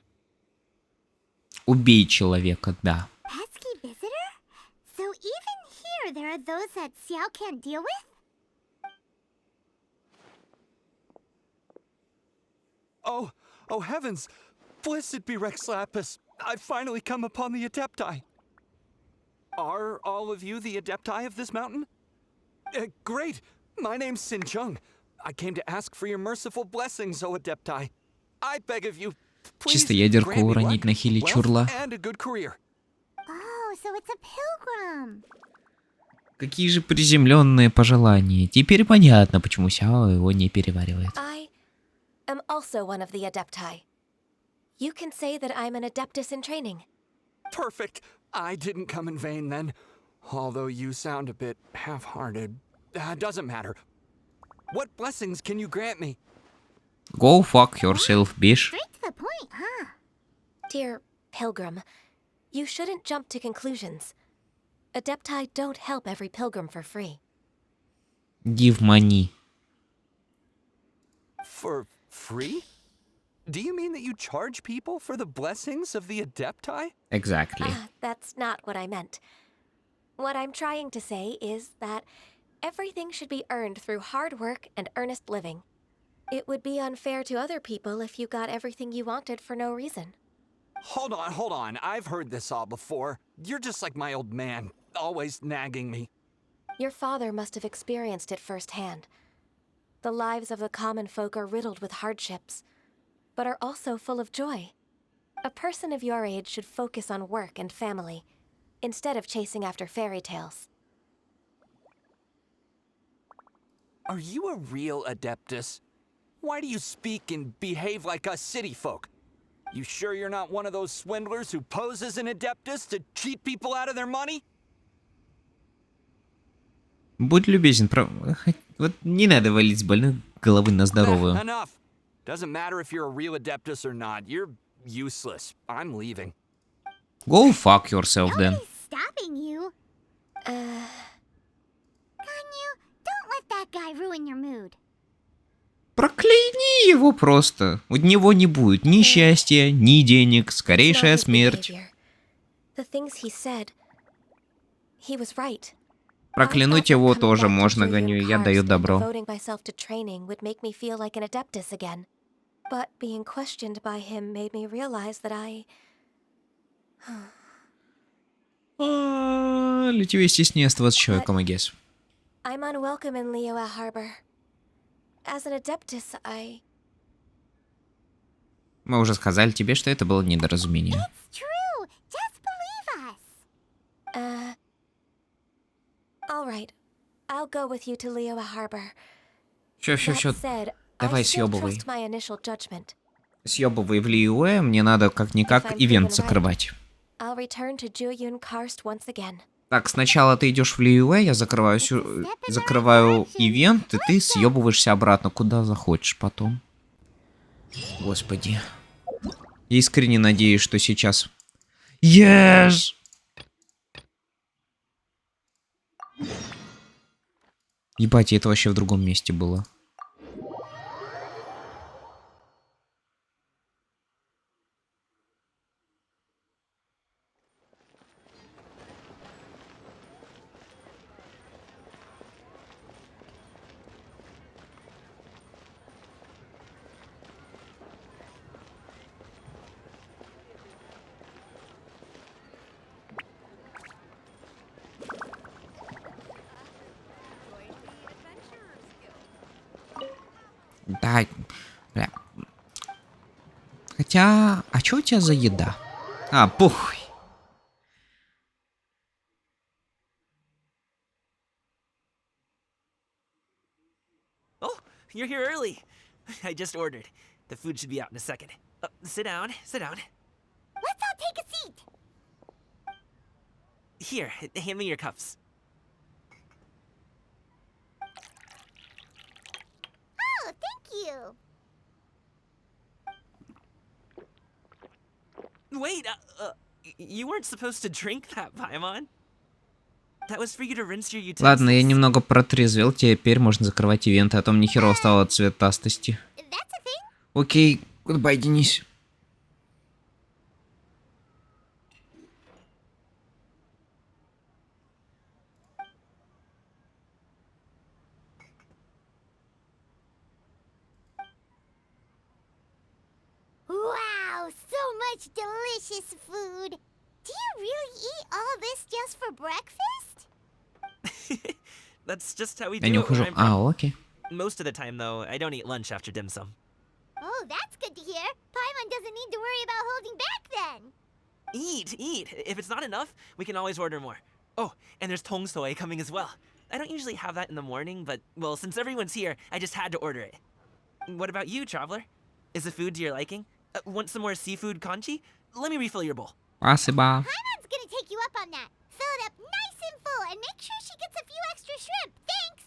Убей человека, да. Pesky visitor? So even here there are those that Xiao can't deal with? Oh heavens! Blessed be Rex Lapis! I've finally come upon the Adepti. Are all of you the Adepti of this mountain? Great! My name's Sin Chung. I came to ask for your merciful blessings, O Adepti. I beg of you, please Чисто ядерку grant me уронить luck, на хиле wealth, чурла. and a good career. Oh, so it's a pilgrim. Какие же приземленные пожелания. Теперь понятно, почему Сяо его не переваривает. I am also one of the Adepti. You can say that I'm an Adeptus in training. Perfect. I didn't come in vain then. Although you sound a bit half-hearted. Doesn't matter. What blessings can you grant me? Go fuck yourself, bitch. Straight to the point, huh? Dear Pilgrim, you shouldn't jump to conclusions. Adepti don't help every pilgrim for free. Give money. For free? Do you mean that you charge people for the blessings of the Adepti? Exactly. That's not what I meant. What I'm trying to say is that everything should be earned through hard work and earnest living. It would be unfair to other people if you got everything you wanted for no reason. Hold on. I've heard this all before. You're just like my old man, always nagging me. Your father must have experienced it firsthand. The lives of the common folk are riddled with hardships, but are also full of joy. A person of your age should focus on work and family, instead of chasing after fairy tales. Are you a real Adeptus? Why do you speak and behave like us city folk? You sure you're not one of those swindlers who pose as an Adeptus to cheat people out of their money? Будь любезен, вот не надо валить с больной головы на здоровую. Enough. Doesn't matter if you're a real Adeptus or not. You're useless. I'm leaving. Go fuck yourself then. Stopping you? Ganyu, don't let that guy ruin your mood. Прокляни его просто. У него не будет ни счастья, ни денег, скорейшая смерть. The things he said, he was right. Проклянуть его тоже можно, Ганю, я даю добро. Devoting myself to training would make me feel like an Adeptus again. But being questioned by him made me realize that Литве естественнее с человеком, I guess. I'm unwelcome in Liyue Harbor. As an Adeptus, Мы уже сказали тебе, что это было недоразумение. It's true. Just believe us. All right. I'll go with you to Liyue Harbor. Всё, That said, давай I still съёбывай. trust my initial judgment. Съёбывай в Лиюэ, мне надо как-никак ивент закрывать. I'll return to Juyun Karst once again. Так, сначала ты идешь в Лиюэ, я закрываю ивент, и ты съебываешься обратно, куда захочешь потом. Господи. Я искренне надеюсь, что сейчас... Yes! Ебать, это вообще в другом месте было. Да, бля. Хотя, а что у тебя за еда? А, похуй. Oh, you're here early. I just ordered. The food should be out in a second. Sit down, sit down. Let's all take a seat. Here, hand me your cups. Oh, thank you. You weren't supposed to drink that, Paimon. That was for you to rinse your utensils. Ладно, я немного протрезвел, теперь можно закрывать ивенты, а то мне херово стало от цветастости. Окей, goodbye, Денис. Wow, so much delicious food. Do you really eat all this just for breakfast? That's just how we Я do не it where ухожу. I'm from. Окей. Most of the time, though, I don't eat lunch after dim sum. Oh, that's good to hear. Paimon doesn't need to worry about holding back then. Eat. If it's not enough, we can always order more. Oh, and there's tong soy coming as well. I don't usually have that in the morning, but, well, since everyone's here, I just had to order it. What about you, traveler? Is the food to your liking? Want some more seafood kanchi? Let me refill your bowl. Спасибо. Paimon's gonna take you up on that. Fill it up nice and full and make sure she gets a few extra shrimp. Thanks!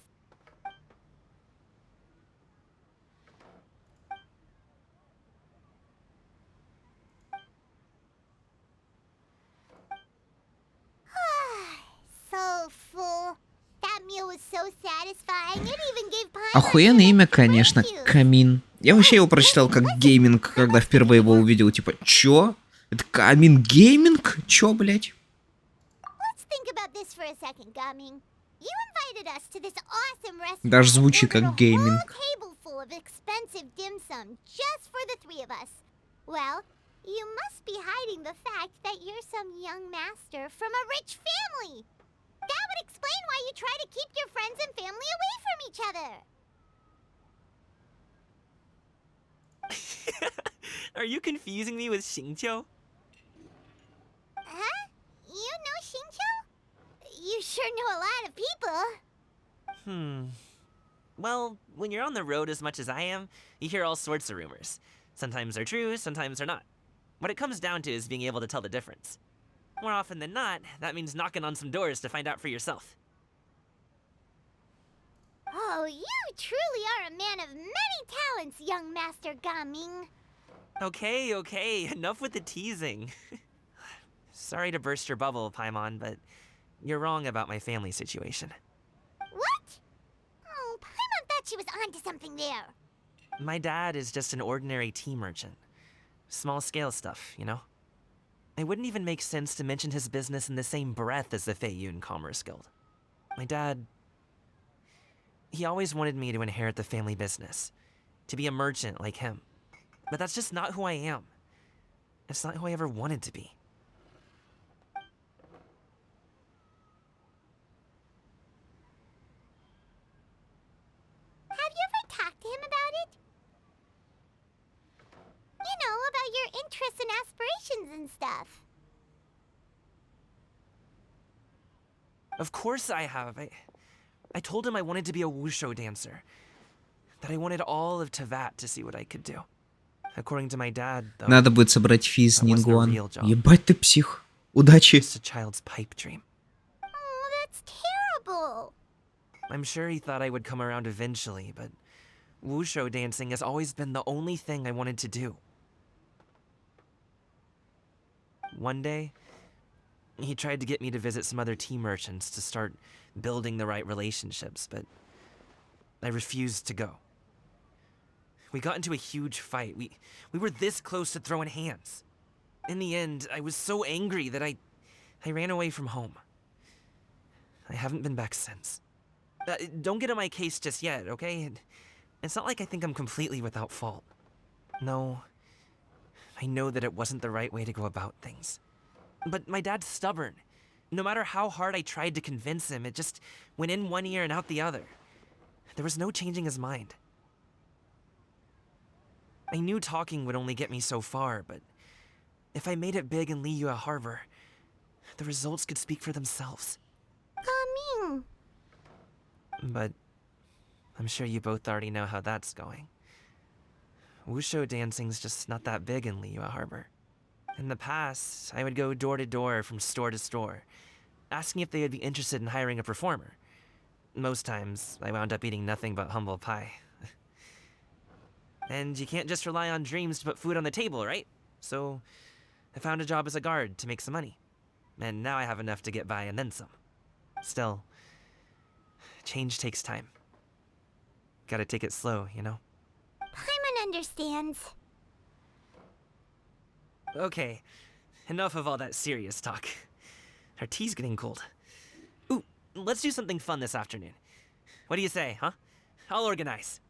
So full. That meal was so satisfying. It even gave Paimon Охуенное имя, конечно, Камин. Я вообще его прочитал как гейминг, когда впервые его увидел. Типа, чё? Это Камин гейминг? Чё, блять? Let's think about this for a second, Gaming. You invited us to this awesome restaurant. Даже звучит and как ordered a whole гейминг. table full of expensive dim sum just for the three of us. Well, you must be hiding the fact that you're some young master from a rich family. That would explain why you try to keep your friends and family away from each other. Are you confusing me with Xingqiu? Huh? You know Xingqiu? You sure know a lot of people. Well, when you're on the road as much as I am, you hear all sorts of rumors. Sometimes they're true, sometimes they're not. What it comes down to is being able to tell the difference. More often than not, that means knocking on some doors to find out for yourself. Oh, you truly are a man of many talents, young Master Gaming. Okay, enough with the teasing. Sorry to burst your bubble, Paimon, but you're wrong about my family situation. What? Oh, Paimon thought she was onto something there. My dad is just an ordinary tea merchant. Small scale stuff, you know? It wouldn't even make sense to mention his business in the same breath as the Feiyun Commerce Guild. My dad... he always wanted me to inherit the family business. To be a merchant like him. But that's just not who I am. It's not who I ever wanted to be. Have you ever talked to him about it? You know, about your interests and aspirations and stuff. Of course I have. I told him I wanted to be a wushu dancer. That I wanted all of Tevat to see what I could do. According to my dad, though, Надо будет собрать физ, that wasn't a Нингуан. real job. Ебать ты псих. Удачи. Just a child's pipe dream. Oh, that's terrible. I'm sure he thought I would come around eventually, but wushu dancing has always been the only thing I wanted to do. One day, he tried to get me to visit some other tea merchants to start building the right relationships, but I refused to go. We got into a huge fight. We were this close to throwing hands. In the end, I was so angry that I ran away from home. I haven't been back since. Don't get on my case just yet, okay? It's not like I think I'm completely without fault. No, I know that it wasn't the right way to go about things. But my dad's stubborn. No matter how hard I tried to convince him, it just went in one ear and out the other. There was no changing his mind. I knew talking would only get me so far, but if I made it big in Liyue Harbor, the results could speak for themselves. Gaming. But I'm sure you both already know how that's going. Wushu dancing's just not that big in Liyue Harbor. In the past, I would go door to door from store to store, asking if they would be interested in hiring a performer. Most times, I wound up eating nothing but humble pie. And you can't just rely on dreams to put food on the table, right? So, I found a job as a guard to make some money. And now I have enough to get by and then some. Still, change takes time. Gotta take it slow, you know? Paimon understands. Okay, enough of all that serious talk. Our tea's getting cold. Ooh, let's do something fun this afternoon. What do you say, huh? I'll organize.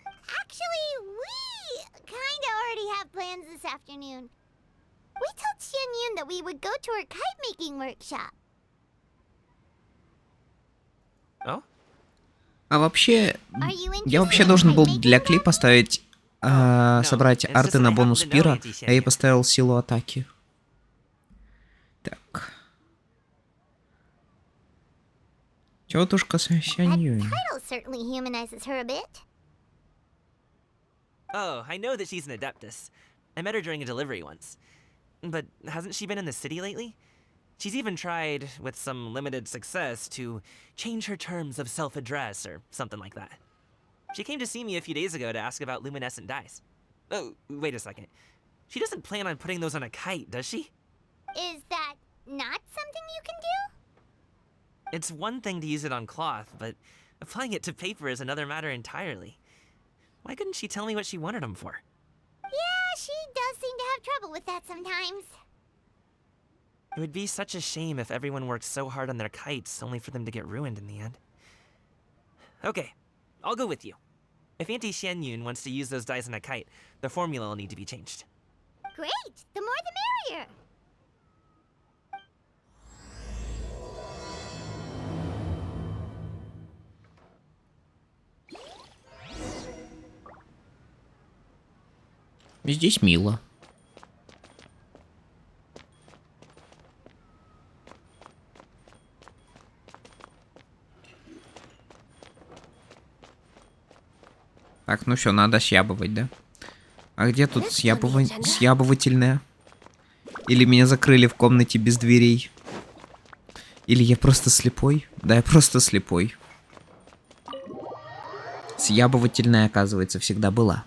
Actually, we kinda already have plans this afternoon. We told Xianyun that we would go to her kite-making workshop. Oh? А вообще, я вообще должен был для клипа ставить, собрать арты на бонус пира, а я поставил силу атаки. Так. Тетушка Xianyun. Title certainly humanizes her a bit. Oh, I know that she's an adeptus. I met her during a delivery once. But hasn't she been in the city lately? She's even tried, with some limited success, to change her terms of self-address or something like that. She came to see me a few days ago to ask about luminescent dyes. Oh, wait a second. She doesn't plan on putting those on a kite, does she? Is that not something you can do? It's one thing to use it on cloth, but applying it to paper is another matter entirely. Why couldn't she tell me what she wanted them for? Yeah, she does seem to have trouble with that sometimes. It would be such a shame if everyone worked so hard on their kites only for them to get ruined in the end. Okay, I'll go with you. If Auntie Xianyun wants to use those dyes on a kite, the formula will need to be changed. Great! The more the merrier! Здесь мило. Так, ну все, надо съябывать, да? А где тут съябывательная? Или меня закрыли в комнате без дверей? Или я просто слепой? Да, я просто слепой. Съябывательная, оказывается, всегда была.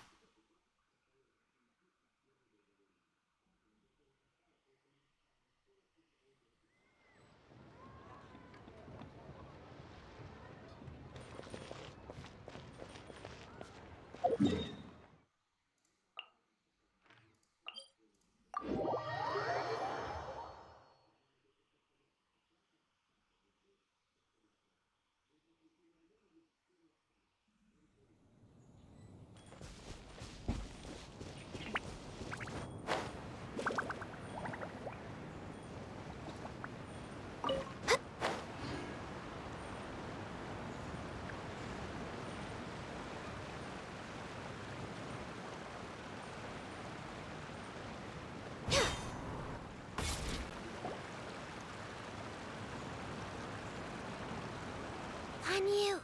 Ganyu!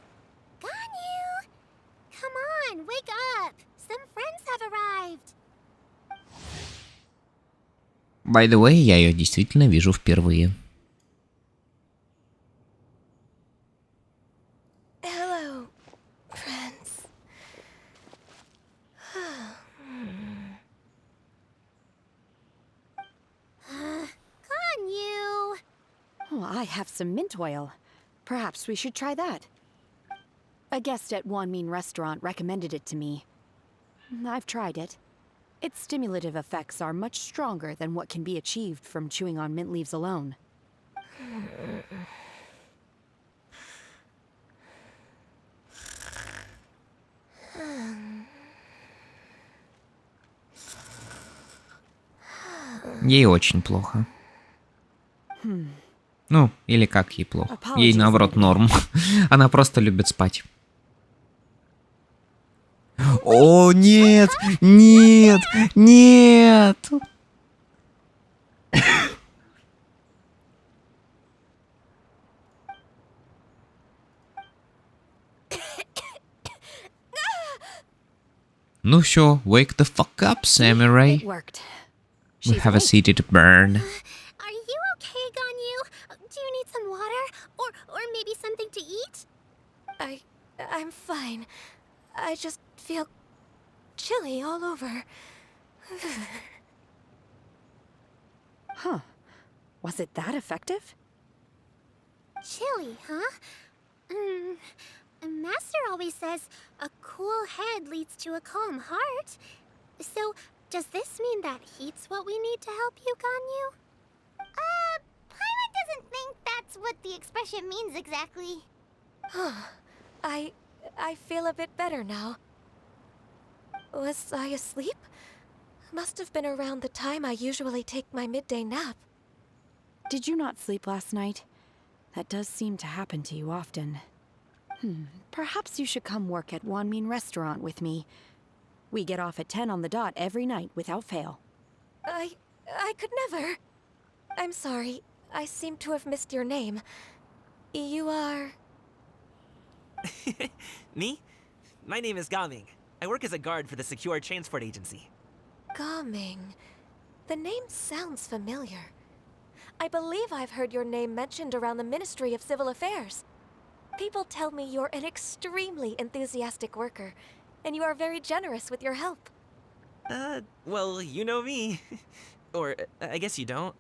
Ganyu! Come on, wake up! Some friends have arrived! By the way, я ее действительно вижу впервые. Hello, friends. Ganyu! Oh, I have some mint oil. Perhaps we should try that. A guest at Wanmin Restaurant recommended it to me. I've tried it. Its stimulative effects are much stronger than what can be achieved from chewing on mint leaves alone. Ей очень плохо. Ну, или как ей плохо. Ей наоборот норм. Она просто любит спать. О, нет! Нет! Нет! Ну все, wake the fuck up, Samurai. It worked. We have a city to burn. Are you okay, Ganyu? Do you need some water? Or maybe something to eat? I'm fine. I just feel chilly all over. Huh. Was it that effective? Chilly, huh? Master always says a cool head leads to a calm heart. So, does this mean that heat's what we need to help you, Ganyu? Paimon doesn't think that's what the expression means exactly. I feel a bit better now. Was I asleep? Must have been around the time I usually take my midday nap. Did you not sleep last night? That does seem to happen to you often. Perhaps you should come work at Wanmin Restaurant with me. We get off at 10 on the dot every night without fail. I could never. I'm sorry. I seem to have missed your name. You are... Me? My name is Gaming. I work as a guard for the Secure Transport Agency. Gaming. The name sounds familiar. I believe I've heard your name mentioned around the Ministry of Civil Affairs. People tell me you're an extremely enthusiastic worker, and you are very generous with your help. Well, you know me. Or, I guess you don't.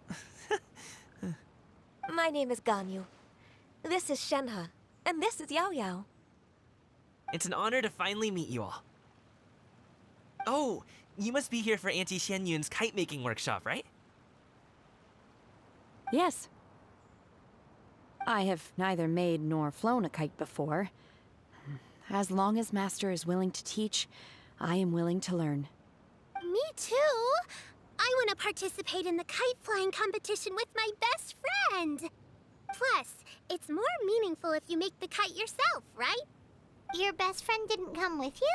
My name is Ganyu. This is Shenhe, and this is Yao Yao. It's an honor to finally meet you all. Oh, you must be here for Auntie Xianyun's kite-making workshop, right? Yes. I have neither made nor flown a kite before. As long as Master is willing to teach, I am willing to learn. Me too. I want to participate in the kite flying competition with my best friend. Plus, it's more meaningful if you make the kite yourself, right? Your best friend didn't come with you?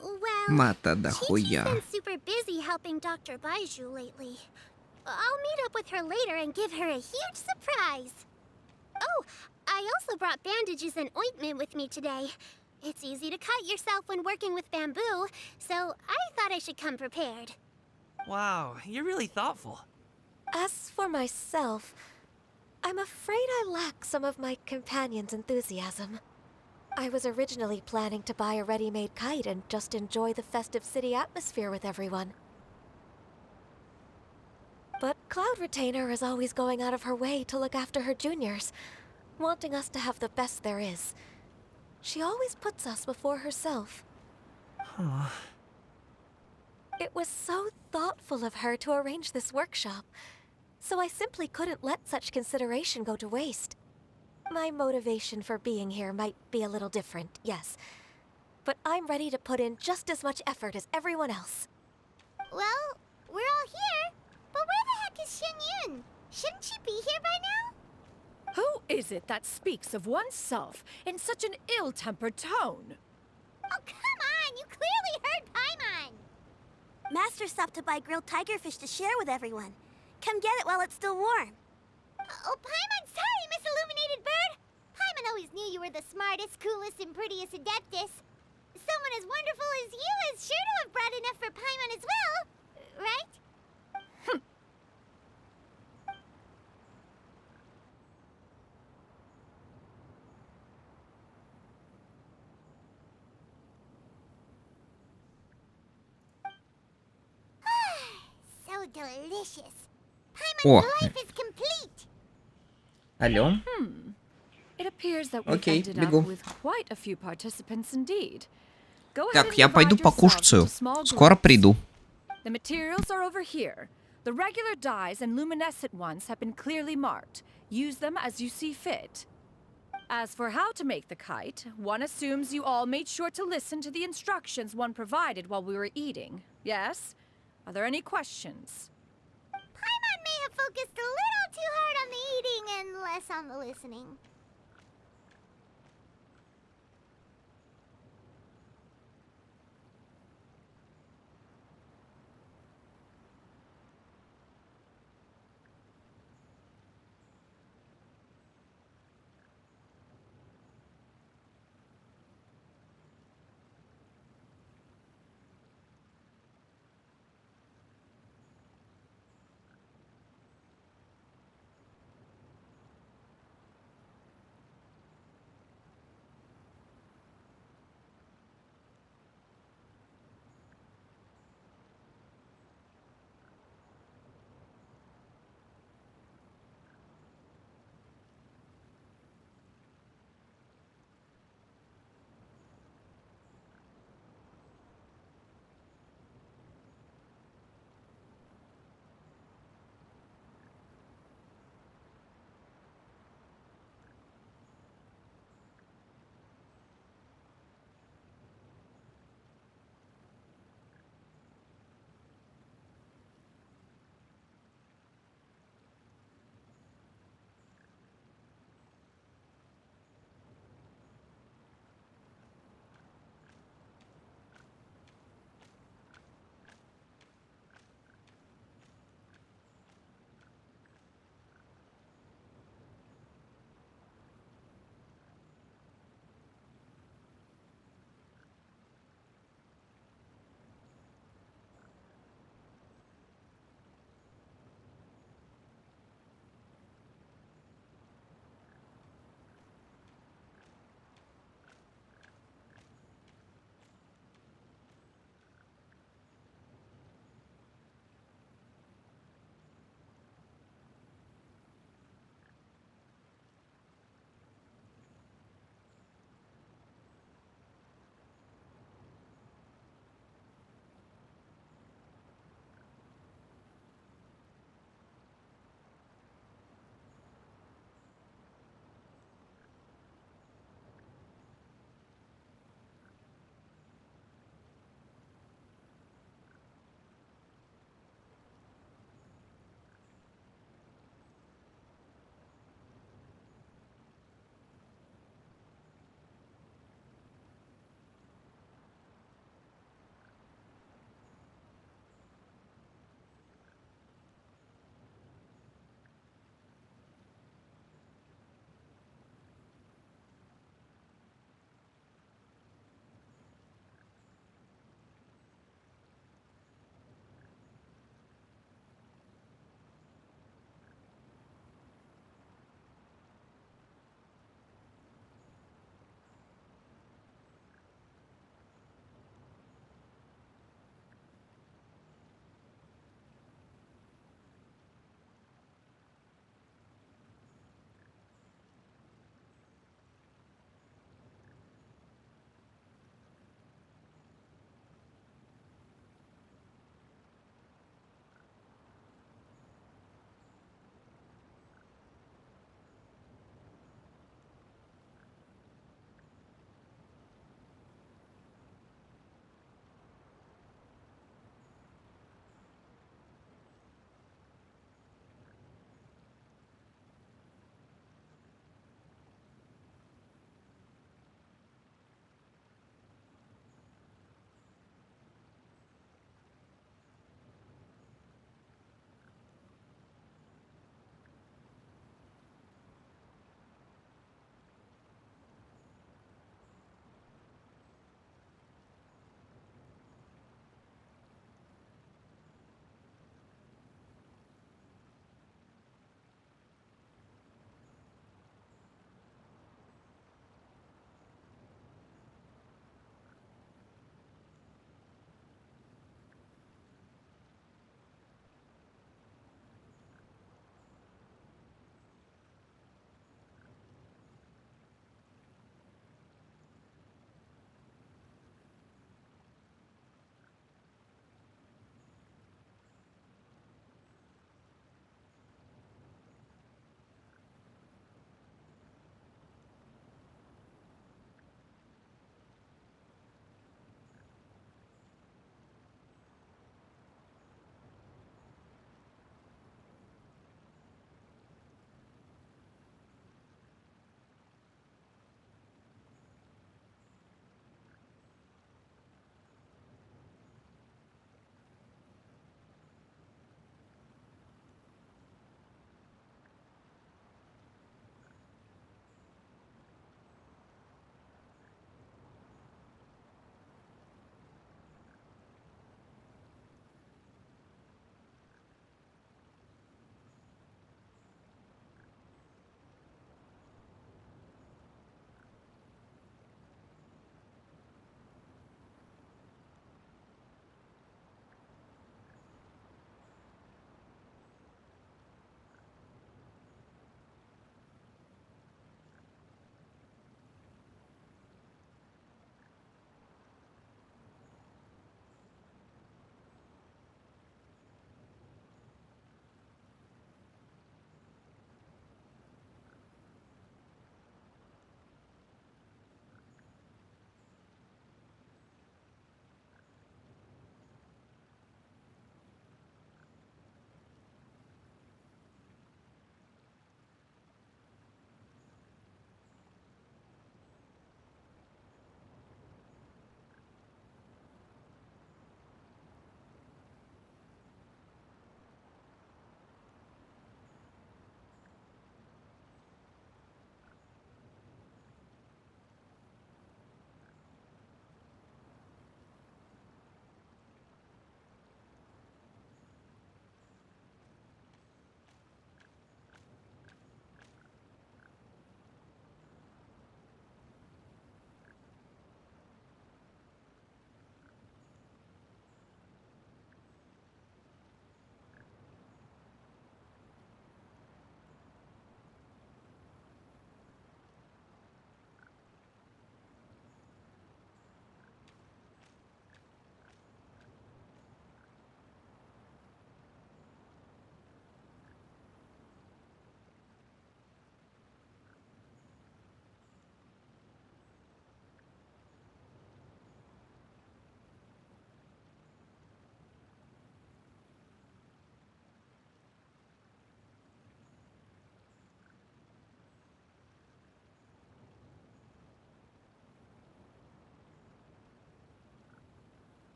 Well, Mata da Chi-Chi's хуя. been super busy helping Dr. Baiju lately. I'll meet up with her later and give her a huge surprise. Oh, I also brought bandages and ointment with me today. It's easy to cut yourself when working with bamboo, so I thought I should come prepared. Wow, you're really thoughtful. As for myself, I'm afraid I lack some of my companion's enthusiasm. I was originally planning to buy a ready-made kite and just enjoy the festive city atmosphere with everyone. But Cloud Retainer is always going out of her way to look after her juniors, wanting us to have the best there is. She always puts us before herself. Huh. It was so thoughtful of her to arrange this workshop, so I simply couldn't let such consideration go to waste. My motivation for being here might be a little different, yes, but I'm ready to put in just as much effort as everyone else. Well, we're all here, but where the heck is Xianyun? Shouldn't she be here by now? Who is it that speaks of oneself in such an ill-tempered tone? Oh, come on! You clearly heard Paimon! Master stopped to buy grilled tigerfish to share with everyone. Come get it while it's still warm. Oh, Paimon, sorry, Miss Illuminated Bird! Paimon always knew you were the smartest, coolest, and prettiest Adeptus. Someone as wonderful as you is sure to have brought enough for Paimon as well, right? So delicious. Paimon's О, life is complete. алло. It appears that we've Окей, ended бегу. up with quite a few participants indeed. Go ahead Так, and я пойду divide покушаю. yourselves into small Скоро groups. приду. The materials are over here. The regular dyes and luminescent ones have been clearly marked. Use them as you see fit. As for how to make the kite, one assumes you all made sure to listen to the instructions one provided while we were eating. Yes? Are there any questions? Paimon may have focused a little too hard on the eating and less on the listening.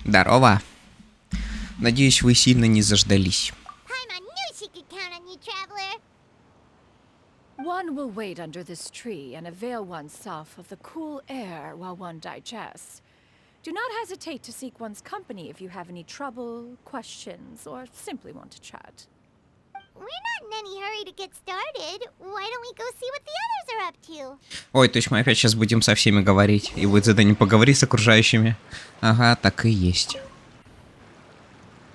Здорово. Надеюсь, вы сильно не заждались. Paimon knew she could count on you, traveler. One will wait under this tree and avail oneself of the cool air while one digests. Do not hesitate to seek one's company if you have any trouble, questions, or simply want to chat. We're not in any hurry to get started. Why don't we go see what the others are up to? Ой, то есть мы опять сейчас будем со всеми говорить. И будет задание поговорить с окружающими. Ага, так и есть.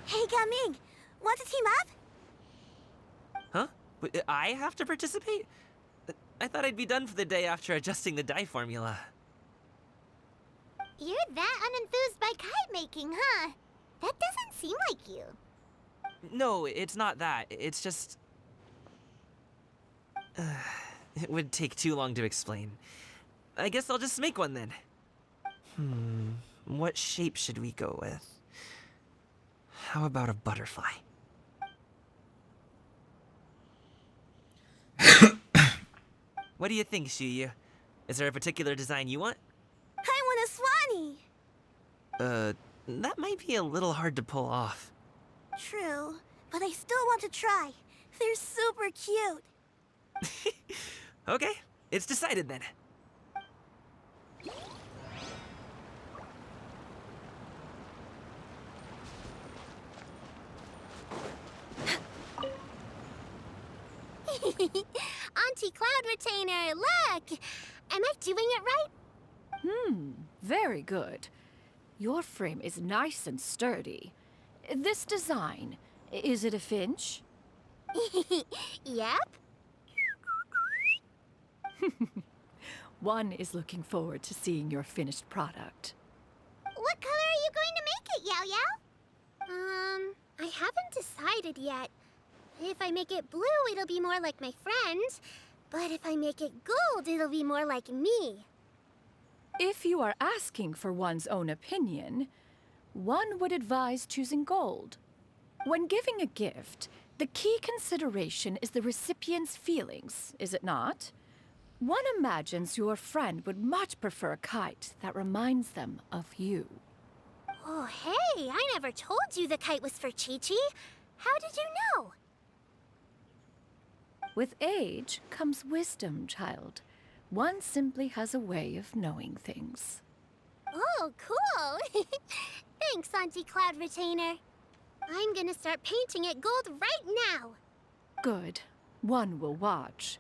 Hey, Gaming, want to team up? Huh? I have to participate? I thought I'd be done for the day after adjusting the dye formula. You're that unenthused by kite making, huh? That doesn't seem like you. No, it's not that. It's just... it would take too long to explain. I guess I'll just make one then. What shape should we go with? How about a butterfly? What do you think, Shuyu? Is there a particular design you want? I want a swanee. That might be a little hard to pull off. True, but I still want to try. They're super cute. Okay, it's decided then. Auntie Cloud Retainer, look! Am I doing it right? Very good. Your frame is nice and sturdy. This design, is it a finch? Yep. One is looking forward to seeing your finished product. What color are you going to make it, Yao Yao? I haven't decided yet. If I make it blue, it'll be more like my friend. But if I make it gold, it'll be more like me. If you are asking for one's own opinion, one would advise choosing gold. When giving a gift, the key consideration is the recipient's feelings, is it not? One imagines your friend would much prefer a kite that reminds them of you. Oh, hey, I never told you the kite was for Chi-Chi. How did you know? With age comes wisdom, child. One simply has a way of knowing things. Oh, cool. Thanks, Auntie Cloud Retainer. I'm gonna start painting it gold right now. Good. One will watch.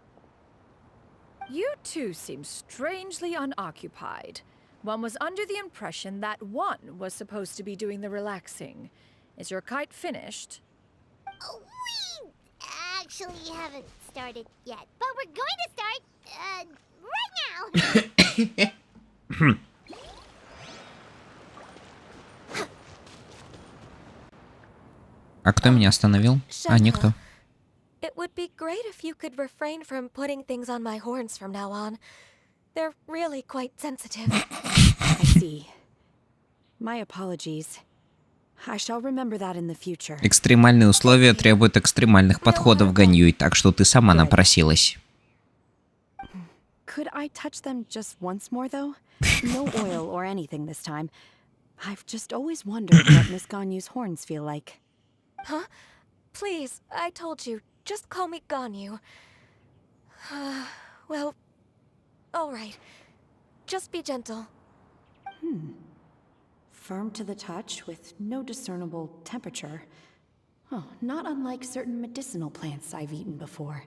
You two seem strangely unoccupied. One was under the impression that one was supposed to be doing the relaxing. Is your kite finished? We actually haven't started yet, but we're going to start, right now. А кто меня остановил? А, никто. It would be great if you could refrain from putting things on my horns from now on. They're really quite sensitive. I see. My apologies. I shall remember that in the future. Экстремальные условия требуют экстремальных подходов, Ганьюй, так что ты сама напросилась. Could I touch them just once more, though? No oil or anything this time. I've just always wondered what Miss Ganyu's horns feel like. Huh? Please, I told you. Just call me Ganyu. Well, all right. Just be gentle. Firm to the touch with no discernible temperature. Oh, not unlike certain medicinal plants I've eaten before.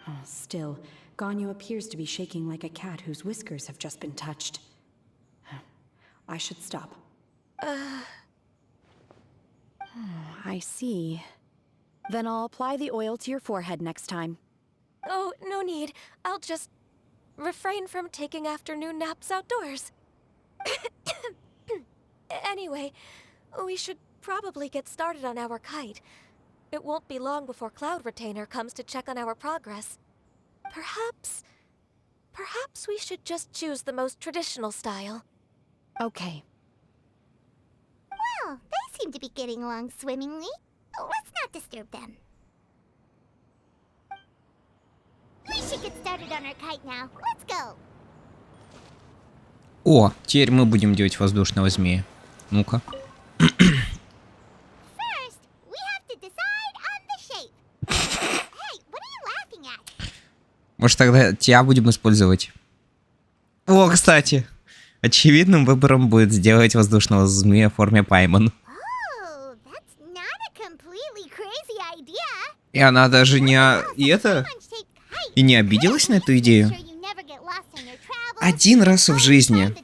Oh, still, Ganyu appears to be shaking like a cat whose whiskers have just been touched. I should stop. I see. Then I'll apply the oil to your forehead next time. Oh, no need. I'll just refrain from taking afternoon naps outdoors. Anyway, we should probably get started on our kite. It won't be long before Cloud Retainer comes to check on our progress. Perhaps we should just choose the most traditional style. Okay. Well, they seem to be getting along swimmingly. Let's not disturb them. We should get started on our kite now. Let's go. О, теперь мы будем делать воздушного змея. Ну-ка. First, we have to decide on the shape. Hey, what are you laughing at? Может, тогда тебя будем использовать? О, кстати. Очевидным выбором будет сделать воздушного змея в форме Пайман. Oh, that's not a completely crazy idea. И она даже не... И не обиделась на эту идею? Один раз в жизни.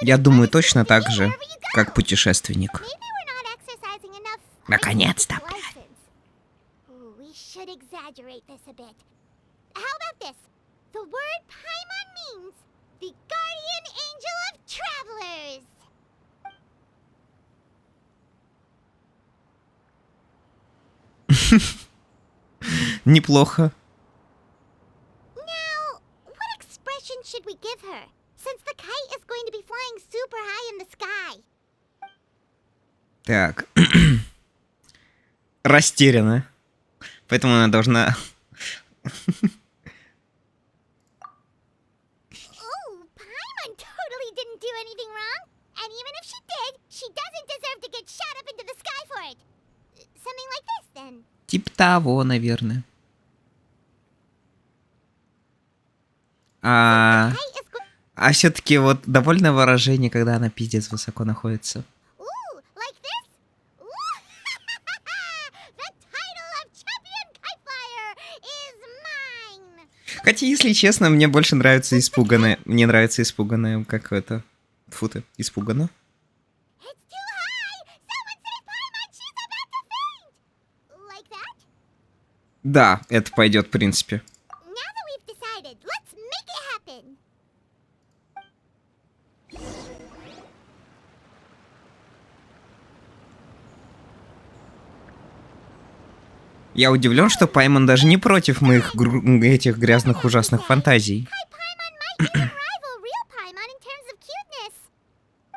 Я думаю точно так же, как путешественник. Наконец-то, блядь. We should exaggerate this a bit. How about this? The word Paimon means the guardian angel of travelers. Неплохо. Now, what expression should we give her? Since the kite is going to be flying super high in the sky. Так. Растеряна. Поэтому она должна... Oh, Paimon totally didn't do anything wrong. And even if she did, she doesn't deserve to get shot up into the sky for it. Something like this, then. Типа того, наверное. А все-таки вот довольное выражение, когда она пиздец высоко находится. Ooh, like this? Ooh, the title of champion kite flyer is mine. Хотя, если честно, мне больше нравится испуганная. Мне нравится испуганная, как это... Фу ты, испуганно. It's too high. Someone save Paimon. She's about to faint. Like that? Да, это пойдет, в принципе. Now that we've decided, let's make it happen. Я удивлен, что Пайман даже не против моих этих грязных ужасных фантазий. Rival real Paimon in terms of cuteness.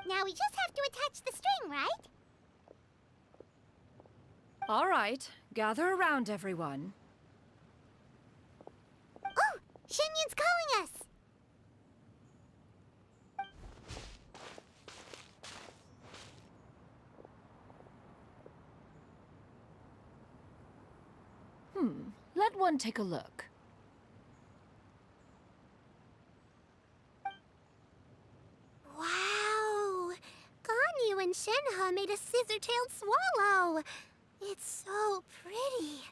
Now we just have to attach the string, right? All right, gather around, everyone. Oh, Shenyun's calling us. Let one take a look. Wow! Ganyu and Shenhe made a scissor-tailed swallow. It's so pretty.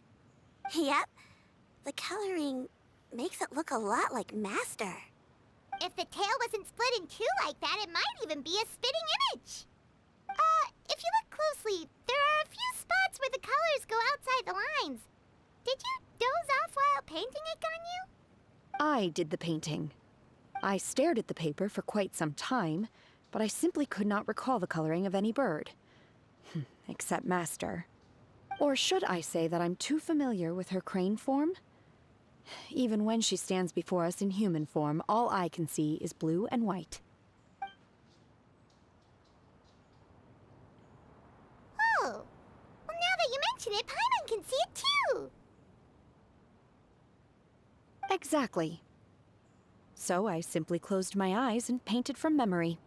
Yep. The coloring makes it look a lot like Master. If the tail wasn't split in two like that, it might even be a spitting image. If you look closely, there are a few spots where the colors go outside the lines. Did you doze off while painting it, Ganyu? I did the painting. I stared at the paper for quite some time, but I simply could not recall the coloring of any bird. Except Master. Or should I say that I'm too familiar with her crane form? Even when she stands before us in human form, all I can see is blue and white. Oh, well, now that you mention it, Paimon can see it too. Exactly. So I simply closed my eyes and painted from memory.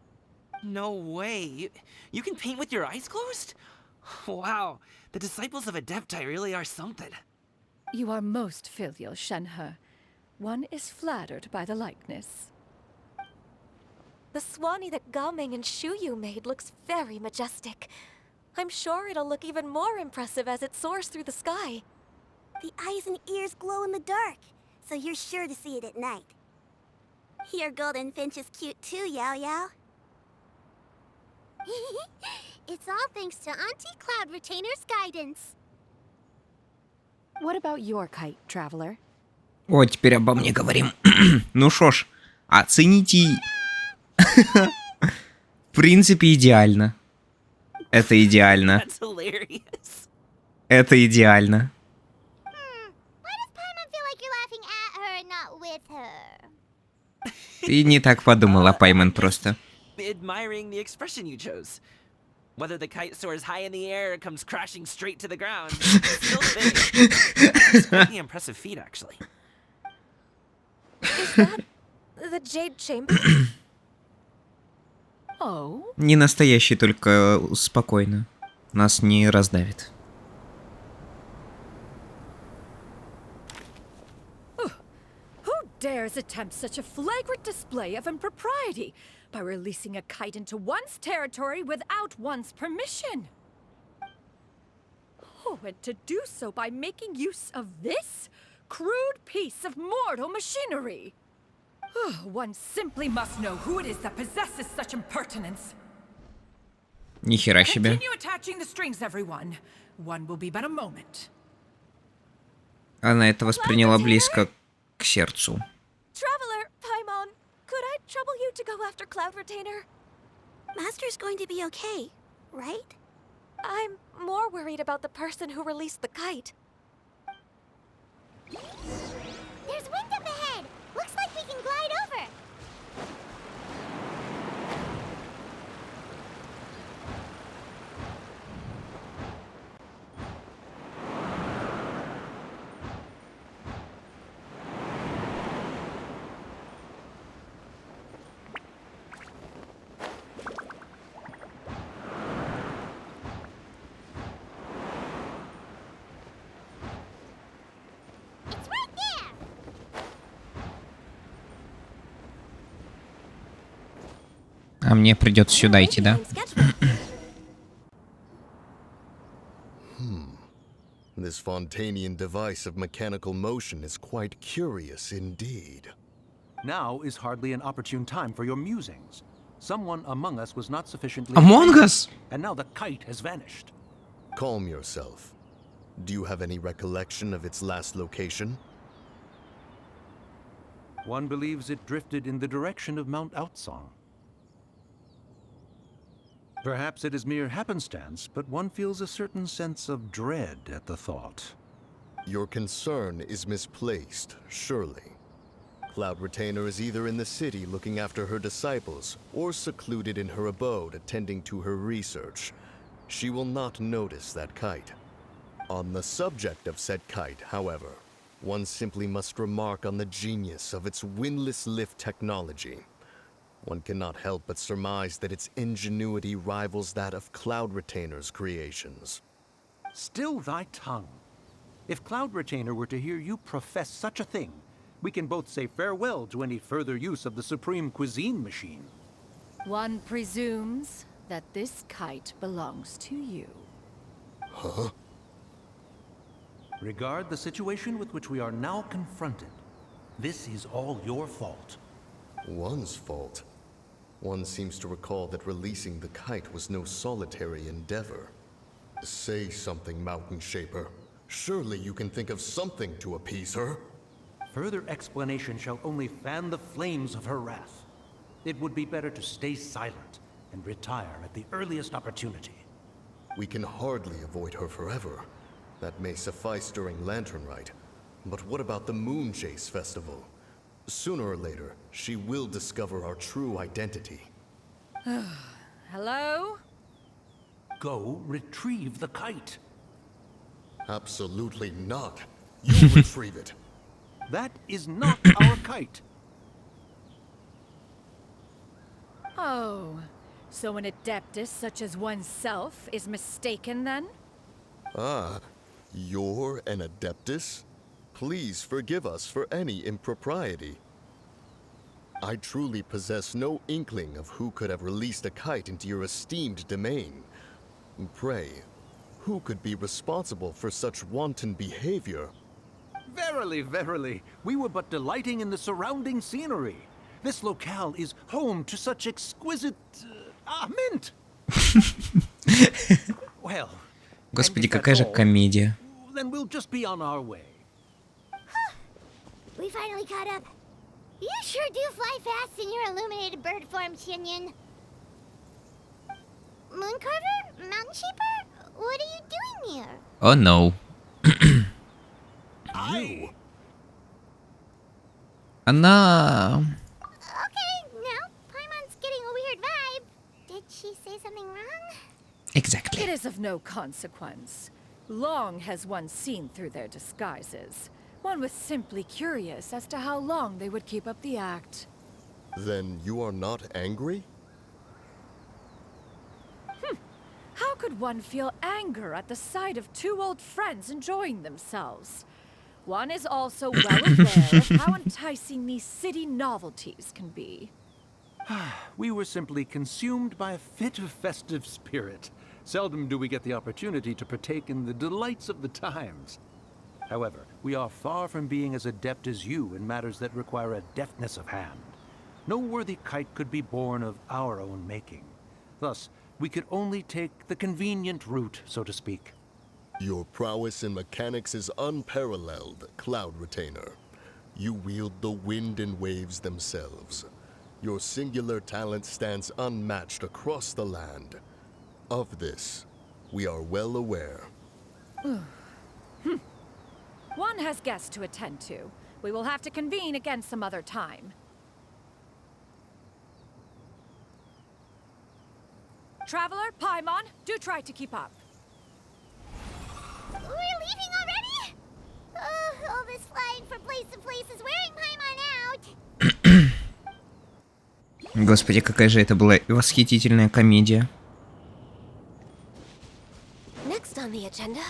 No way. You can paint with your eyes closed? Wow, the disciples of Adepti really are something. You are most filial, Shenhe. One is flattered by the likeness. The Swanee that Gaming and Shuyu made looks very majestic. I'm sure it'll look even more impressive as it soars through the sky. The eyes and ears glow in the dark, so you're sure to see it at night. Your golden finch is cute too, Yao Yao. It's all thanks to Auntie Cloud Retainer's guidance. What about your kite, traveler? О, теперь обо мне говорим. Ну шо ж, оцените. В принципе, идеально. Это идеально. That's hilarious. Это идеально. Why does Paimon feel like you're laughing at her, not with her? Ты не так подумала, Пайман, просто. Admiring the expression you chose. Whether the kite soars high in the air or comes crashing straight to the ground, it's still fitting. It's quite the impressive feat, actually. Is that the Jade Chamber? Oh? Не настоящий, только спокойно. Нас не раздавит. Who dares attempt such a flagrant display of impropriety by releasing a kite into one's territory without one's permission? Oh, and to do so by making use of this crude piece of mortal machinery. One simply must know who it is that possesses such impertinence. Ни хера себе. Continue attaching the strings, everyone. One will be but a moment. Она это восприняла близко к сердцу. Traveler, Paimon, could I trouble you to go after Cloud Retainer? Master's going to be okay, right? I'm more worried about the person who released the kite. There's wind up ahead! Looks like we can glide over! It's right there! А мне придется сюда идти, да? This Fontanian device of mechanical motion is quite curious indeed. Now is hardly an opportune time for your musings. Someone among us was not sufficiently... Among Us? And now the kite has vanished. Calm yourself. Do you have any recollection of its last location? One believes it drifted in the direction of Mount Outsong. Perhaps it is mere happenstance, but one feels a certain sense of dread at the thought. Your concern is misplaced, surely. Cloud Retainer is either in the city looking after her disciples, or secluded in her abode attending to her research. She will not notice that kite. On the subject of said kite, however, one simply must remark on the genius of its windless lift technology. One cannot help but surmise that its ingenuity rivals that of Cloud Retainer's creations. Still thy tongue. If Cloud Retainer were to hear you profess such a thing, we can both say farewell to any further use of the Supreme Cuisine Machine. One presumes that this kite belongs to you. Huh? Regard the situation with which we are now confronted. This is all your fault. One's fault? One seems to recall that releasing the kite was no solitary endeavor. Say something, Mountain Shaper. Surely you can think of something to appease her. Further explanation shall only fan the flames of her wrath. It would be better to stay silent and retire at the earliest opportunity. We can hardly avoid her forever. That may suffice during Lantern Rite. But what about the Moon Chase Festival? Sooner or later, she will discover our true identity. Hello? Go retrieve the kite. Absolutely not. You retrieve it. That is not our kite. Oh, so an adeptus such as oneself is mistaken then? Ah, you're an Adeptus? Please forgive us for any impropriety. I truly possess no inkling of who could have released a kite into your esteemed domain. Pray, who could be responsible for such wanton behavior? Verily, verily, we were but delighting in the surrounding scenery. This locale is home to such exquisite... mint! Well... Господи, какая же комедия. Then we'll just be on our way. We finally caught up. You sure do fly fast in your illuminated bird form, Xinyan. Mooncarver? Mountain Shaper? What are you doing here? Oh no. You? Она... Okay, now Paimon's getting a weird vibe. Did she say something wrong? Exactly. It is of no consequence. Long has one seen through their disguises. One was simply curious as to how long they would keep up the act. Then you are not angry? could one feel anger at the sight of two old friends enjoying themselves? One is also well aware of how enticing these city novelties can be. We were simply consumed by a fit of festive spirit. Seldom do we get the opportunity to partake in the delights of the times. However, we are far from being as adept as you in matters that require a deftness of hand. No worthy kite could be born of our own making. Thus, we could only take the convenient route, so to speak. Your prowess in mechanics is unparalleled, Cloud Retainer. You wield the wind and waves themselves. Your singular talent stands unmatched across the land. Of this, we are well aware. One has guests to attend to. We will have to convene again some other time. Traveler, Paimon, do try to keep up. We're leaving already? All this flying from place to place is wearing Paimon out. Господи, какая же это была восхитительная комедия. Next on the agenda.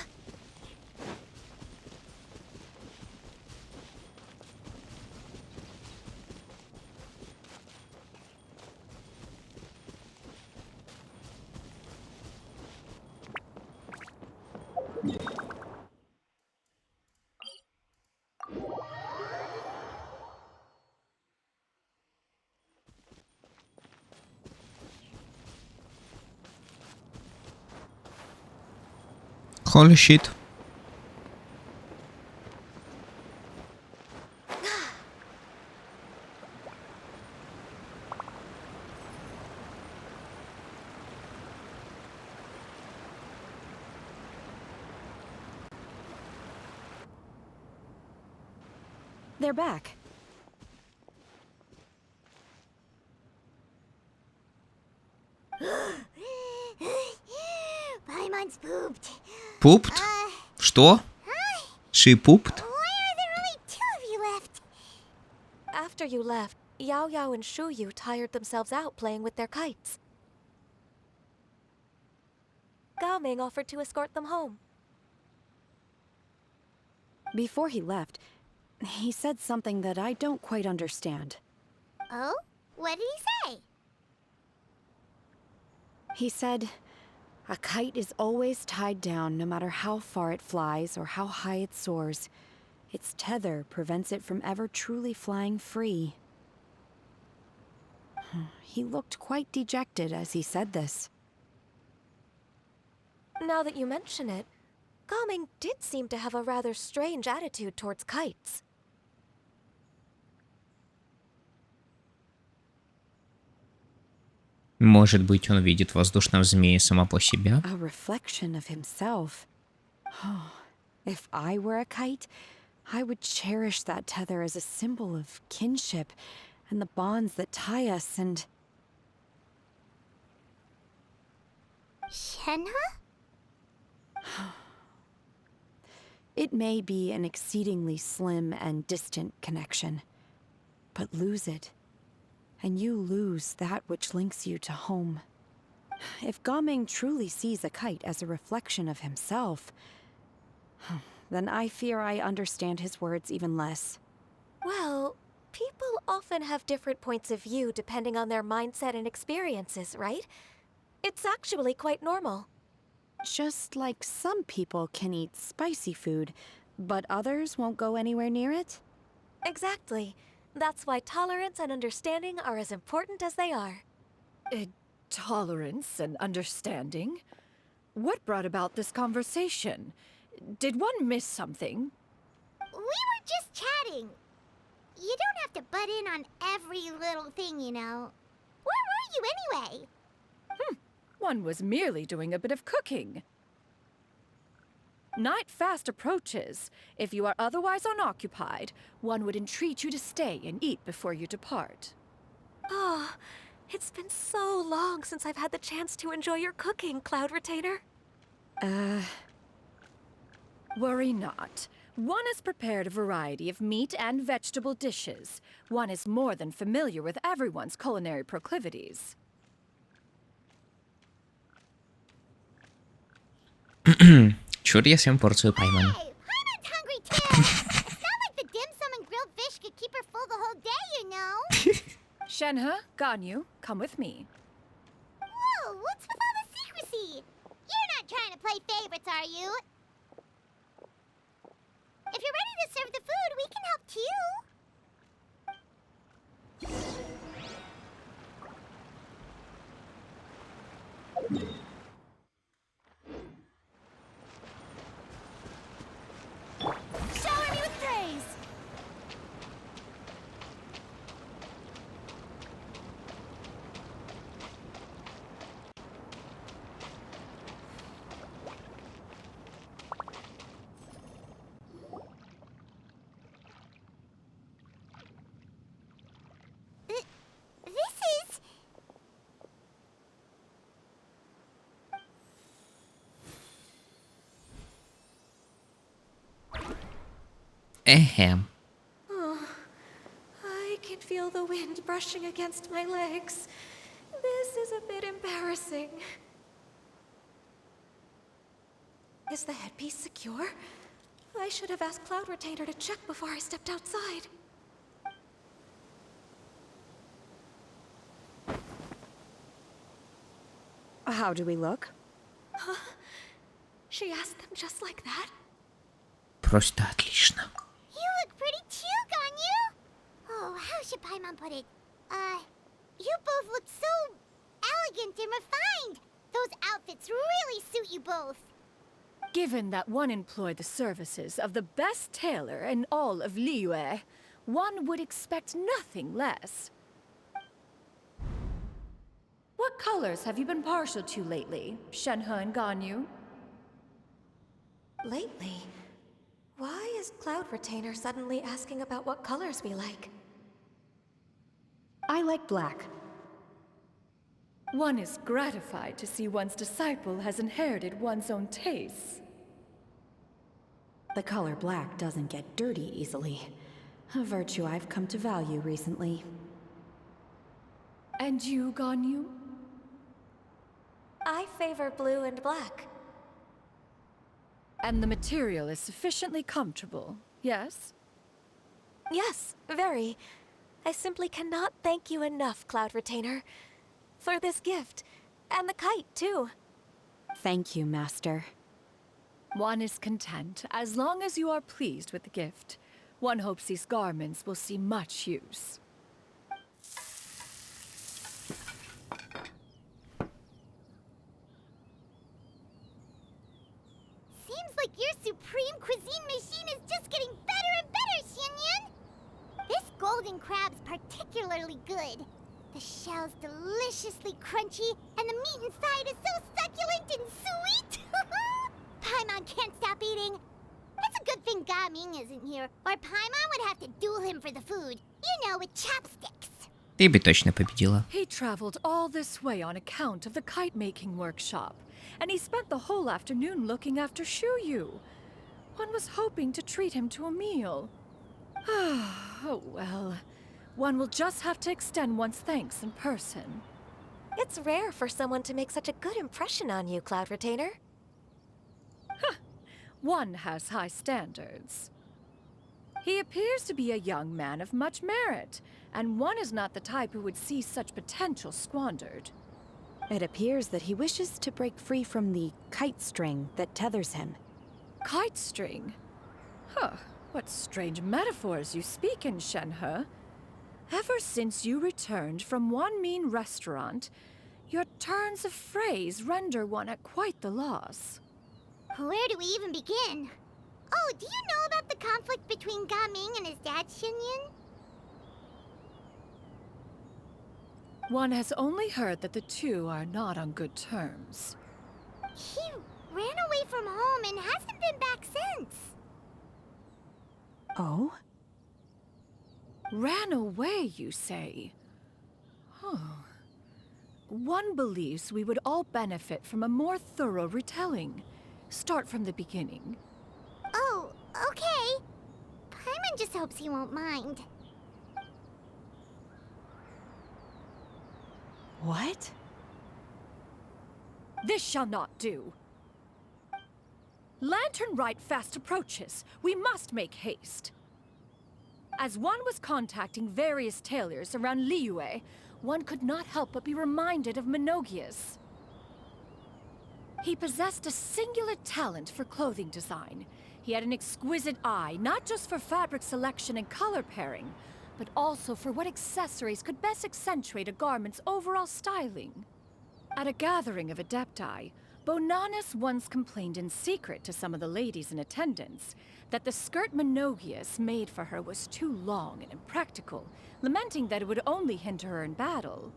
Holy shit. They're back. Paimon's pooped. Pooped? Что? She pooped? Why are there only two of you left? After you left, Yao Yao and Shu Yu tired themselves out playing with their kites. Gao Ming offered to escort them home. Before he left, he said something that I don't quite understand. Oh? What did he say? He said, a kite is always tied down no matter how far it flies or how high it soars. Its tether prevents it from ever truly flying free. He looked quite dejected as he said this. Now that you mention it, Gao Ming did seem to have a rather strange attitude towards kites. Может быть, он видит воздушного змея сама по себе? A reflection of himself. Oh, if I were a kite, I would cherish that tether as a symbol of kinship and the bonds that tie us and... Shenhe? It may be an exceedingly slim and distant connection, but lose it, and you lose that which links you to home. If Gao Ming truly sees a kite as a reflection of himself, then I fear I understand his words even less. Well, people often have different points of view depending on their mindset and experiences, right? It's actually quite normal. Just like some people can eat spicy food, but others won't go anywhere near it? Exactly. That's why tolerance and understanding are as important as they are. Tolerance and understanding? What brought about this conversation? Did one miss something? We were just chatting. You don't have to butt in on every little thing, you know. Where were you anyway? One was merely doing a bit of cooking. Night fast approaches. If you are otherwise unoccupied, one would entreat you to stay and eat before you depart. Oh, it's been so long since I've had the chance to enjoy your cooking, Cloud Retainer. Worry not. One has prepared a variety of meat and vegetable dishes. One is more than familiar with everyone's culinary proclivities. Чур я съем порцию Паймана. Hey, Paimon's hungry too. It's not like the dim sum and grilled fish could keep her full the whole day, you know. Shenhe, Ganyu, come with me. Whoa, what's with all the secrecy? You're not trying to play favorites, are you? If you're ready to serve the food, we can help too. Shower me with praise! This is... Эhem. Oh, I can feel the wind brushing against my legs. This is a bit embarrassing. Is the headpiece secure? I should have asked Cloud Retainer to check before I stepped outside. How do we look? Huh? She asked them just like that? Просто отлично. You look pretty too, Ganyu. Oh, how should Paimon put it? You both look so elegant and refined. Those outfits really suit you both. Given that one employed the services of the best tailor in all of Liyue, one would expect nothing less. What colors have you been partial to lately, Shenhe and Ganyu? Lately? Why is Cloud Retainer suddenly asking about what colors we like? I like black. One is gratified to see one's disciple has inherited one's own tastes. The color black doesn't get dirty easily. A virtue I've come to value recently. And you, Ganyu? I favor blue and black. And the material is sufficiently comfortable, yes? Yes, very. I simply cannot thank you enough, Cloud Retainer. For this gift. And the kite, too. Thank you, Master. One is content, as long as you are pleased with the gift. One hopes these garments will see much use. Seems like your supreme cuisine machine is just getting better and better, Xinyun. This golden crab's particularly good. The shell's deliciously crunchy, and the meat inside is so succulent and sweet. Paimon can't stop eating. It's a good thing Ga Ming isn't here, or Paimon would have to duel him for the food. You know, with chopsticks. Ты бы точно победила. He traveled all this way on account of the kite-making workshop, and he spent the whole afternoon looking after Shuyu. One was hoping to treat him to a meal. Oh well. One will just have to extend one's thanks in person. It's rare for someone to make such a good impression on you, Cloud Retainer. One has high standards. He appears to be a young man of much merit, and one is not the type who would see such potential squandered. It appears that he wishes to break free from the kite string that tethers him. Kite string? Huh, what strange metaphors you speak in, Shenhe. Ever since you returned from one mean restaurant, your turns of phrase render one at quite the loss. Where do we even begin? Oh, do you know about the conflict between Ga Ming and his dad, Xinyun? One has only heard that the two are not on good terms. He ran away from home and hasn't been back since. Oh? Ran away, you say? One believes we would all benefit from a more thorough retelling. Start from the beginning. Oh, okay. Paimon just hopes he won't mind. What? This shall not do. Lantern Rite fast approaches. We must make haste. As one was contacting various tailors around Liyue, one could not help but be reminded of Menogius. He possessed a singular talent for clothing design. He had an exquisite eye, not just for fabric selection and color pairing, but also for what accessories could best accentuate a garment's overall styling. At a gathering of Adepti, Bonanis once complained in secret to some of the ladies in attendance that the skirt Menogius made for her was too long and impractical, lamenting that it would only hinder her in battle.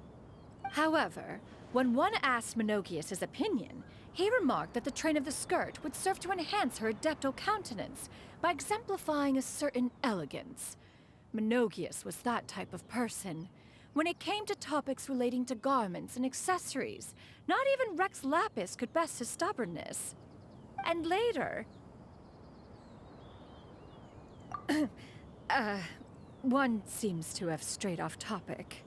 However, when one asked Menogius his opinion, he remarked that the train of the skirt would serve to enhance her adeptal countenance by exemplifying a certain elegance. Menogius was that type of person. When it came to topics relating to garments and accessories, not even Rex Lapis could best his stubbornness. And later... one seems to have strayed off topic.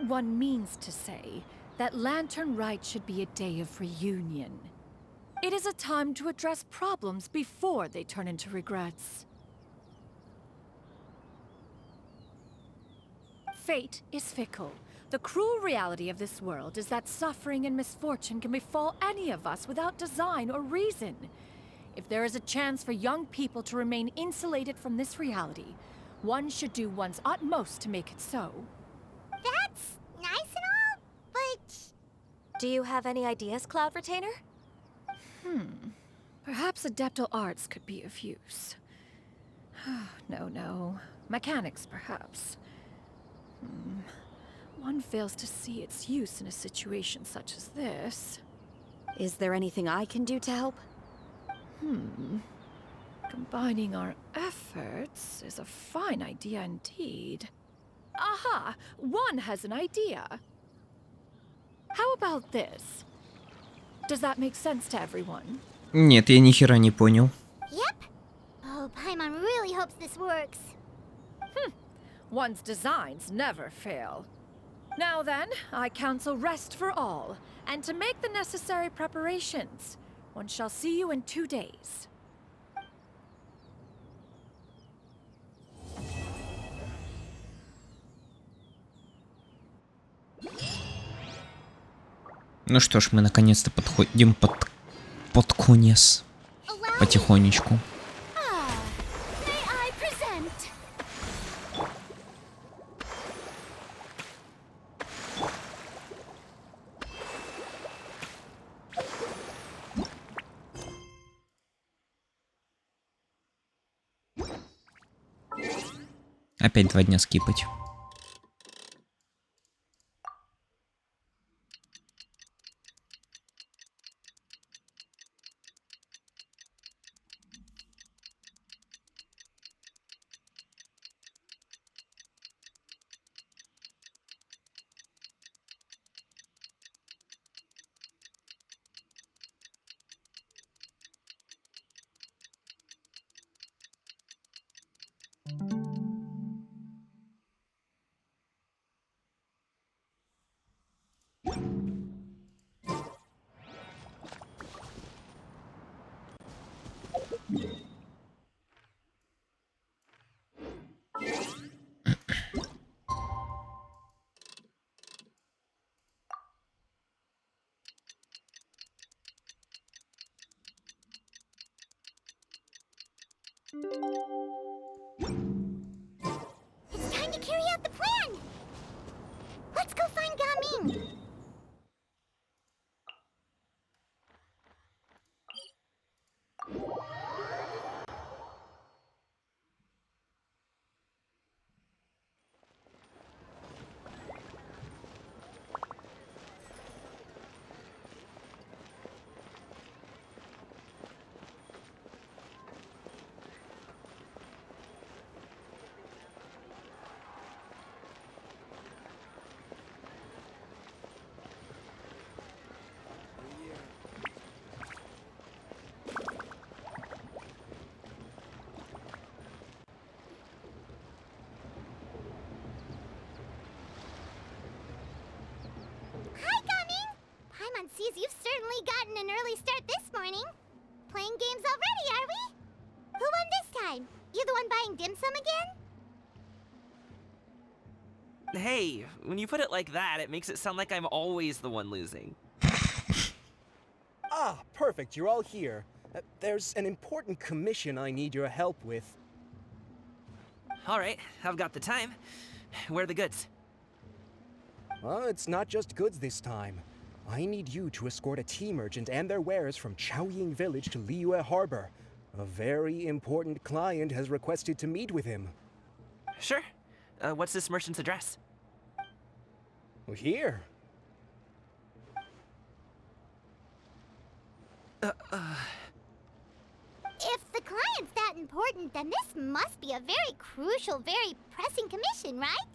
One means to say that Lantern Rite should be a day of reunion. It is a time to address problems before they turn into regrets. Fate is fickle. The cruel reality of this world is that suffering and misfortune can befall any of us without design or reason. If there is a chance for young people to remain insulated from this reality, one should do one's utmost to make it so. That's nice and all, but... Do you have any ideas, Cloud Retainer? Perhaps adeptal arts could be of use. No. Mechanics, perhaps. One fails to see its use in a situation such as this. Is there anything I can do to help? Combining our efforts is a fine idea indeed. Aha! One has an idea. How about this? Does that make sense to everyone? Нет, я ни хера не понял. Yep. Oh, Paimon really hopes this works. One's designs never fail. Now then, I counsel rest for all, and to make the necessary preparations. One shall see you in 2 days. Ну что ж, мы наконец-то подходим под конец. Потихонечку. Опять 2 дня скипать. It's time to carry out the plan! Let's go find Gaming! You the one buying dim sum again? Hey, when you put it like that, it makes it sound like I'm always the one losing. Ah, perfect. You're all here. There's an important commission I need your help with. All right, I've got the time. Where are the goods? Well, it's not just goods this time. I need you to escort a tea merchant and their wares from Chaoying Village to Liyue Harbor. A very important client has requested to meet with him. Sure. What's this merchant's address? Here. If the client's that important, then this must be a very crucial, very pressing commission, right?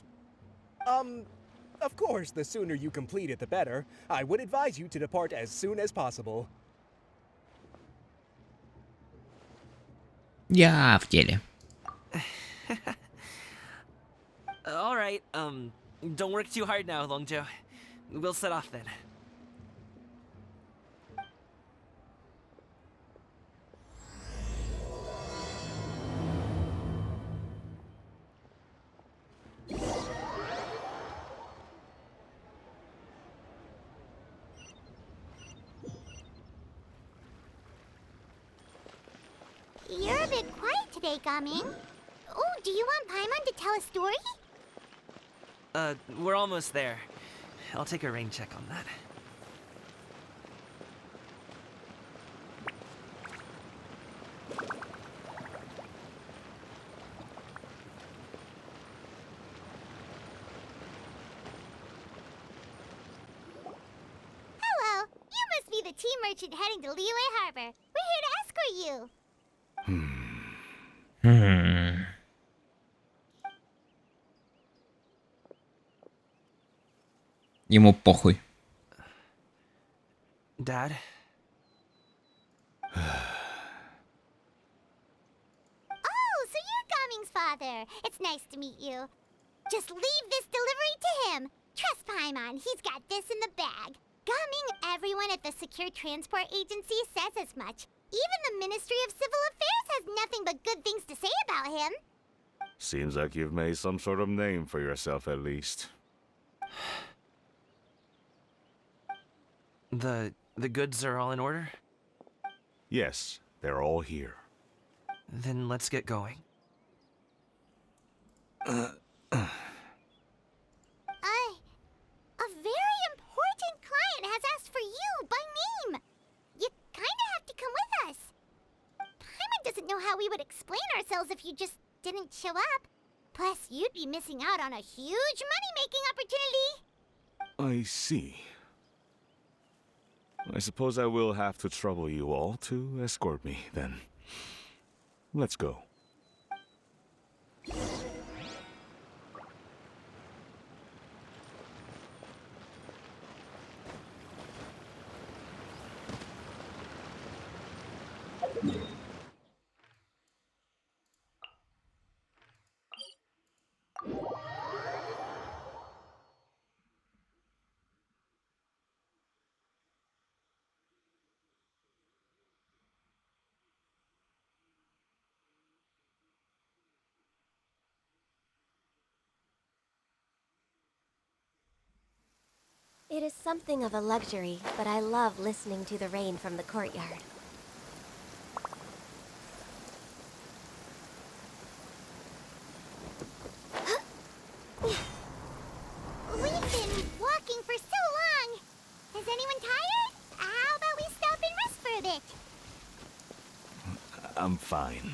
Of course, the sooner you complete it, the better. I would advise you to depart as soon as possible. Я в деле. All right, don't work too hard now, Longjo. We'll set off then. You're a bit quiet today, Gaming. Oh, do you want Paimon to tell a story? We're almost there. I'll take a rain check on that. Hello, you must be the tea merchant heading to Liyue Harbor. We're here to escort you. Ему похуй. Dad? Oh, so you're Gaming's father. It's nice to meet you. Just leave this delivery to him. Trust Paimon, he's got this in the bag. Gaming, everyone at the Secure Transport Agency says as much. Even the Ministry of Civil Affairs has nothing but good things to say about him. Seems like you've made some sort of name for yourself at least. The goods are all in order? Yes, they're all here. Then let's get going. A very important client has asked for you by name. You kinda have to come with us. Paimon doesn't know how we would explain ourselves if you just didn't show up. Plus, you'd be missing out on a huge money-making opportunity. I see. I suppose I will have to trouble you all to escort me, then. Let's go. It is something of a luxury, but I love listening to the rain from the courtyard. We've been walking for so long. Is anyone tired? How about we stop and rest for a bit? I'm fine.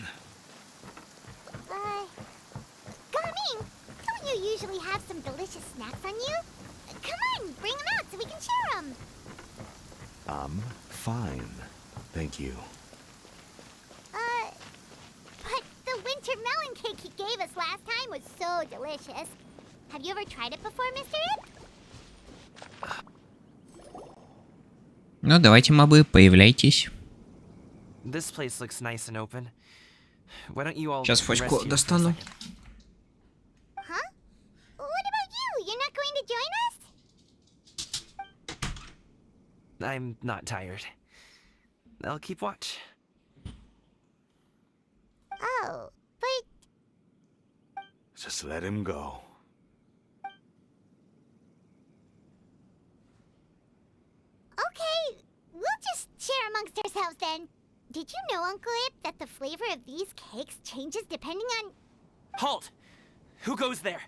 Gaming, don't you usually have some delicious snacks on you? Come on, bring them out so we can share them. I'm fine. Thank you. But the winter melon cake he gave us last time was so delicious. Have you ever tried it before, Mr. Ip? Ну, давайте, мобы, появляйтесь. This place looks nice and open. Why don't you all Сейчас rest фочку here for a достану. second? Huh? What about you? You're not going to join us? I'm not tired. I'll keep watch. Oh, but Just let him go. Okay, we'll just share amongst ourselves then. Did you know, Uncle Ip, that the flavor of these cakes changes depending on... Halt! Who goes there?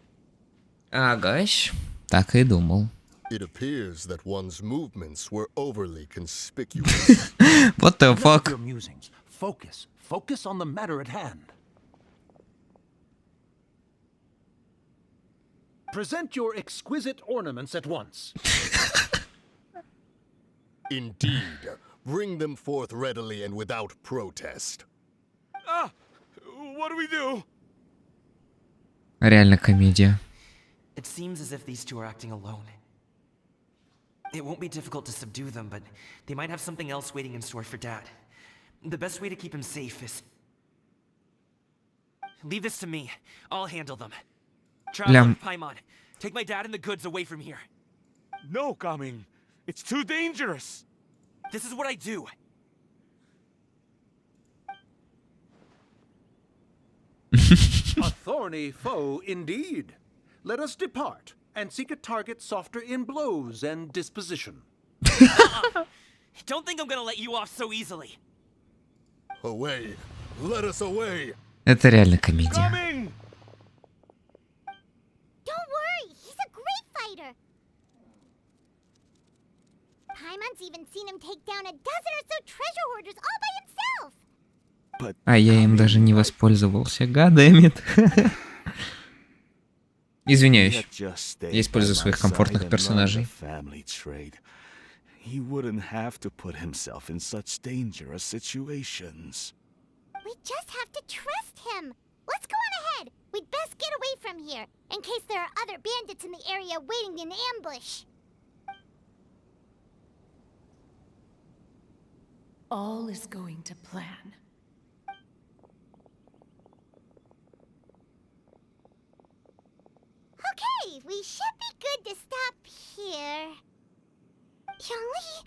Агась, так и думал. It appears that one's movements were overly conspicuous. What the Enough of fuck? your musings. Focus. Focus on the matter at hand. Present your exquisite ornaments at once. Indeed. Bring them forth readily and without protest. Ah! What do we do? Реально комедия. It seems as if these two are acting alone. It won't be difficult to subdue them, but they might have something else waiting in store for Dad. The best way to keep him safe is... Leave this to me. I'll handle them. Traveler, Paimon, take my dad and the goods away from here. No, Gaming. It's too dangerous. This is what I do. A thorny foe indeed. Let us depart and seek a target softer in blows and disposition. Don't think I'm gonna let you off so easily. Away. Let us away. Это реально комедия. Coming! Don't worry, he's a great fighter. Paimon's even seen him take down a dozen or so treasure hoarders all by himself. А я им даже не воспользовался. Гадэмит. Извиняюсь. Я использую своих комфортных персонажей. He wouldn't have to put himself in such dangerous situations. We just have to trust him. Let's go on ahead. We'd best get away from here, in case there are other bandits in the area waiting in ambush. All is going to plan. Okay, we should be good to stop here. Youngli?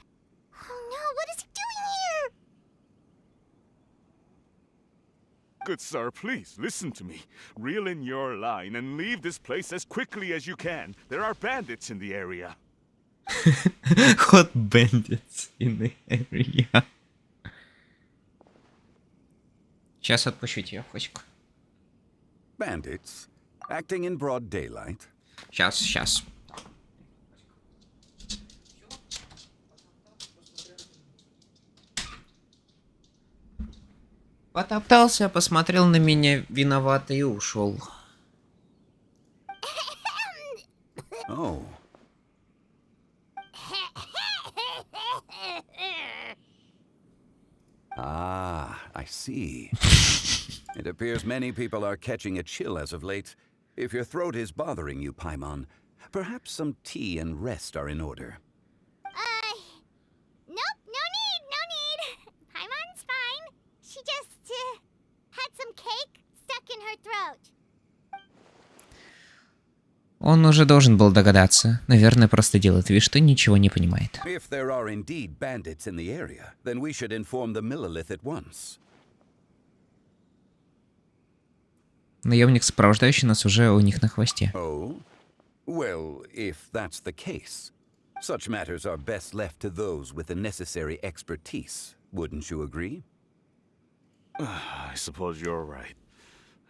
Oh no, what is he doing here? Good sir, please, listen to me. Reel in your line and leave this place as quickly as you can. There are bandits in the area. Hot bandits in the area. Сейчас отпущу тебя, Фосик. Bandits? Acting in broad daylight? Сейчас. Потоптался, посмотрел на меня виновато и ушел. Oh. Ah, I see. It appears many people are catching a chill as of late. If your throat is bothering you, Paimon, perhaps some tea and rest are in order. Nope, no need. Paimon's fine. She just, had some cake stuck in her throat. Он уже должен был догадаться. Наверное, просто делает вид, что ничего не понимает. If there are indeed bandits in the area, then we should inform the Millelith at once. Наемник, сопровождающий нас, уже у них на хвосте. Oh? Well, if that's the case, such matters are best left to those with the necessary expertise. Wouldn't you agree? I suppose you're right.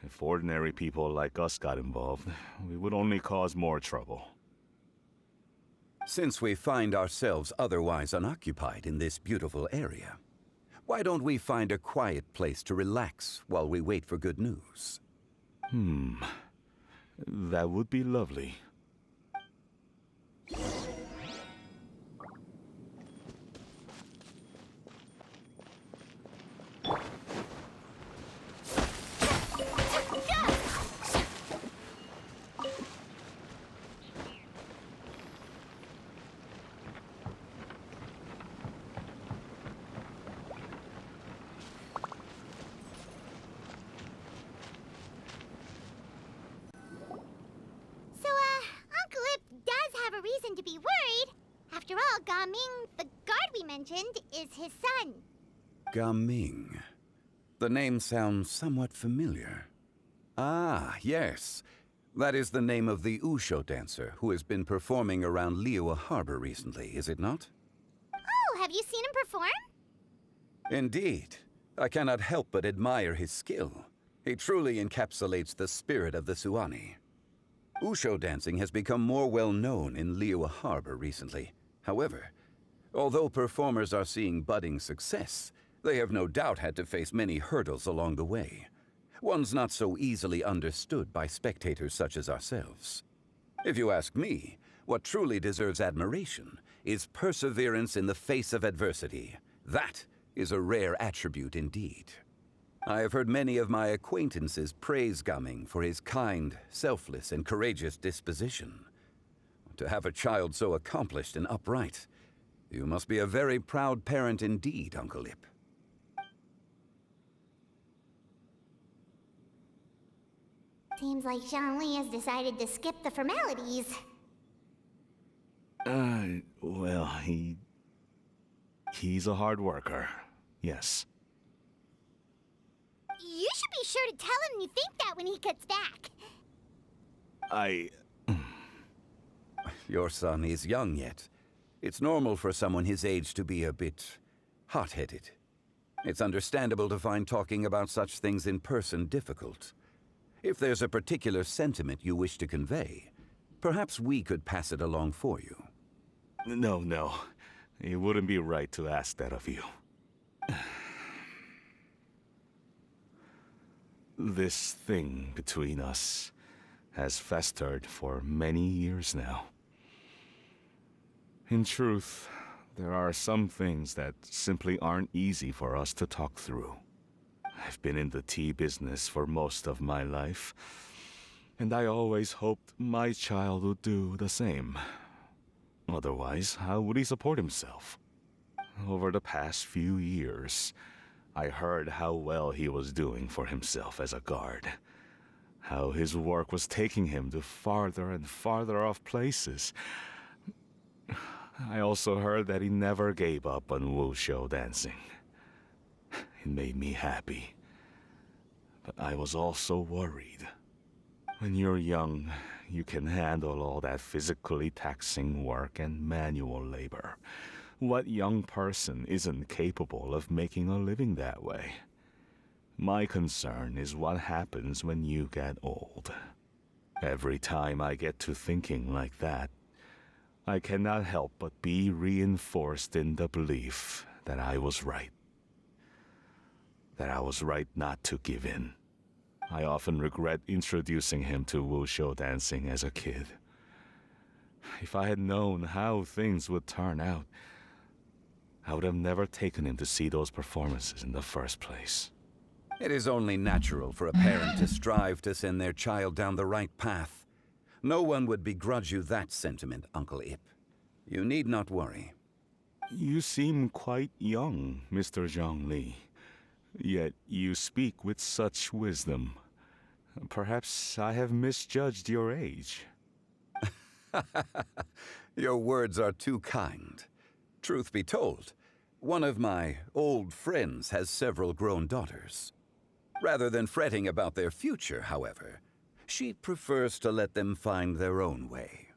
If ordinary people like us got involved, we would only cause more trouble. Since we find ourselves otherwise unoccupied in this beautiful area, why don't we find a quiet place to relax while we wait for good news? That would be lovely. Reason to be worried. After all, Gaming, the guard we mentioned, is his son. Gaming. The name sounds somewhat familiar. Ah, yes. That is the name of the Usho dancer who has been performing around Liyue Harbor recently, is it not? Oh, have you seen him perform? Indeed. I cannot help but admire his skill. He truly encapsulates the spirit of the Suwani. Usho dancing has become more well known in Liyue Harbor recently. However, although performers are seeing budding success, they have no doubt had to face many hurdles along the way. Ones not so easily understood by spectators such as ourselves. If you ask me, what truly deserves admiration is perseverance in the face of adversity. That is a rare attribute indeed. I have heard many of my acquaintances praise Gaming for his kind, selfless, and courageous disposition. To have a child so accomplished and upright, you must be a very proud parent indeed, Uncle Ip. Seems like Zhongli has decided to skip the formalities. Well, he's a hard worker. Yes. You should be sure to tell him you think that when he gets back. Your son is young yet. It's normal for someone his age to be a bit hot-headed. It's understandable to find talking about such things in person difficult. If there's a particular sentiment you wish to convey, perhaps we could pass it along for you. No. It wouldn't be right to ask that of you. This thing between us has festered for many years now. In truth, there are some things that simply aren't easy for us to talk through. I've been in the tea business for most of my life, and I always hoped my child would do the same. Otherwise, how would he support himself? Over the past few years, I heard how well he was doing for himself as a guard. How his work was taking him to farther and farther off places. I also heard that he never gave up on wushu dancing. It made me happy. But I was also worried. When you're young, you can handle all that physically taxing work and manual labor. What young person isn't capable of making a living that way? My concern is what happens when you get old. Every time I get to thinking like that, I cannot help but be reinforced in the belief that I was right. That I was right not to give in. I often regret introducing him to wushu dancing as a kid. If I had known how things would turn out, I would have never taken him to see those performances in the first place. It is only natural for a parent to strive to send their child down the right path. No one would begrudge you that sentiment, Uncle Ip. You need not worry. You seem quite young, Mr. Zhongli. Yet you speak with such wisdom. Perhaps I have misjudged your age. Your words are too kind. Truth be told, one of my old friends has several grown daughters. Rather than fretting about their future, however, she prefers to let them find their own way.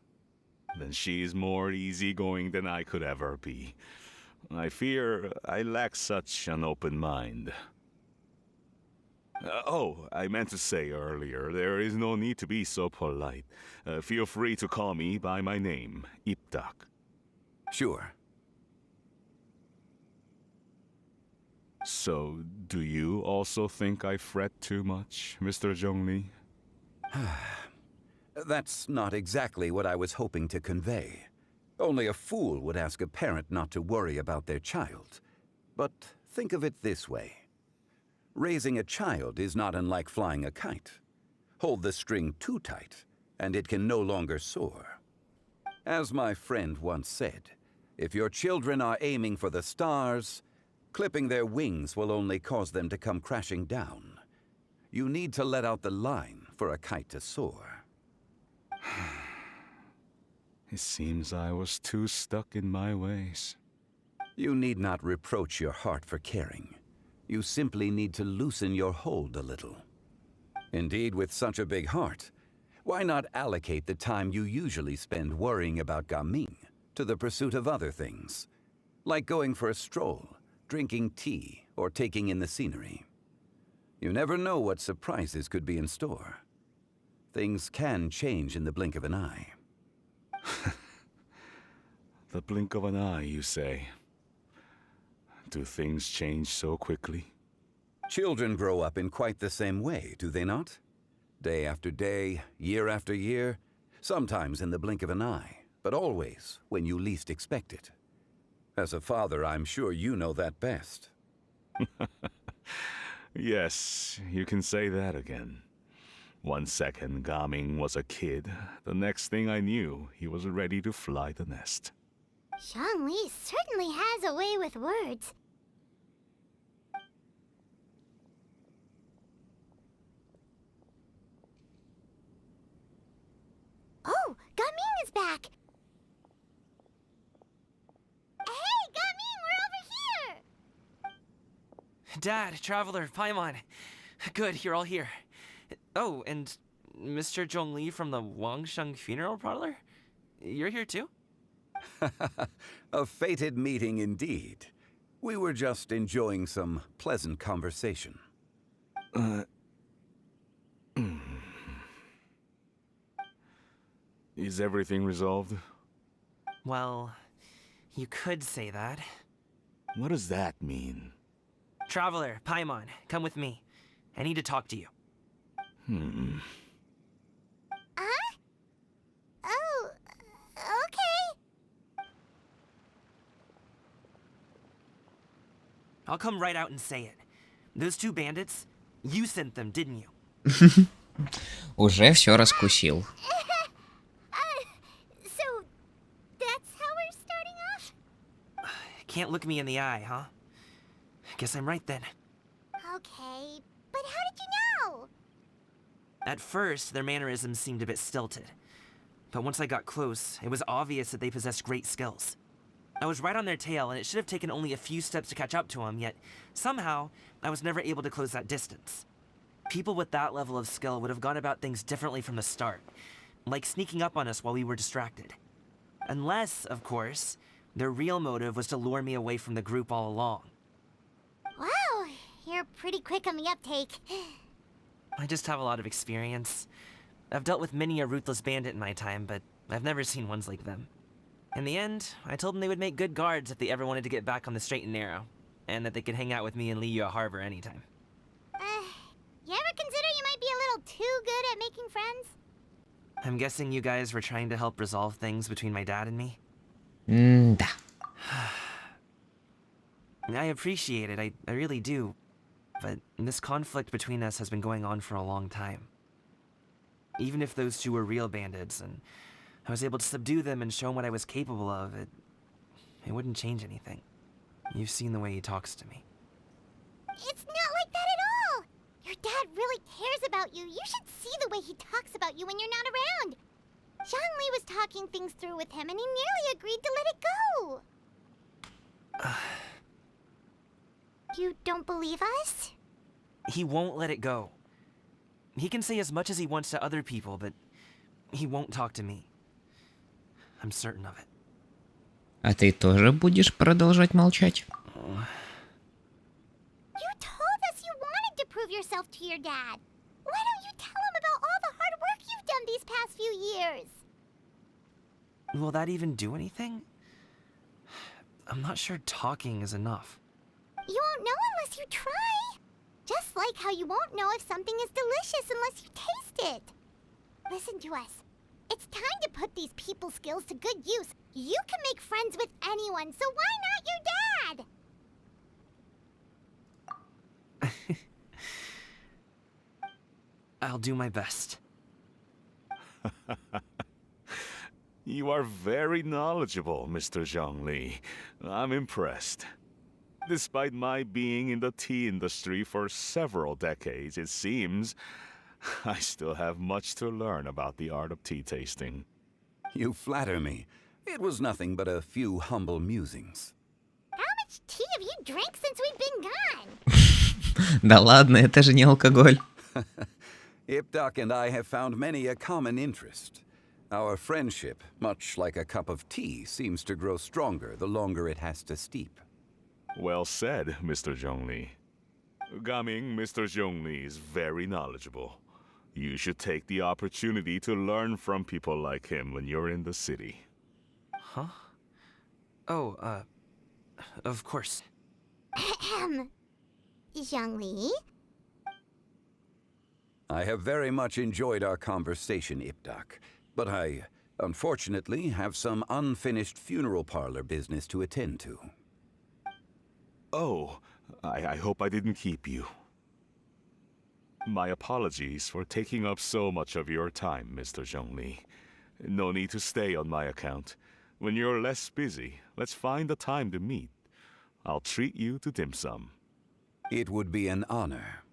Then she is more easygoing than I could ever be. I fear I lack such an open mind. I meant to say earlier, there is no need to be so polite. Feel free to call me by my name, Ipdak. Sure. So, do you also think I fret too much, Mr. Zhongli? That's not exactly what I was hoping to convey. Only a fool would ask a parent not to worry about their child. But think of it this way. Raising a child is not unlike flying a kite. Hold the string too tight, and it can no longer soar. As my friend once said, if your children are aiming for the stars, clipping their wings will only cause them to come crashing down. You need to let out the line for a kite to soar. It seems I was too stuck in my ways. You need not reproach your heart for caring. You simply need to loosen your hold a little. Indeed, with such a big heart, Why not allocate the time you usually spend worrying about Gaming to the pursuit of other things, like going for a stroll, drinking tea, or taking in the scenery? You never know what surprises could be in store. Things can change in the blink of an eye. The blink of an eye, you say? Do things change so quickly? Children grow up in quite the same way, do they not? Day after day, year after year, sometimes in the blink of an eye, but always when you least expect it. As a father, I'm sure you know that best. Yes, you can say that again. 1 second Gaming was a kid, the next thing I knew, he was ready to fly the nest. Zhongli certainly has a way with words. Oh, Gaming is back! Hey, Gaming, we're over here! Dad, Traveler, Paimon. Good, you're all here. Oh, and Mr. Zhongli from the Wangsheng Funeral Parlor? You're here too? A fated meeting indeed. We were just enjoying some pleasant conversation. Is everything resolved? Well, you could say that. What does that mean? Traveler, Paimon, come with me. I need to talk to you. Huh? Oh, okay. I'll come right out and say it. Those two bandits, you sent them, didn't you? Уже все раскусил. So, that's how we're starting off? Can't look me in the eye, huh? Guess I'm right then. Okay, but how did you know? At first, their mannerisms seemed a bit stilted. But once I got close, it was obvious that they possessed great skills. I was right on their tail, and it should have taken only a few steps to catch up to them, yet somehow, I was never able to close that distance. People with that level of skill would have gone about things differently from the start, like sneaking up on us while we were distracted. Unless, of course, their real motive was to lure me away from the group all along. Wow, you're pretty quick on the uptake. I just have a lot of experience. I've dealt with many a ruthless bandit in my time, but I've never seen ones like them. In the end, I told them they would make good guards if they ever wanted to get back on the straight and narrow, and that they could hang out with me in Liyue Harbor anytime. You ever consider you might be a little too good at making friends? I'm guessing you guys were trying to help resolve things between my dad and me? Да. I appreciate it, I really do. But this conflict between us has been going on for a long time. Even if those two were real bandits, and I was able to subdue them and show them what I was capable of, it wouldn't change anything. You've seen the way he talks to me. It's not like that at all! Your dad really cares about you. You should see the way he talks about you when you're not around. Zhongli was talking things through with him, and he nearly agreed to let it go. You don't believe us? He won't let it go. He can say as much as he wants to other people, but he won't talk to me. I'm certain of it. А ты тоже будешь продолжать молчать? You told us you wanted to prove yourself to your dad. Why don't you tell him about all the hard work you've done these past few years? Will that even do anything? I'm not sure talking is enough. You won't know unless you try. Just like how you won't know if something is delicious unless you taste it. Listen to us. It's time to put these people skills to good use. You can make friends with anyone, so why not your dad? I'll do my best. You are very knowledgeable, Mr. Zhongli. I'm impressed. Despite my being in the tea industry for several decades, it seems I still have much to learn about the art of tea tasting. You flatter me. It was nothing but a few humble musings. How much tea have you drank since we've been gone? Да ладно, это же не алкоголь. Ipdak and I have found many a common interest. Our friendship, much like a cup of tea, seems to grow stronger the longer it has to steep. Well said, Mr. Zhongli. Gaming, Mr. Zhongli is very knowledgeable. You should take the opportunity to learn from people like him when you're in the city. Huh? Oh, of course. Ahem. Zhongli? I have very much enjoyed our conversation, Ipdak, but I, unfortunately, have some unfinished funeral parlor business to attend to. Oh, I hope I didn't keep you. My apologies for taking up so much of your time, Mr. Zhongli. No need to stay on my account. When you're less busy, let's find a time to meet. I'll treat you to dim sum. It would be an honor.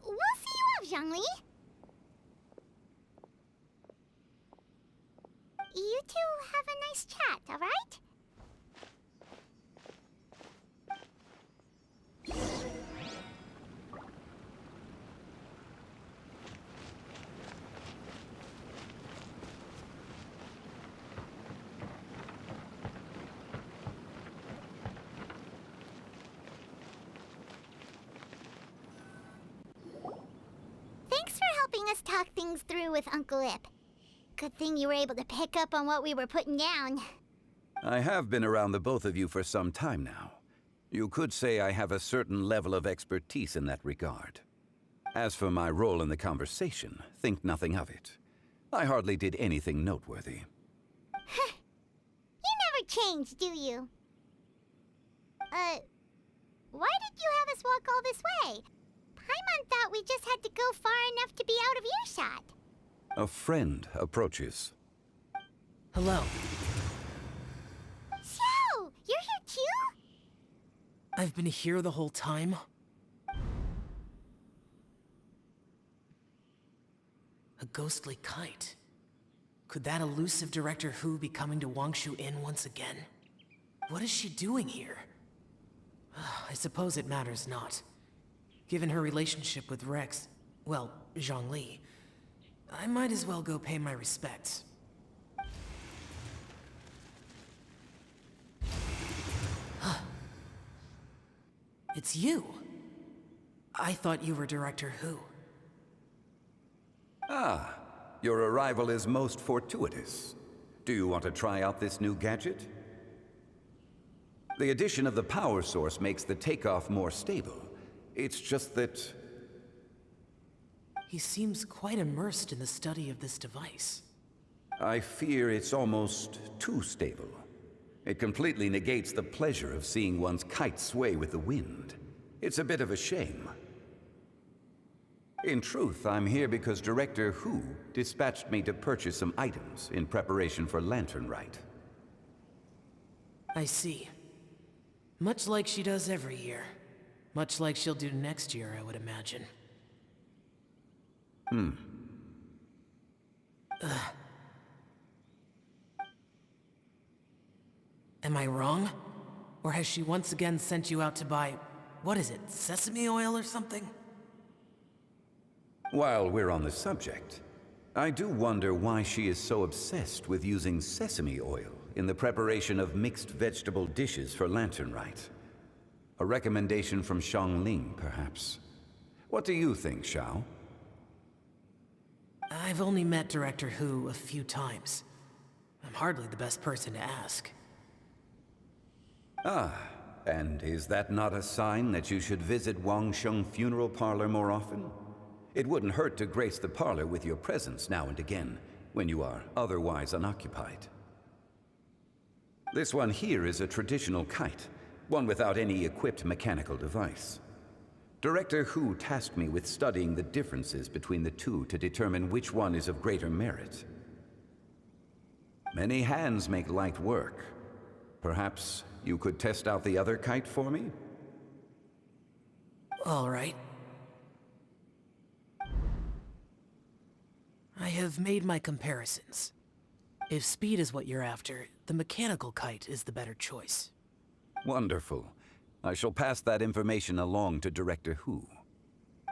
We'll see you off, Zhongli. You two have a nice chat, all right? Thanks for helping us talk things through with Uncle Ip. Good thing you were able to pick up on what we were putting down. I have been around the both of you for some time now. You could say I have a certain level of expertise in that regard. As for my role in the conversation, think nothing of it. I hardly did anything noteworthy. You never change, do you? Why did you have us walk all this way? Paimon thought we just had to go far enough to be out of earshot. A friend approaches. Hello. Xiao, you're here too? I've been here the whole time? A ghostly kite. Could that elusive Director Hu be coming to Wangshu Inn once again? What is she doing here? I suppose it matters not. Given her relationship with Rex, well, Zhongli, I might as well go pay my respects. It's you. I thought you were Director Hu. Ah, your arrival is most fortuitous. Do you want to try out this new gadget? The addition of the power source makes the takeoff more stable. It's just that... He seems quite immersed in the study of this device. I fear it's almost too stable. It completely negates the pleasure of seeing one's kite sway with the wind. It's a bit of a shame. In truth, I'm here because Director Hu dispatched me to purchase some items in preparation for Lantern Rite. I see. Much like she does every year. Much like she'll do next year, I would imagine. Am I wrong? Or has she once again sent you out to buy, what is it, sesame oil or something? While we're on the subject, I do wonder why she is so obsessed with using sesame oil in the preparation of mixed vegetable dishes for Lantern Rite. A recommendation from Xiangling, perhaps. What do you think, Xiao? I've only met Director Hu a few times. I'm hardly the best person to ask. Ah, and is that not a sign that you should visit Wangsheng Funeral Parlor more often? It wouldn't hurt to grace the parlor with your presence now and again, when you are otherwise unoccupied. This one here is a traditional kite, one without any equipped mechanical device. Director Hu tasked me with studying the differences between the two to determine which one is of greater merit. Many hands make light work. Perhaps you could test out the other kite for me? All right. I have made my comparisons. If speed is what you're after, the mechanical kite is the better choice. Wonderful. I shall pass that information along to Director Hu.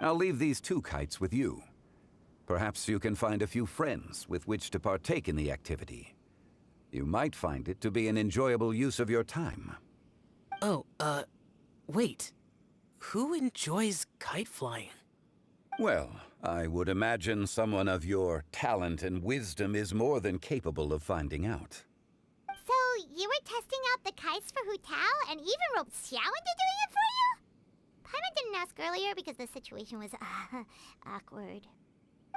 I'll leave these 2 kites with you. Perhaps you can find a few friends with which to partake in the activity. You might find it to be an enjoyable use of your time. Oh, wait. Who enjoys kite flying? Well, I would imagine someone of your talent and wisdom is more than capable of finding out. So, you were testing out the kites for Hu Tao and even roped Xiao into doing it for you? Paimon didn't ask earlier because the situation was, awkward.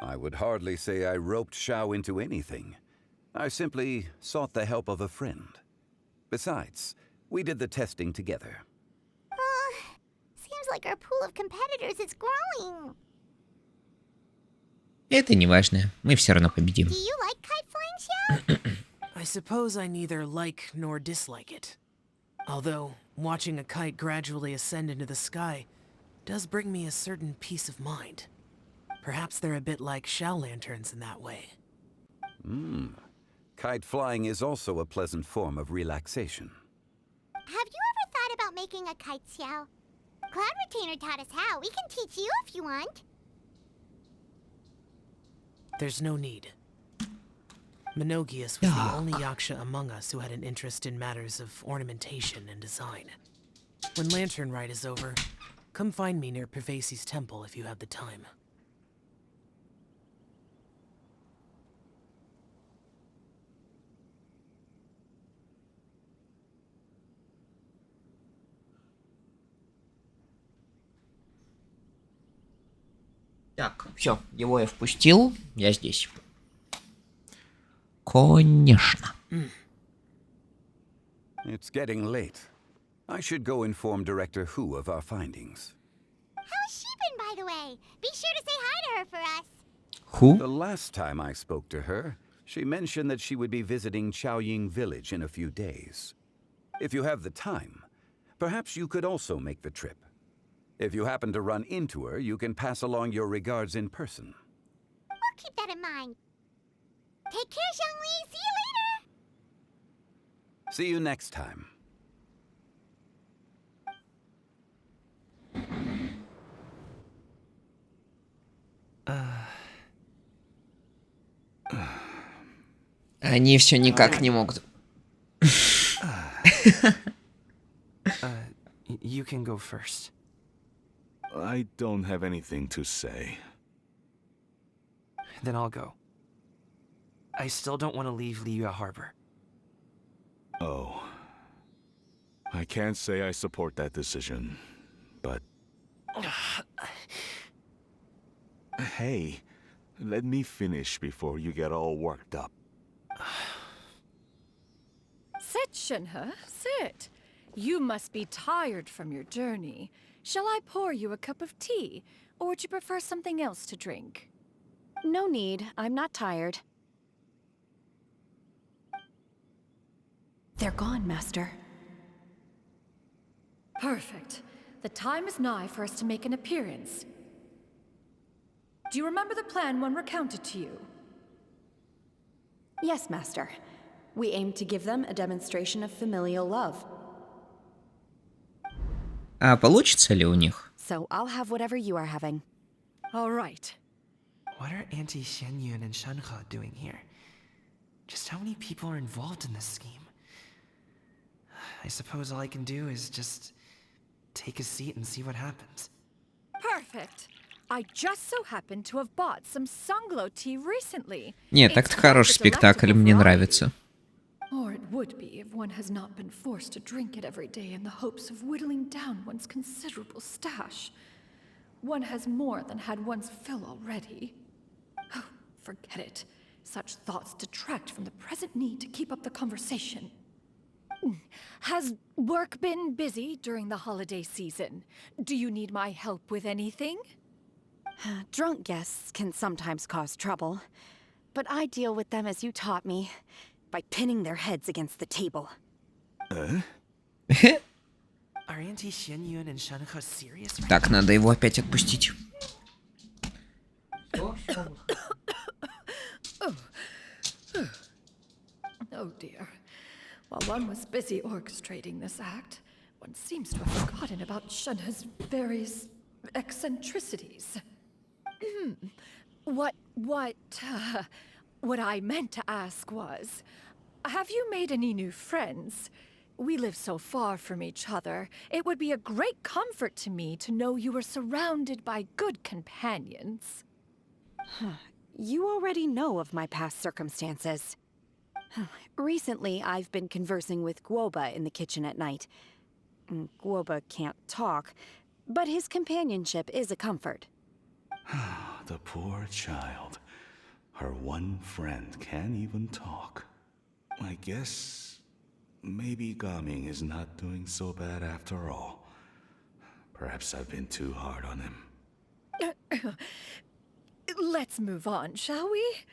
I would hardly say I roped Xiao into anything. I simply sought the help of a friend. Besides, we did the testing together. Seems like our pool of competitors is growing. Это не важно. Мы все равно победим. Do you like kite flying, Xiao? I suppose I neither like nor dislike it. Although, watching a kite gradually ascend into the sky does bring me a certain peace of mind. Perhaps they're a bit like shell lanterns in that way. Kite flying is also a pleasant form of relaxation. Have you ever thought about making a kite, Xiao? Cloud Retainer taught us how. We can teach you if you want. There's no need. Menogias was the only yaksha among us who had an interest in matters of ornamentation and design. When Lantern Rite is over, come find me near Pervasi's temple if you have the time. Так, все, его я впустил, я здесь. Конечно. It's getting late. I should go inform Director Hu of our findings. How's she been, by the way? Be sure to say hi to her for us. Who? The last time I spoke to her, she mentioned that she would be visiting Chaoying Village in a few days. If you have the time, perhaps you could also make the trip. If you happen to run into her, you can pass along your regards in person. We'll keep that in mind. Take care, Zhongli. See you later. See you next time. Они все никак не могут. You can go first. I don't have anything to say. Then I'll go. I still don't want to leave Liyue Harbor. Oh. I can't say I support that decision, but... Hey, let me finish before you get all worked up. Sit, Shenhe, sit. You must be tired from your journey. Shall I pour you a cup of tea, or would you prefer something else to drink? No need. I'm not tired. They're gone, Master. Perfect. The time is nigh for us to make an appearance. Do you remember the plan one recounted to you? Yes, Master. We aim to give them a demonstration of familial love. А получится ли у них? So I'll have whatever you are having. All right. What are Auntie Xianyun and Shanhe doing here? Just how many people are involved in this scheme? I suppose all I can do is just take a seat and see what happens. Perfect. I just so happened to have bought some Sunglow tea recently. Нет, так-то хороший спектакль, мне нравится. Or it would be if one has not been forced to drink it every day in the hopes of whittling down one's considerable stash. One has more than had one's fill already. Oh, forget it. Such thoughts detract from the present need to keep up the conversation. Has work been busy during the holiday season? Do you need my help with anything? Drunk guests can sometimes cause trouble, but I deal with them as you taught me, by pinning their heads against the table. Are Auntie Xianyun and Shanhe serious right Так, надо его опять отпустить. Oh dear. While one was busy orchestrating this act, One seems to have forgotten about Shenhe's various eccentricities. What I meant to ask was, have you made any new friends? We live so far from each other. It would be a great comfort to me to know you were surrounded by good companions. You already know of my past circumstances. Recently, I've been conversing with Guoba in the kitchen at night. Guoba can't talk, but his companionship is a comfort. The poor child. Her one friend can't even talk. I guess maybe Gaming is not doing so bad after all. Perhaps I've been too hard on him. Let's move on, shall we?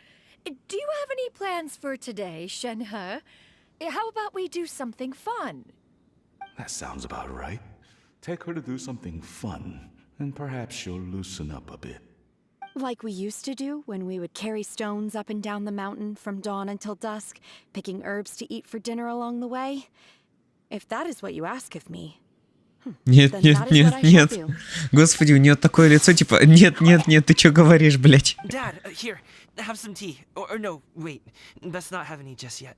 Do you have any plans for today, Shenhe? How about we do something fun? That sounds about right. Take her to do something fun, and perhaps she'll loosen up a bit. Like we used to do when we would carry stones up and down the mountain from dawn until dusk, picking herbs to eat for dinner along the way. If that is what you ask of me. Нет, нет, нет, нет. Господи, у нее такое лицо, типа, нет, нет, нет, ты что говоришь, блядь? Dad, here, have some tea. Or no, wait, let's not have any just yet.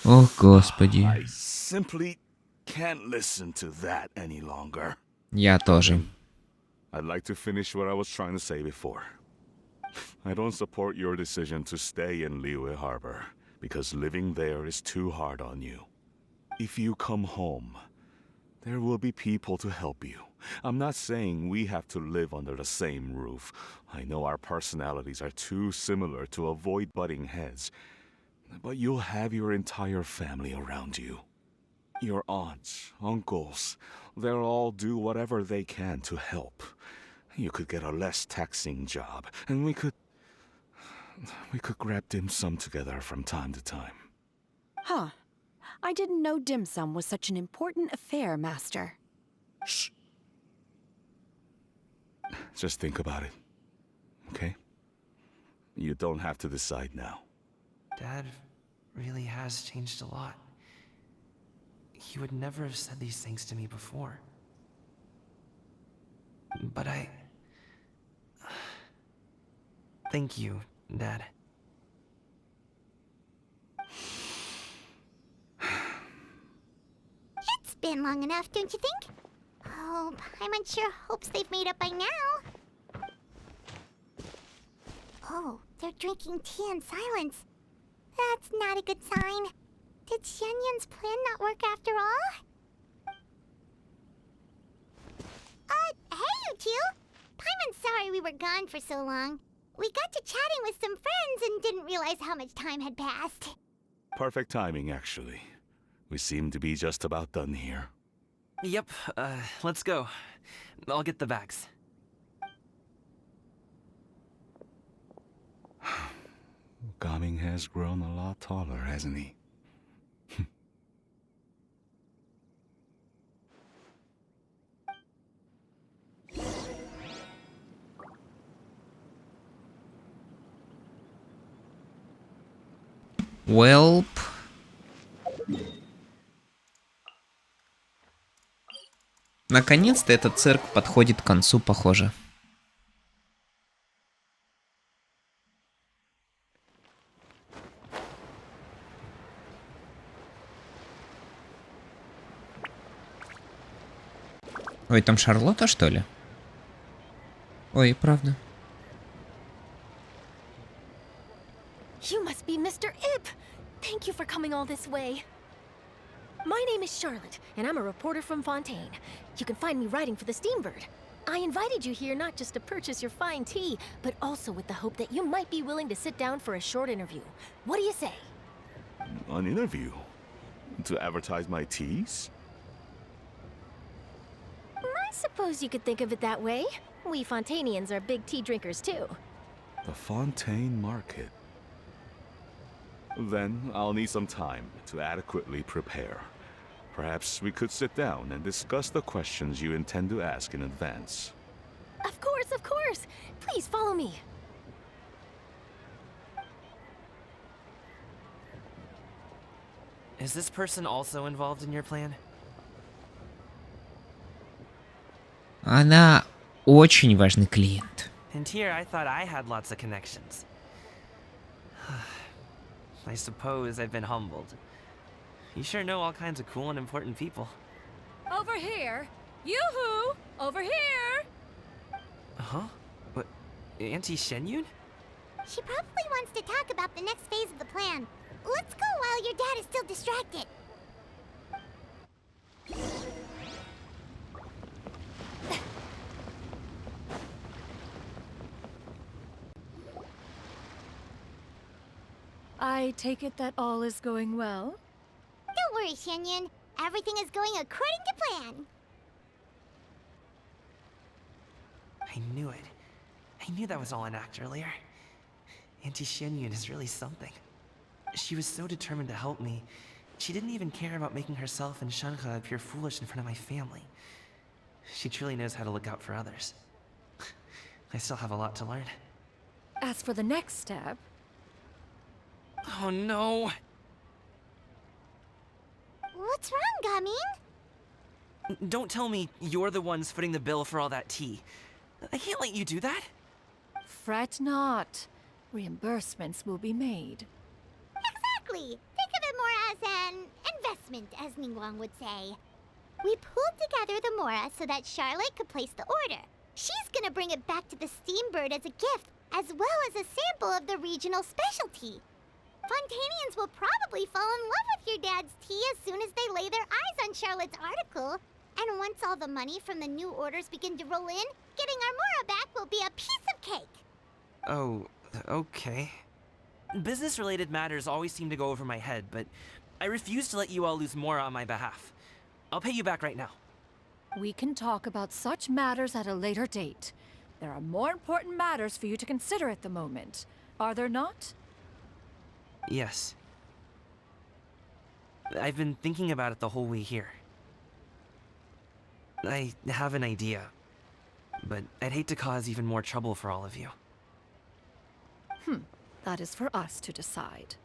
О, Господи. I simply can't listen to that any longer. Я тоже. I'd like to finish what I was trying to say before. I don't support your decision to stay in Liyue Harbor, because living there is too hard on you. If you come home, there will be people to help you. I'm not saying we have to live under the same roof. I know our personalities are too similar to avoid butting heads. But you'll have your entire family around you. Your aunts, uncles, they'll all do whatever they can to help. You could get a less taxing job, and we could grab dim sum together from time to time. Huh. I didn't know dim sum was such an important affair, Master. Shh. Just think about it, okay? You don't have to decide now. Dad really has changed a lot. He would never have said these things to me before. But thank you, Dad. It's been long enough, don't you think? Oh, Paimon sure hopes they've made up by now. Oh, they're drinking tea in silence. That's not a good sign. Did Xianyun's plan not work after all? Hey, you two! Paimon's sorry we were gone for so long. We got to chatting with some friends and didn't realize how much time had passed. Perfect timing, actually. We seem to be just about done here. Yep, let's go. I'll get the bags. Gaming has grown a lot taller, hasn't he? Welp. Наконец-то этот цирк подходит к концу, похоже. Ой, там Шарлотта, что ли? Ой, правда. You must be Mr. Ip! Thank you for coming all this way. My name is Charlotte, and I'm a reporter from Fontaine. You can find me writing for the Steambird. I invited you here not just to purchase your fine tea, but also with the hope that you might be willing to sit down for a short interview. What do you say? An interview? To advertise my teas? I suppose you could think of it that way. We Fontainians are big tea drinkers too. The Fontaine Market. Then I'll need some time to adequately prepare. Perhaps we could sit down and discuss the questions you intend to ask in advance. Of course, of course! Please follow me. Is this person also involved in your plan? Она очень важный клиент. And here I thought I had lots of connections. I suppose I've been humbled. You sure know all kinds of cool and important people. Over here! Yoo-hoo! Over here! Huh? What? Auntie Shenyun? She probably wants to talk about the next phase of the plan. Let's go while your dad is still distracted. I take it that all is going well? Don't worry, Shenyun. Everything is going according to plan. I knew it. I knew that was all an act earlier. Auntie Shenyun is really something. She was so determined to help me. She didn't even care about making herself and Shanhe appear foolish in front of my family. She truly knows how to look out for others. I still have a lot to learn. As for the next step... Oh no! What's wrong, Gaming? Don't tell me you're the ones footing the bill for all that tea. I can't let you do that. Fret not. Reimbursements will be made. Exactly. Think of it more as an investment, as Ningguang would say. We pulled together the Mora so that Charlotte could place the order. She's gonna bring it back to the Steambird as a gift, as well as a sample of the regional specialty. Fontanians will probably fall in love with your dad's tea as soon as they lay their eyes on Charlotte's article. And once all the money from the new orders begin to roll in, getting our Mora back will be a piece of cake. Oh, okay. Business-related matters always seem to go over my head, but I refuse to let you all lose Mora on my behalf. I'll pay you back right now. We can talk about such matters at a later date. There are more important matters for you to consider at the moment, are there not? Yes. I've been thinking about it the whole way here. I have an idea, but I'd hate to cause even more trouble for all of you. That is for us to decide.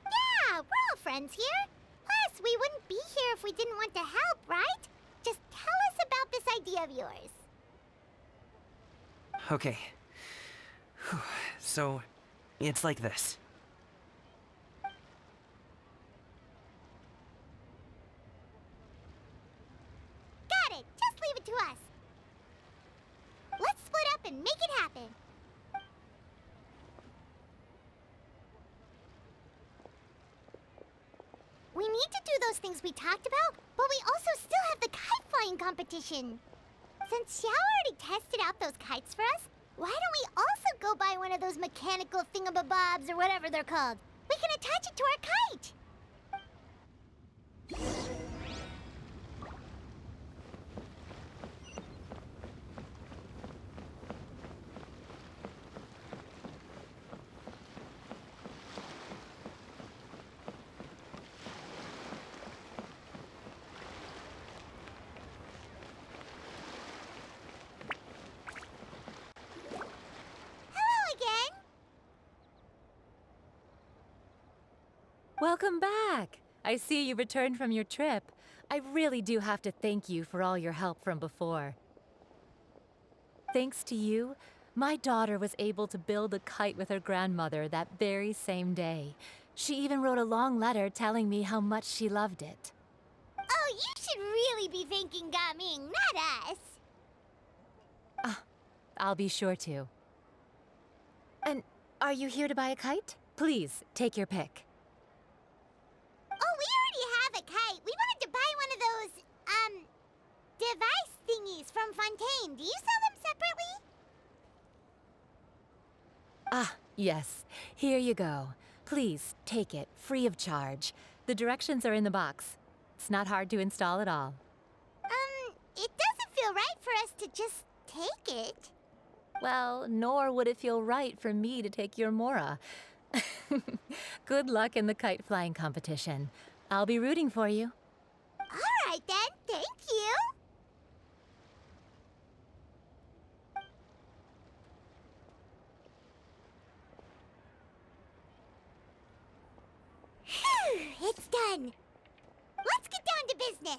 Yeah, we're all friends here. Plus, we wouldn't be here if we didn't want to help, right? Just tell us about this idea of yours. Okay. So, it's like this. Got it. Just leave it to us. Let's split up and make it happen. We need to do those things we talked about, but we also still have the kite flying competition. Since Xiao already tested out those kites for us, why don't we also go buy one of those mechanical thingamabobs or whatever they're called? We can attach it to our kite. Welcome back! I see you returned from your trip. I really do have to thank you for all your help from before. Thanks to you, my daughter was able to build a kite with her grandmother that very same day. She even wrote a long letter telling me how much she loved it. Oh, you should really be thanking Gaming, not us. I'll be sure to. And are you here to buy a kite? Please, take your pick. Oh, we already have a kite. We wanted to buy one of those, device thingies from Fontaine. Do you sell them separately? Ah, yes. Here you go. Please, take it, free of charge. The directions are in the box. It's not hard to install at all. It doesn't feel right for us to just take it. Well, nor would it feel right for me to take your Mora. Good luck in the kite flying competition. I'll be rooting for you. All right then, thank you. Phew, it's done. business.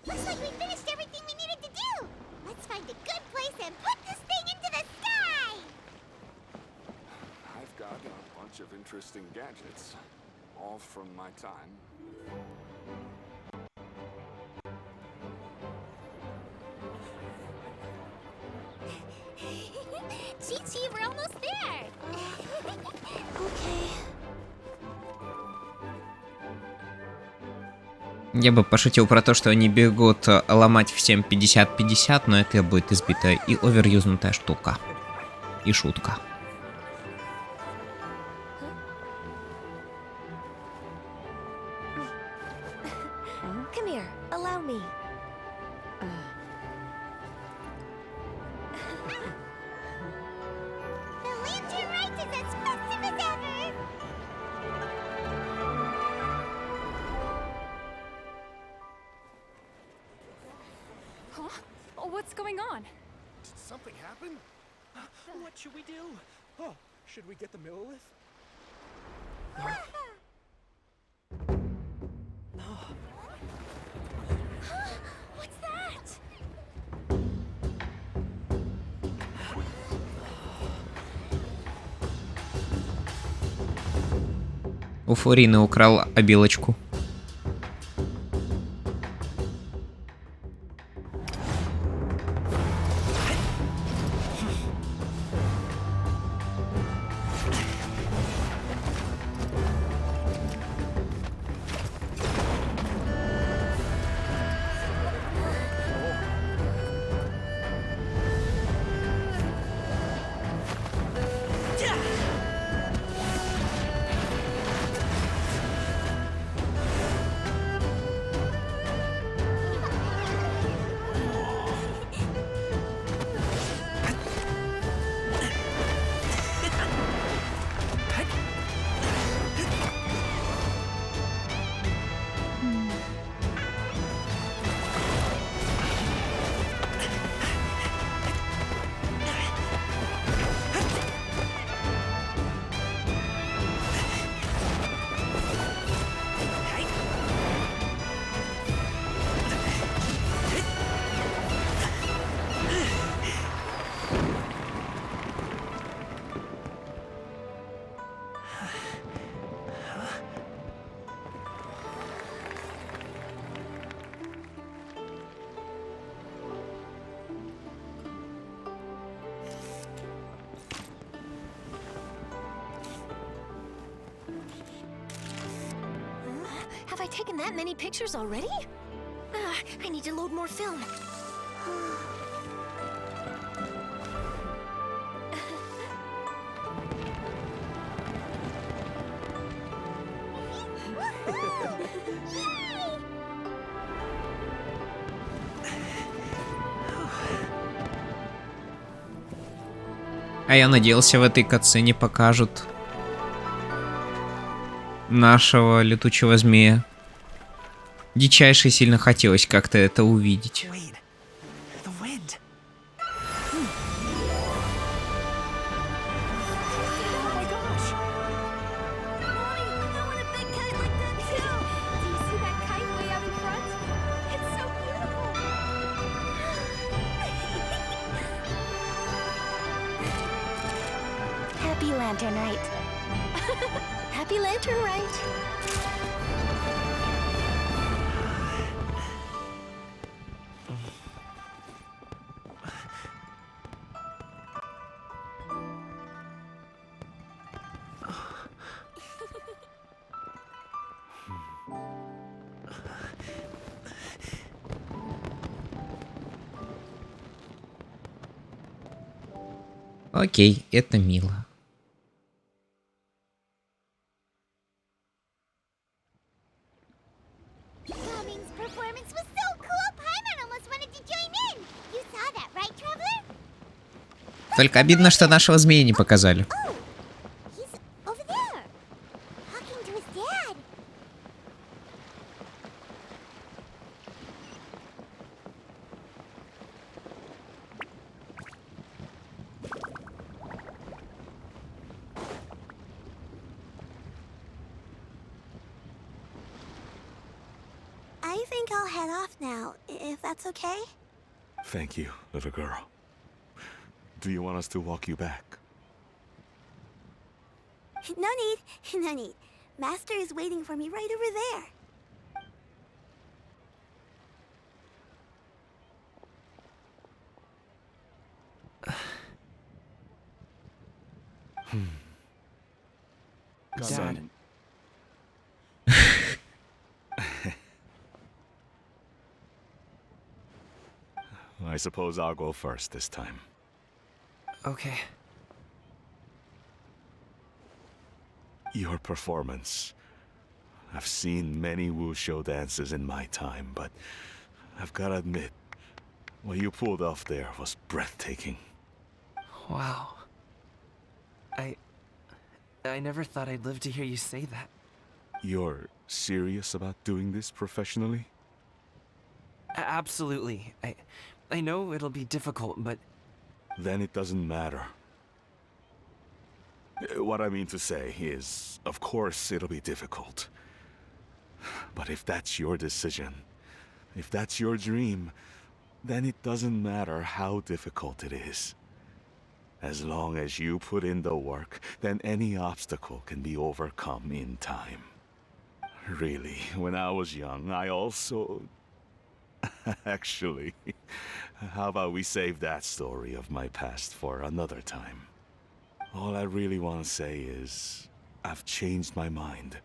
Looks like we finished everything we needed to do. Let's find a good place and put this thing into the sky. I've got a bunch of interesting gadgets, all from my time. Chi-Chi, we're almost there. Okay. Я бы пошутил про то, что они бегут ломать всем 50-50, но это будет избитая и оверюзнутая штука. И шутка. Come here, allow me. The lantern right is as festive as ever. Huh? Oh, what's going on? Did something happen? What should we do? Oh, should we get the Millilith? What's that? У Фурины украл обилочку. Have I taken that many pictures already? I need to load more film. А я надеялся, в этой катсцене покажут нашего летучего змея. Дичайше сильно хотелось как-то это увидеть. Happy Lantern Rite. Happy Lantern Rite. Окей, это мило. Calming's performance was so cool, Paimon almost wanted to join in. You saw that, right, Traveler? Только обидно, что нашего змея не показали. He's over there, talking to his dad. head off now, if that's okay? Thank you, little girl. Do you want us to walk you back? No need, no need. Master is waiting for me right over there. Dad. I suppose I'll go first this time. Okay. Your performance. I've seen many wushou dances in my time, but I've gotta admit, what you pulled off there was breathtaking. Wow. I never thought I'd live to hear you say that. You're serious about doing this professionally? Absolutely. I know it'll be difficult, but... Then it doesn't matter. What I mean to say is, of course it'll be difficult. But if that's your decision, if that's your dream, then it doesn't matter how difficult it is. As long as you put in the work, then any obstacle can be overcome in time. Really, when I was young, I also... Actually, how about we save that story of my past for another time? All I really want to say is, I've changed my mind.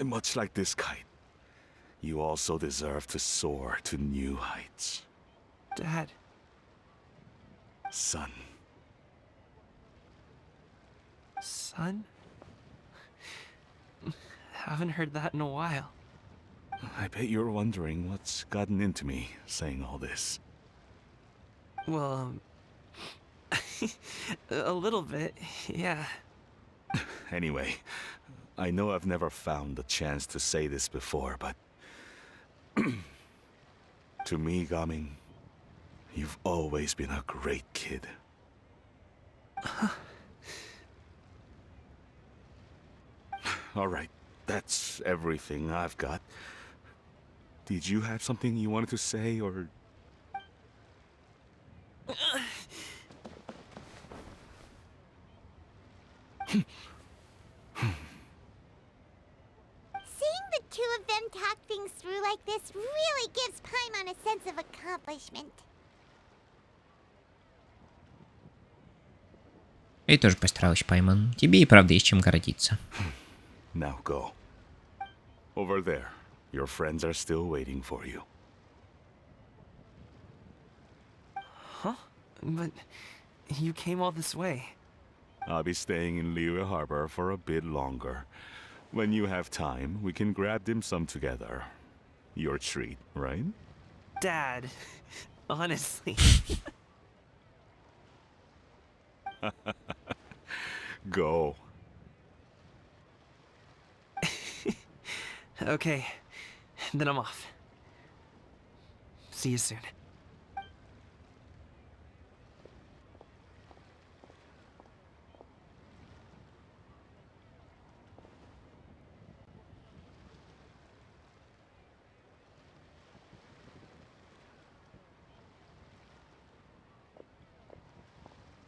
Much like this kite, you also deserve to soar to new heights. Dad. Son. Son? Haven't heard that in a while. I bet you're wondering what's gotten into me saying all this. Well, a little bit, yeah. Anyway, I know I've never found the chance to say this before, but... to me, Gaming, you've always been a great kid. Alright, that's everything I've got. Did you have something you wanted to say, or... Seeing the two of them talk things through like this really gives Paimon a sense of accomplishment. Я тоже постаралась, Пайман. Тебе и правда есть чем гордиться. Now go. Over there. Your friends are still waiting for you. Huh? But you came all this way. I'll be staying in Liyue Harbor for a bit longer. When you have time, we can grab dim sum together. Your treat, right? Dad, honestly. Go. Okay, then I'm off. See you soon.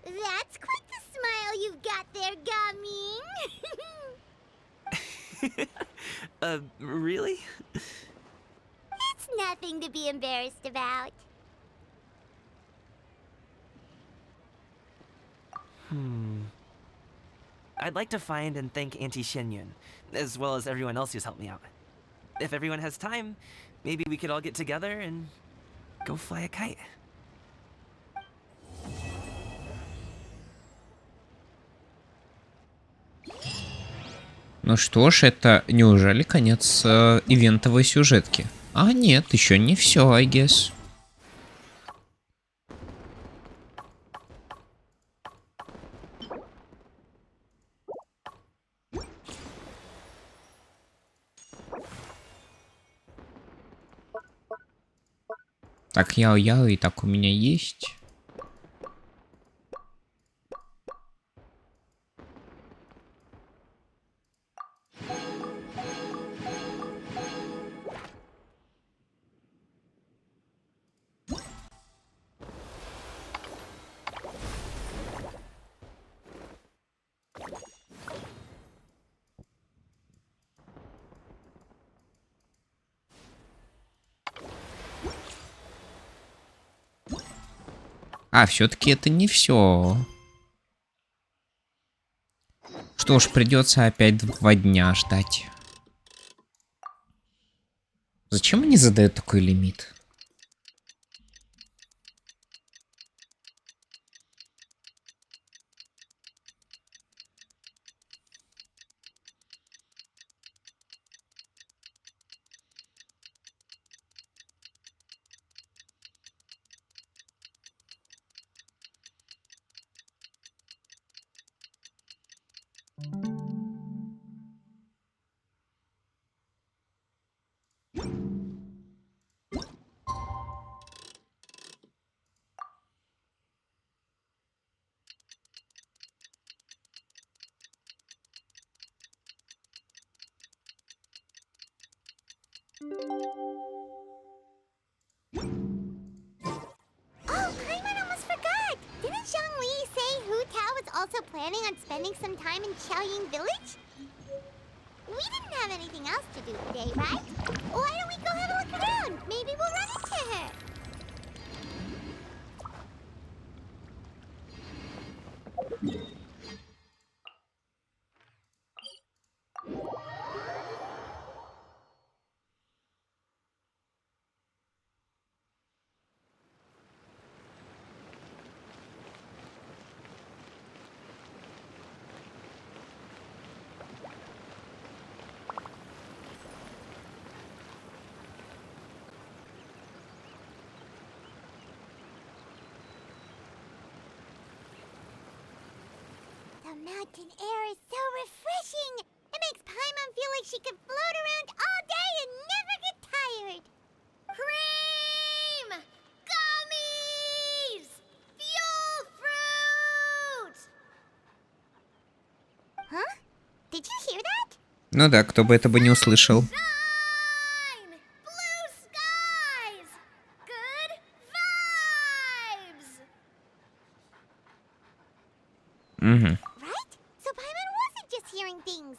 That's quite the smile you've got there, Gaming. Really? It's nothing to be embarrassed about. I'd like to find and thank Auntie Shenyun, as well as everyone else who's helped me out. If everyone has time, maybe we could all get together and go fly a kite. Ну что ж, это неужели конец ивентовой сюжетки? А нет, еще не все, I guess. Так, яо-яо, и так у меня есть. А, все-таки это не все. Что ж, придется опять 2 дня ждать. Зачем они задают такой лимит? Oh, Paimon almost forgot! Didn't Zhongli say Hu Tao was also planning on spending some time in Xiaoying Village? We didn't have anything else to do today, right? Why don't we go have a look around? Maybe we'll run into her. The mountain air is so refreshing! It makes Paimon feel like she could float around all day and never get tired! Cream! Gummies! Fuel fruit! Huh? Did you hear that? Ну да, кто бы это бы не услышал. Blue skies! Good vibes! Угу. Right? So Paimon wasn't just hearing things.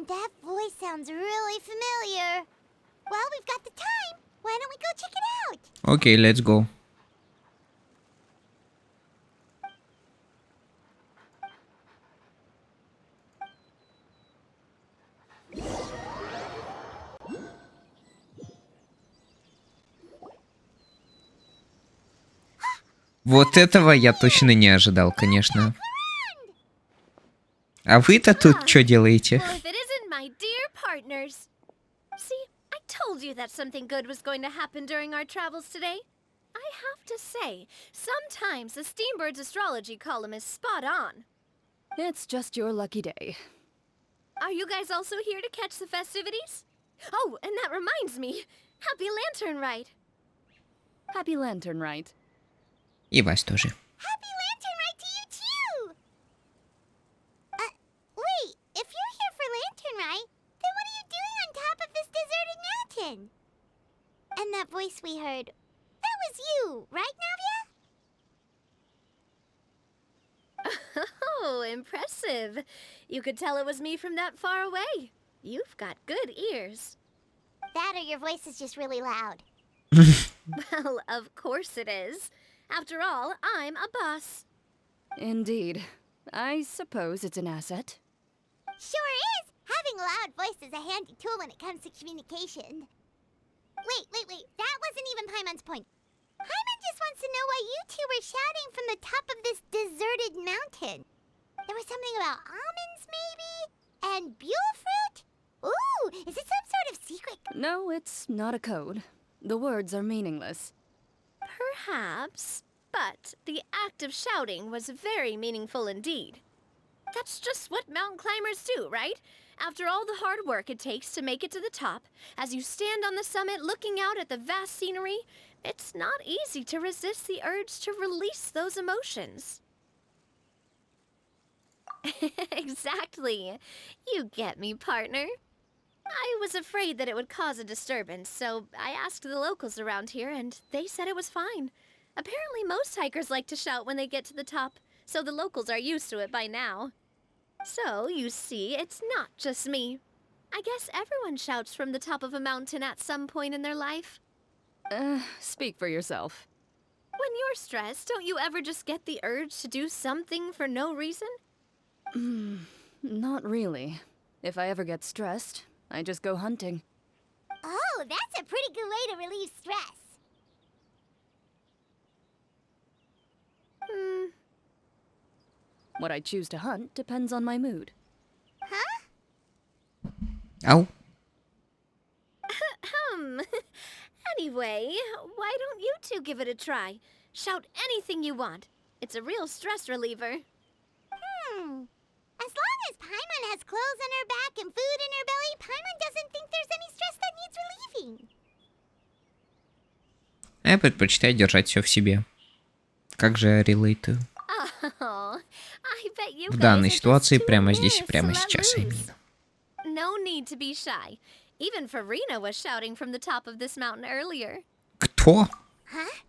That voice sounds really familiar. Well, we've got the time. Why don't we go check it out? Окей, let's go. Вот этого я точно не ожидал, конечно. А вы-то тут что делаете? Well, if it isn't my dear partners. See, I told you that something good was going to happen during our travels today. I have to say, sometimes the Steambird's astrology column is spot on. It's just your lucky day. Are you guys also here to catch the festivities? Oh, and that reminds me. Happy Lantern Rite. Happy Lantern Rite. И вас тоже. Happy Lantern Rite to you too! Wait, if you're here for Lantern Rite, then what are you doing on top of this deserted mountain? And that voice we heard, that was you, right, Navia? Oh, impressive. You could tell it was me from that far away. You've got good ears. That or your voice is just really loud. Well, of course it is. After all, I'm a boss. Indeed. I suppose it's an asset. Sure is! Having a loud voice is a handy tool when it comes to communication. Wait. That wasn't even Paimon's point. Paimon just wants to know why you two were shouting from the top of this deserted mountain. There was something about almonds, maybe? And buell fruit? Ooh, is it some sort of secret? No, it's not a code. The words are meaningless. Perhaps, but the act of shouting was very meaningful indeed. That's just what mountain climbers do, right? After all the hard work it takes to make it to the top, as you stand on the summit looking out at the vast scenery, it's not easy to resist the urge to release those emotions. Exactly. You get me, partner. I was afraid that it would cause a disturbance, so I asked the locals around here, and they said it was fine. Apparently most hikers like to shout when they get to the top, so the locals are used to it by now. So, you see, it's not just me. I guess everyone shouts from the top of a mountain at some point in their life. Speak for yourself. When you're stressed, don't you ever just get the urge to do something for no reason? Not really. If I ever get stressed, I just go hunting. Oh, that's a pretty good way to relieve stress. What I choose to hunt depends on my mood. Ау. Anyway, why don't you two give it a try? Shout anything you want. It's a real stress reliever. As long as Paimon has clothes on her back and food in her belly, Paimon doesn't think there's any stress that needs relieving. Я предпочитаю держать все в себе. Как же я релейтую? Oh, I bet you В guys данной are just ситуации too прямо здесь и embarrassed to прямо let сейчас, I loose. mean. No need to be shy. Even Farina was shouting from the top of this mountain earlier. Кто? Huh?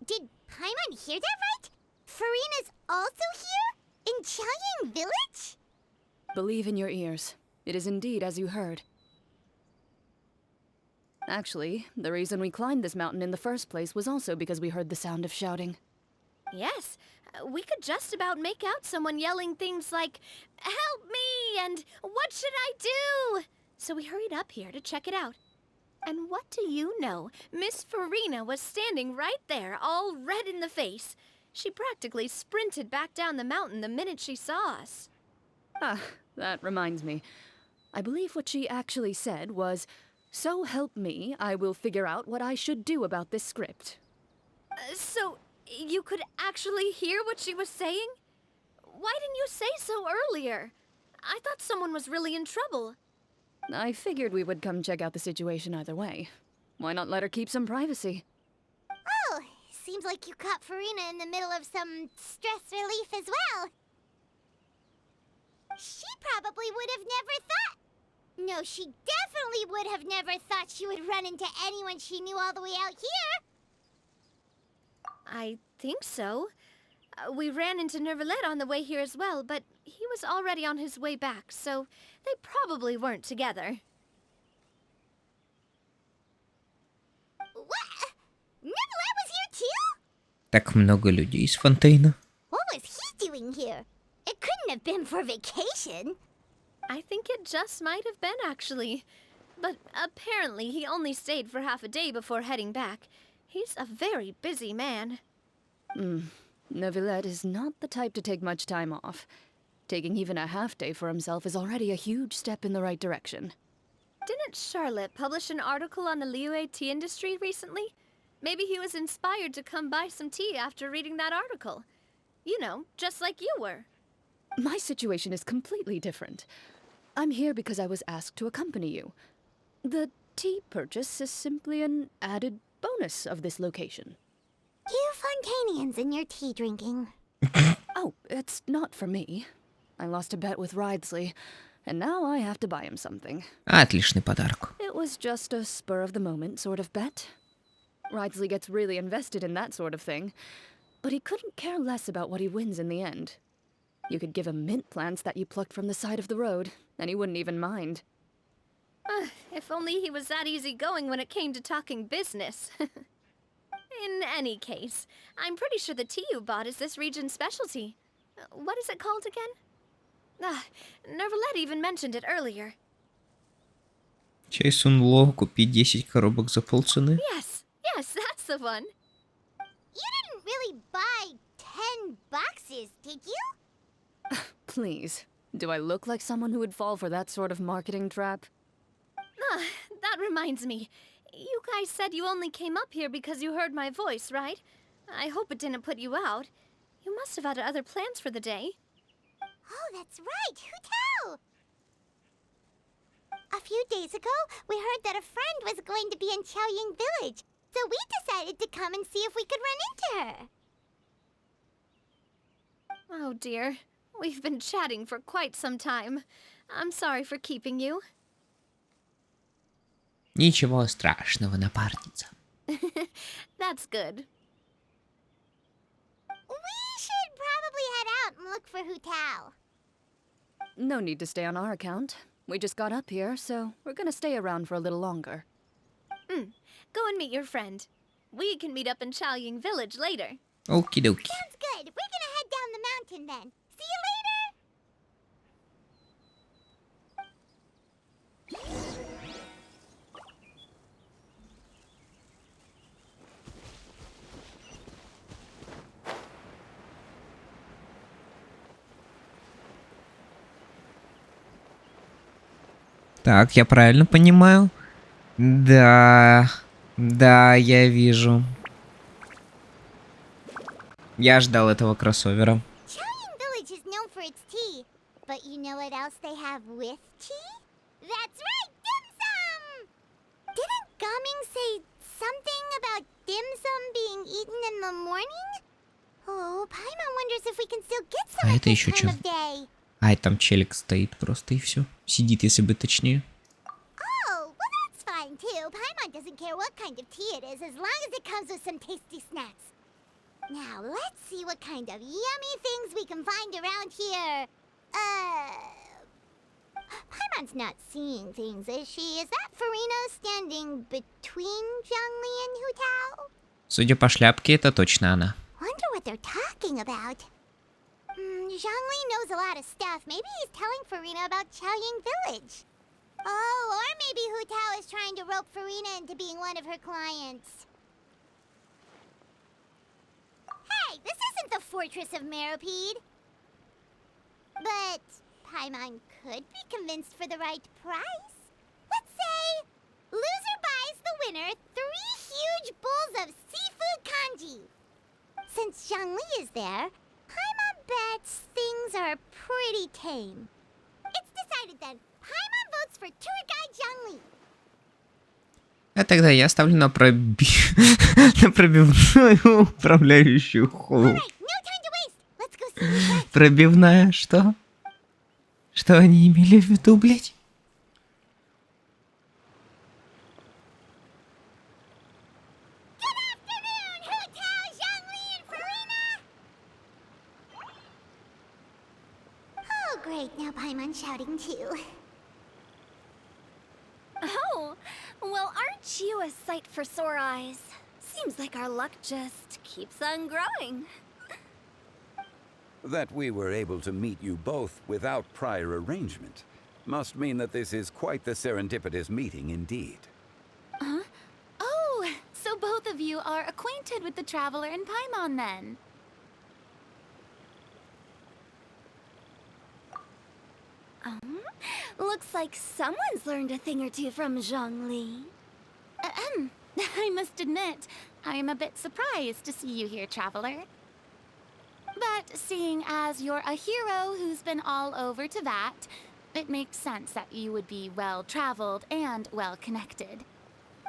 Did Paimon hear that right? Farina's also here? In Chaoying Village? Believe in your ears. It is indeed as you heard. Actually, the reason we climbed this mountain in the first place was also because we heard the sound of shouting. Yes, we could just about make out someone yelling things like, "Help me!" and "What should I do?" So we hurried up here to check it out. And what do you know? Miss Farina was standing right there, all red in the face. She practically sprinted back down the mountain the minute she saw us. Ah, that reminds me. I believe what she actually said was, "So help me, I will figure out what I should do about this script." So, you could actually hear what she was saying? Why didn't you say so earlier? I thought someone was really in trouble. I figured we would come check out the situation either way. Why not let her keep some privacy? Oh, seems like you caught Farina in the middle of some stress relief as well. She probably would have never thought... No, she definitely would have never thought she would run into anyone she knew all the way out here. I think so. We ran into Nervalet on the way here as well, but he was already on his way back, so they probably weren't together. What? Nervalet was here too? Так много людей из Фонтейна. What was he doing here? It couldn't have been for vacation. I think it just might have been, actually. But apparently he only stayed for half a day before heading back. He's a very busy man. Neuvillette is not the type to take much time off. Taking even a half day for himself is already a huge step in the right direction. Didn't Charlotte publish an article on the Liyue tea industry recently? Maybe he was inspired to come buy some tea after reading that article. You know, just like you were. My situation is completely different. I'm here because I was asked to accompany you. The tea purchase is simply an added bonus of this location. You Fontanians and your tea drinking. Oh, it's not for me. I lost a bet with Ridesley, and now I have to buy him something. Отличный подарок. It was just a spur-of-the-moment sort of bet. Ridesley gets really invested in that sort of thing, but he couldn't care less about what he wins in the end. You could give him mint plants that you plucked from the side of the road, and he wouldn't even mind. If only he was that easygoing when it came to talking business. In any case, I'm pretty sure the tea you bought is this region's specialty. What is it called again? Nervalet even mentioned it earlier. Чай Сунло, купить 10 коробок за полцены. Yes, that's the one. You didn't really buy 10 boxes, did you? Please, do I look like someone who would fall for that sort of marketing trap? That reminds me. You guys said you only came up here because you heard my voice, right? I hope it didn't put you out. You must have had other plans for the day. Oh, that's right. Who tell? A few days ago, we heard that a friend was going to be in Chaoying Village, so we decided to come and see if we could run into her. Oh dear. We've been chatting for quite some time. I'm sorry for keeping you. Ничего страшного, напарница. That's good. We should probably head out and look for Hu Tao. No need to stay on our account. We just got up here, so we're gonna stay around for a little longer. Go and meet your friend. We can meet up in Chaoying Village later. Okie dokie. Sounds good. We're gonna head down the mountain then. See you later! Так, я правильно понимаю? Да, да, я вижу. Я ждал этого кроссовера. Chaoying Village is known for its tea. But you know what else they have with tea? That's right, dim sum! Didn't Gaming say something about dim sum being eaten in the morning? Oh, Paimon wonders if we can still get some А at это this еще time что? of day. Ай, там челик стоит просто и все. Сидит, если быть точнее. Oh, well that's fine too. Paimon doesn't care what kind of tea it is as long as it comes with some tasty snacks. Now, let's see what kind of yummy things we can find around here. Paimon's not seeing things, is she? Is that Farina standing between Zhongli and Hu Tao? Судя по шляпке, это точно она. Wonder what they're talking about. Zhongli knows a lot of stuff. Maybe he's telling Farina about Chaoying Village. Oh, or maybe Hu Tao is trying to rope Farina into being one of her clients. Hey, this isn't the Fortress of Meropide. But Paimon could be convinced for the right price. Let's say loser buys the winner 3 huge bowls of seafood kanji. Since Zhongli is there, Paimon bets things are pretty tame. It's decided then. Paimon votes for tour guide Zhongli. А тогда я ставлю на на пробивную управляющую холл. Пробивная что? Что они имели в виду, блядь? Oh, great. Now Paimon's shouting too. Oh, well, aren't you a sight for sore eyes? Seems like our luck just keeps on growing. That we were able to meet you both without prior arrangement must mean that this is quite the serendipitous meeting indeed. Huh? Oh, so both of you are acquainted with the Traveler and Paimon then? Looks like someone's learned a thing or two from Zhongli. I must admit, I am a bit surprised to see you here, Traveler. But seeing as you're a hero who's been all over Teyvat, it makes sense that you would be well-traveled and well-connected.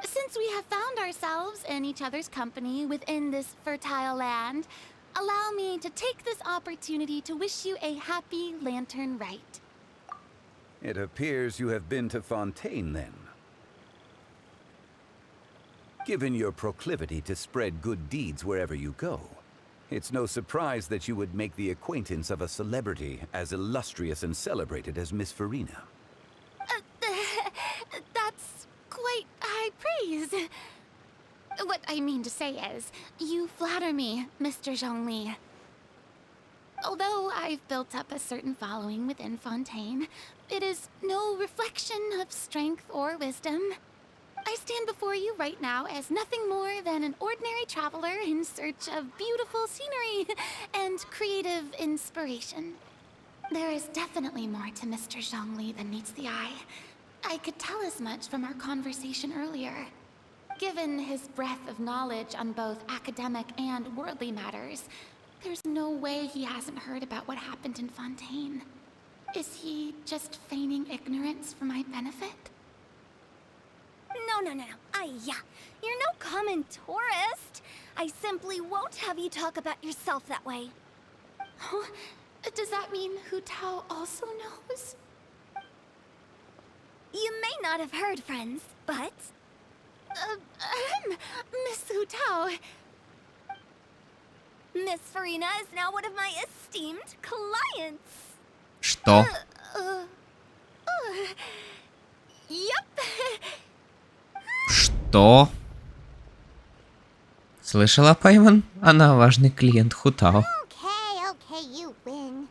Since we have found ourselves in each other's company within this fertile land, allow me to take this opportunity to wish you a happy lantern rite. It appears you have been to Fontaine, then. Given your proclivity to spread good deeds wherever you go, it's no surprise that you would make the acquaintance of a celebrity as illustrious and celebrated as Miss Farina. That's quite high praise. What I mean to say is, you flatter me, Mr. Zhongli. Although I've built up a certain following within Fontaine, it is no reflection of strength or wisdom. I stand before you right now as nothing more than an ordinary traveler in search of beautiful scenery and creative inspiration. There is definitely more to Mr. Zhongli than meets the eye. I could tell as much from our conversation earlier. Given his breadth of knowledge on both academic and worldly matters, there's no way he hasn't heard about what happened in Fontaine. Is he just feigning ignorance for my benefit? No. You're no common tourist. I simply won't have you talk about yourself that way. Oh, does that mean Hu Tao also knows? You may not have heard, friends, but... Miss Hu Tao... Miss Farina is now one of my esteemed clients. Что? Yep. Что? Слышала, Пайман? Она важный клиент Хутао. Okay, you win.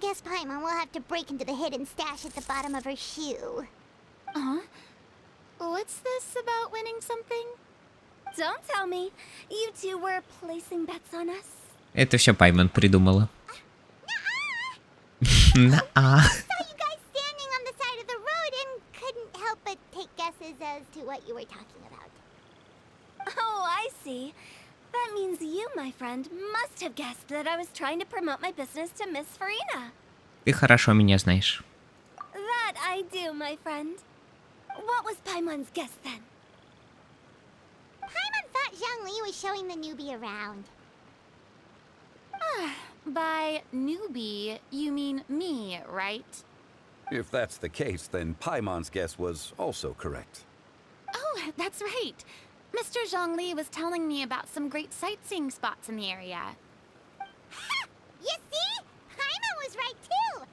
Guess Paimon will have to break into the hidden stash at the bottom of her shoe. What's this about winning something? Don't tell me. You two were placing bets on us. Это все Пайман придумала. I saw you guys standing on the side of the road and couldn't help but take guesses as to what you were talking about. Oh, I see. That means you, my friend, must have guessed that I was trying to promote my business to Miss Farina. Ты хорошо меня знаешь. That I do, my friend. What was Paimon's guess then? Paimon thought Zhongli was showing the newbie around. By newbie, you mean me, right? If that's the case, then Paimon's guess was also correct. Oh, that's right. Mr. Zhongli was telling me about some great sightseeing spots in the area. You see? Paimon was right too!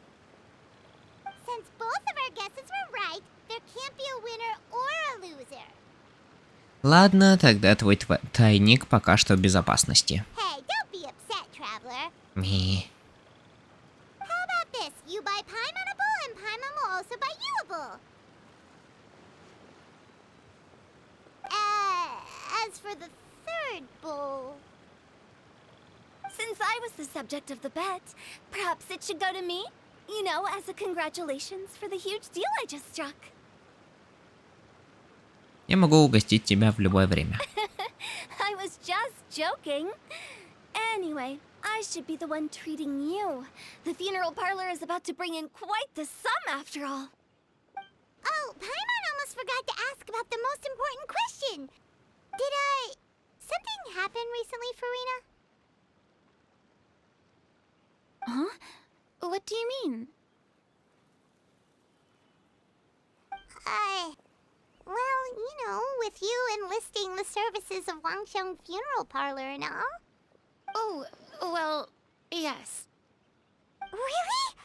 Since both of our guesses were right, there can't be a winner or a loser. Ладно, тогда твой тайник пока что в безопасности. Hey, don't be upset, traveler. Ми. How about this? You buy Paimon a bowl, and Paimon will also buy you a bowl. As for the third bowl... Since I was the subject of the bet, perhaps it should go to me? You know, as a congratulations for the huge deal I just struck. Я могу угостить тебя в любое время. I was just joking. Anyway, I should be the one treating you. The funeral parlor is about to bring in quite the sum after all. Oh, Paimon almost forgot to ask about the most important question. Something happen recently, Farina? Huh? What do you mean? Well, you know, with you enlisting the services of Wangsheng Funeral Parlor and all. Oh, well, yes. Really?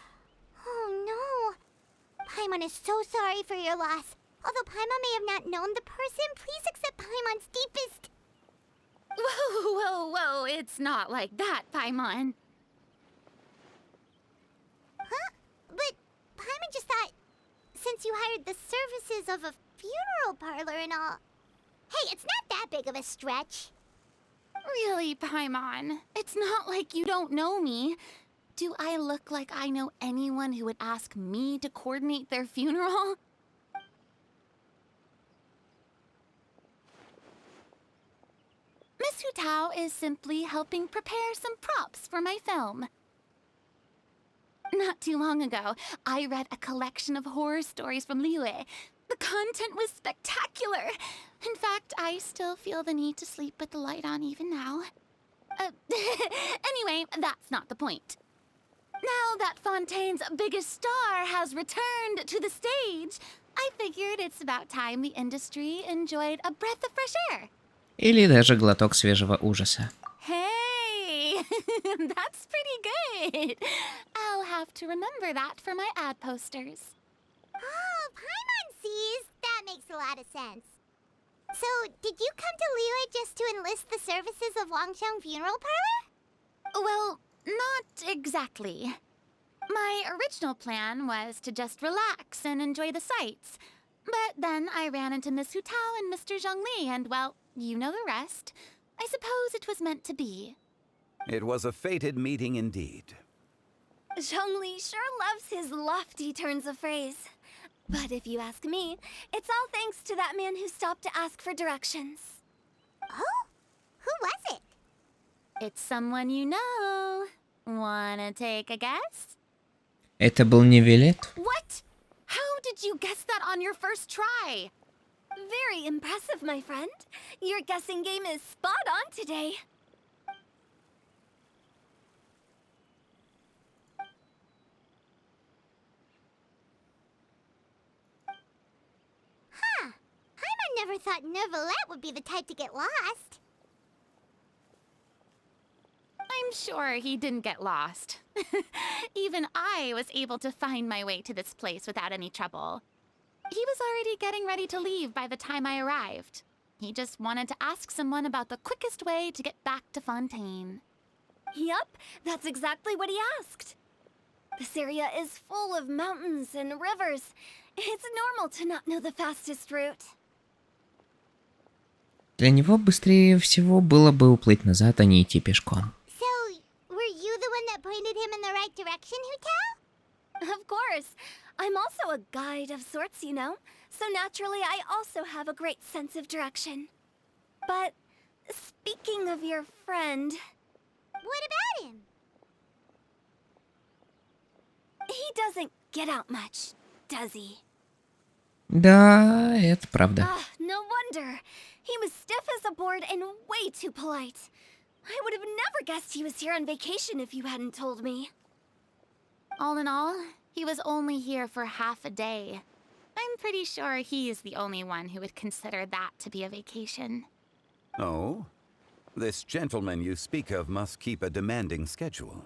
Oh no. Paimon is so sorry for your loss. Although Paimon may have not known the person, please accept Paimon's deepest... Whoa, it's not like that, Paimon. Huh? But Paimon just thought, since you hired the services of a funeral parlor and all... Hey, it's not that big of a stretch. Really, Paimon? It's not like you don't know me. Do I look like I know anyone who would ask me to coordinate their funeral? Miss Hutao is simply helping prepare some props for my film. Not too long ago, I read a collection of horror stories from Liyue. The content was spectacular. In fact, I still feel the need to sleep with the light on even now. Anyway, that's not the point. Now that Fontaine's biggest star has returned to the stage, I figured it's about time the industry enjoyed a breath of fresh air. Или даже глоток свежего ужаса. Hey, that's pretty good. I'll have to remember that for my ad posters. Oh, Paimon sees. That makes a lot of sense. So, did you come to Liyue just to enlist the services of Wangsheng Funeral Parlor? Well, not exactly. My original plan was to just relax and enjoy the sights. But then I ran into Miss Hutao and Mr. Zhongli, and well, you know the rest. I suppose it was meant to be. It was a fated meeting indeed. Zhongli sure loves his lofty turns of phrase. But if you ask me, it's all thanks to that man who stopped to ask for directions. Oh? Who was it? It's someone you know. Wanna take a guess? Это был не Вилет? What? How did you guess that on your first try? Very impressive, my friend. Your guessing game is spot on today. Huh. Paimon never thought Neuvillette would be the type to get lost. I'm sure he didn't get lost. Even I was able to find my way to this place without any trouble. He was already getting ready to leave by the time I arrived. He just wanted to ask someone about the quickest way to get back to Fontaine. Yup, that's exactly what he asked. This area is full of mountains and rivers. It's normal to not know the fastest route. Для него быстрее всего было бы уплыть назад, а не идти пешком. So, were you the one that pointed him in the right direction, Hu-Tao? Of course. I'm also a guide of sorts, you know. So naturally, I also have a great sense of direction. But speaking of your friend... What about him? He doesn't get out much, does he? Да, это правда. No wonder. He was stiff as a board and way too polite. I would have never guessed he was here on vacation if you hadn't told me. All in all, he was only here for half a day. I'm pretty sure he is the only one who would consider that to be a vacation. Oh? This gentleman you speak of must keep a demanding schedule.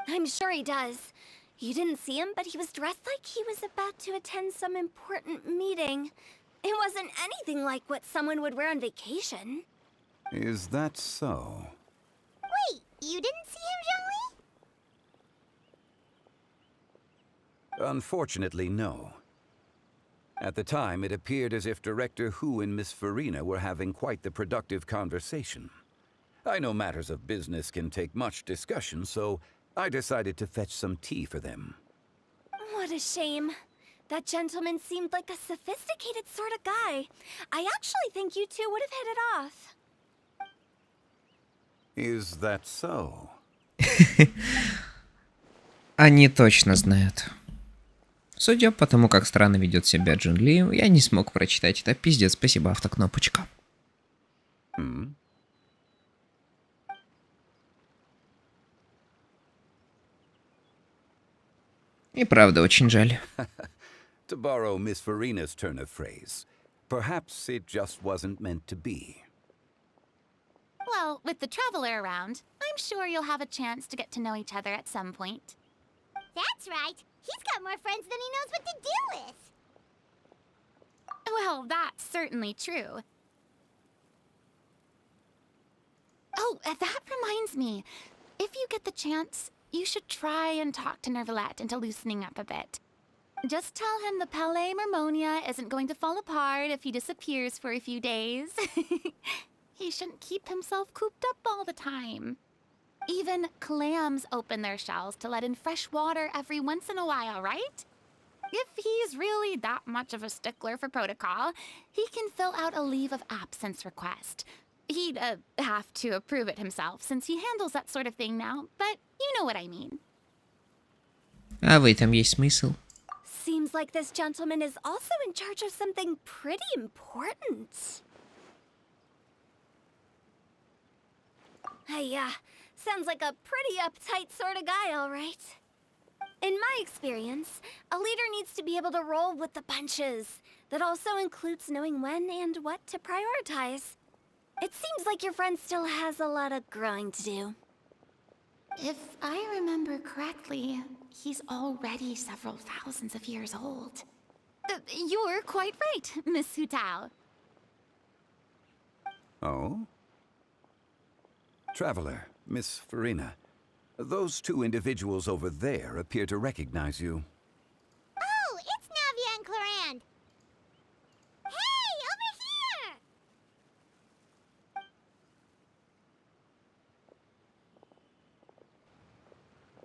I'm sure he does. You didn't see him, but he was dressed like he was about to attend some important meeting. It wasn't anything like what someone would wear on vacation. Is that so? Wait, you didn't see him, Zhongli? Unfortunately, no. At the time, it appeared as if Director Hu and Miss Farina were having quite the productive conversation. I know matters of business can take much discussion, so I decided to fetch some tea for them. What a shame. That gentleman seemed like a sophisticated sort of guy. I actually think you two would have hit it off. Is that so? Они точно знают. Судя по тому, как странно ведет себя Джун Ли, я не смог прочитать это. Пиздец, спасибо, автокнопочка. И правда, очень жаль. To borrow Miss Farina's turn of phrase, perhaps it just wasn't meant to be. Well, with the Traveler around, I'm sure you'll have a chance to get to know each other at some point. That's right. He's got more friends than he knows what to do with. Well, that's certainly true. Oh, that reminds me. If you get the chance, you should try and talk to Nervalette into loosening up a bit. Just tell him the Palais Mermonia isn't going to fall apart if he disappears for a few days. He shouldn't keep himself cooped up all the time. Even clams open their shells to let in fresh water every once in a while, right? If he's really that much of a stickler for protocol, he can fill out a leave of absence request. He'd have to approve it himself since he handles that sort of thing now, but you know what I mean. А в этом есть смысл. Seems like this gentleman is also in charge of something pretty important. Hey, sounds like a pretty uptight sort of guy, all right. In my experience, a leader needs to be able to roll with the punches. That also includes knowing when and what to prioritize. It seems like your friend still has a lot of growing to do. If I remember correctly, he's already several thousands of years old. You're quite right, Miss Hu-Tao. Oh? Traveler, Miss Farina, those two individuals over there appear to recognize you. Oh, it's Navia and Clarand. Hey, over here!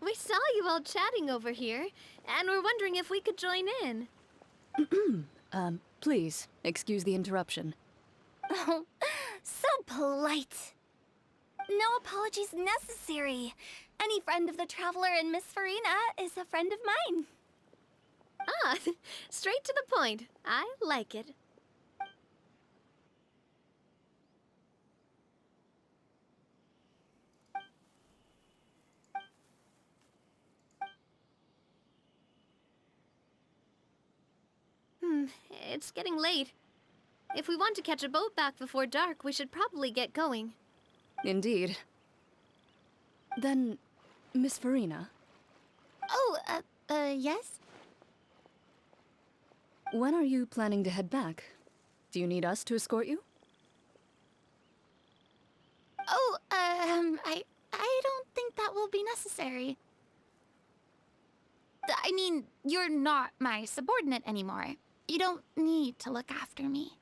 We saw you all chatting over here, and we're wondering if we could join in. Please, excuse the interruption. Oh, so polite. No apologies necessary. Any friend of the Traveler and Miss Farina is a friend of mine. Ah, straight to the point. I like it. It's getting late. If we want to catch a boat back before dark, we should probably get going. Indeed. Then, Miss Farina? Oh, yes? When are you planning to head back? Do you need us to escort you? Oh, I don't think that will be necessary. I mean, you're not my subordinate anymore. You don't need to look after me.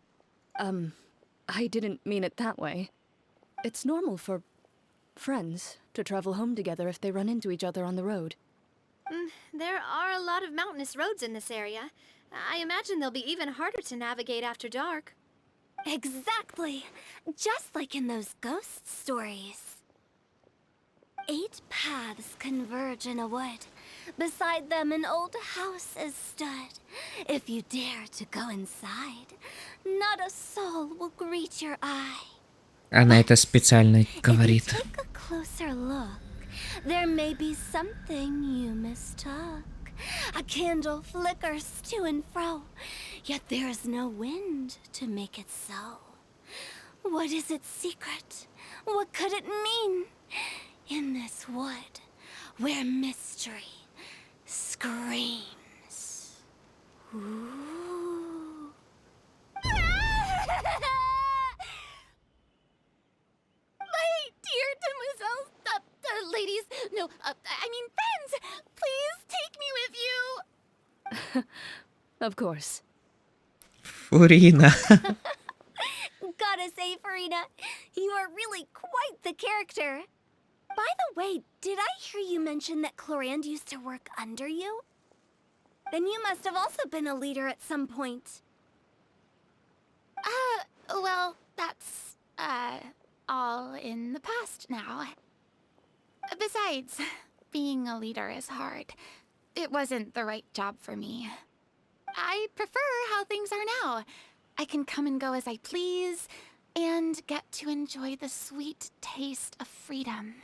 I didn't mean it that way. It's normal for friends to travel home together if they run into each other on the road. There are a lot of mountainous roads in this area. I imagine they'll be even harder to navigate after dark. Exactly! Just like in those ghost stories. 8 paths converge in a wood. Beside them an old house is stood. If you dare to go inside, not a soul will greet your eye. Она это специально говорит. Take a closer look. There may be something you mistook. A candle flickers to and fro, yet there is no wind to make it so. What is its secret? What could it mean? In this wood, where mystery screams. Ooh. My dear demoiselles, ladies, no, I mean friends, please take me with you. Of course. Фурина. Gotta say, Farina, you are really quite the character. By the way, did I hear you mention that Clorand used to work under you? Then you must have also been a leader at some point. Well, that's, all in the past now. Besides, being a leader is hard. It wasn't the right job for me. I prefer how things are now. I can come and go as I please, and get to enjoy the sweet taste of freedom.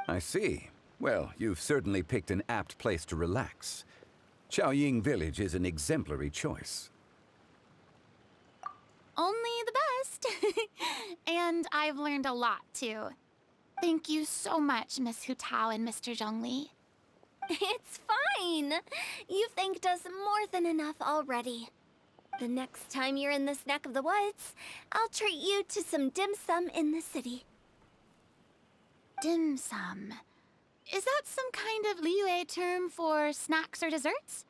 I see. Well, you've certainly picked an apt place to relax. Chaoying Village is an exemplary choice. Only the best. And I've learned a lot, too. Thank you so much, Miss Hu Tao and Mr. Zhongli. It's fine. You've thanked us more than enough already. The next time you're in this neck of the woods, I'll treat you to some dim sum in the city. Dim sum. Is that some kind of Liyue term for snacks or desserts?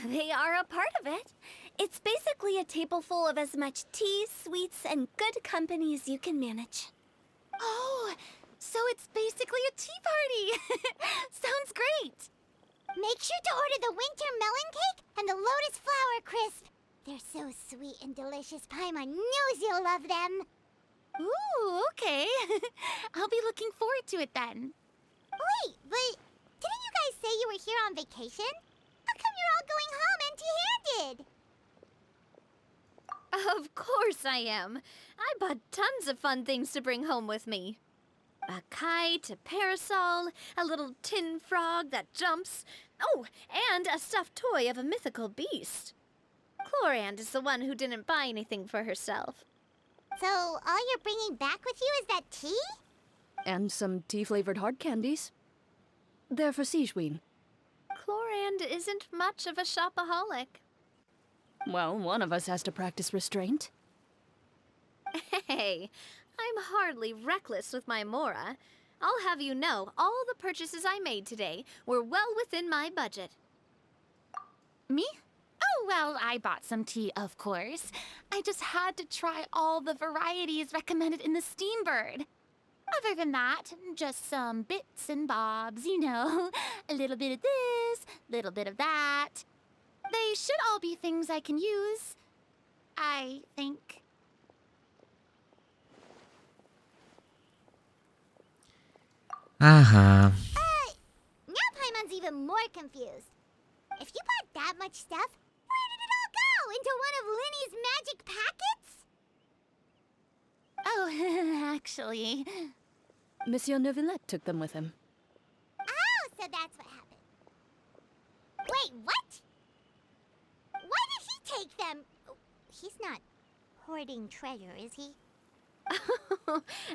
They are a part of it. It's basically a table full of as much tea, sweets, and good company as you can manage. Oh, so it's basically a tea party. Sounds great. Make sure to order the winter melon cake and the lotus flower crisp. They're so sweet and delicious, Paimon knows you'll love them. Ooh, okay. I'll be looking forward to it then. Wait, but didn't you guys say you were here on vacation? How come you're all going home empty-handed? Of course I am. I bought tons of fun things to bring home with me. A kite, a parasol, a little tin frog that jumps. Oh, and a stuffed toy of a mythical beast. Clorand is the one who didn't buy anything for herself. So all you're bringing back with you is that tea? And some tea-flavored hard candies. They're for Sigewin. Clorand isn't much of a shopaholic. Well, one of us has to practice restraint. Hey, I'm hardly reckless with my Mora. I'll have you know, all the purchases I made today were well within my budget. Me? Oh, well, I bought some tea, of course. I just had to try all the varieties recommended in the Steambird. Other than that, just some bits and bobs, you know. A little bit of this, little bit of that. They should all be things I can use, I think. Ага. Now Paimon's even more confused. If you bought that much stuff, where did it all go? Into one of Linny's magic packets? Oh, actually... Monsieur Neuvillette took them with him. Oh, so that's what happened. Wait, what? Why did he take them? He's not hoarding treasure, is he?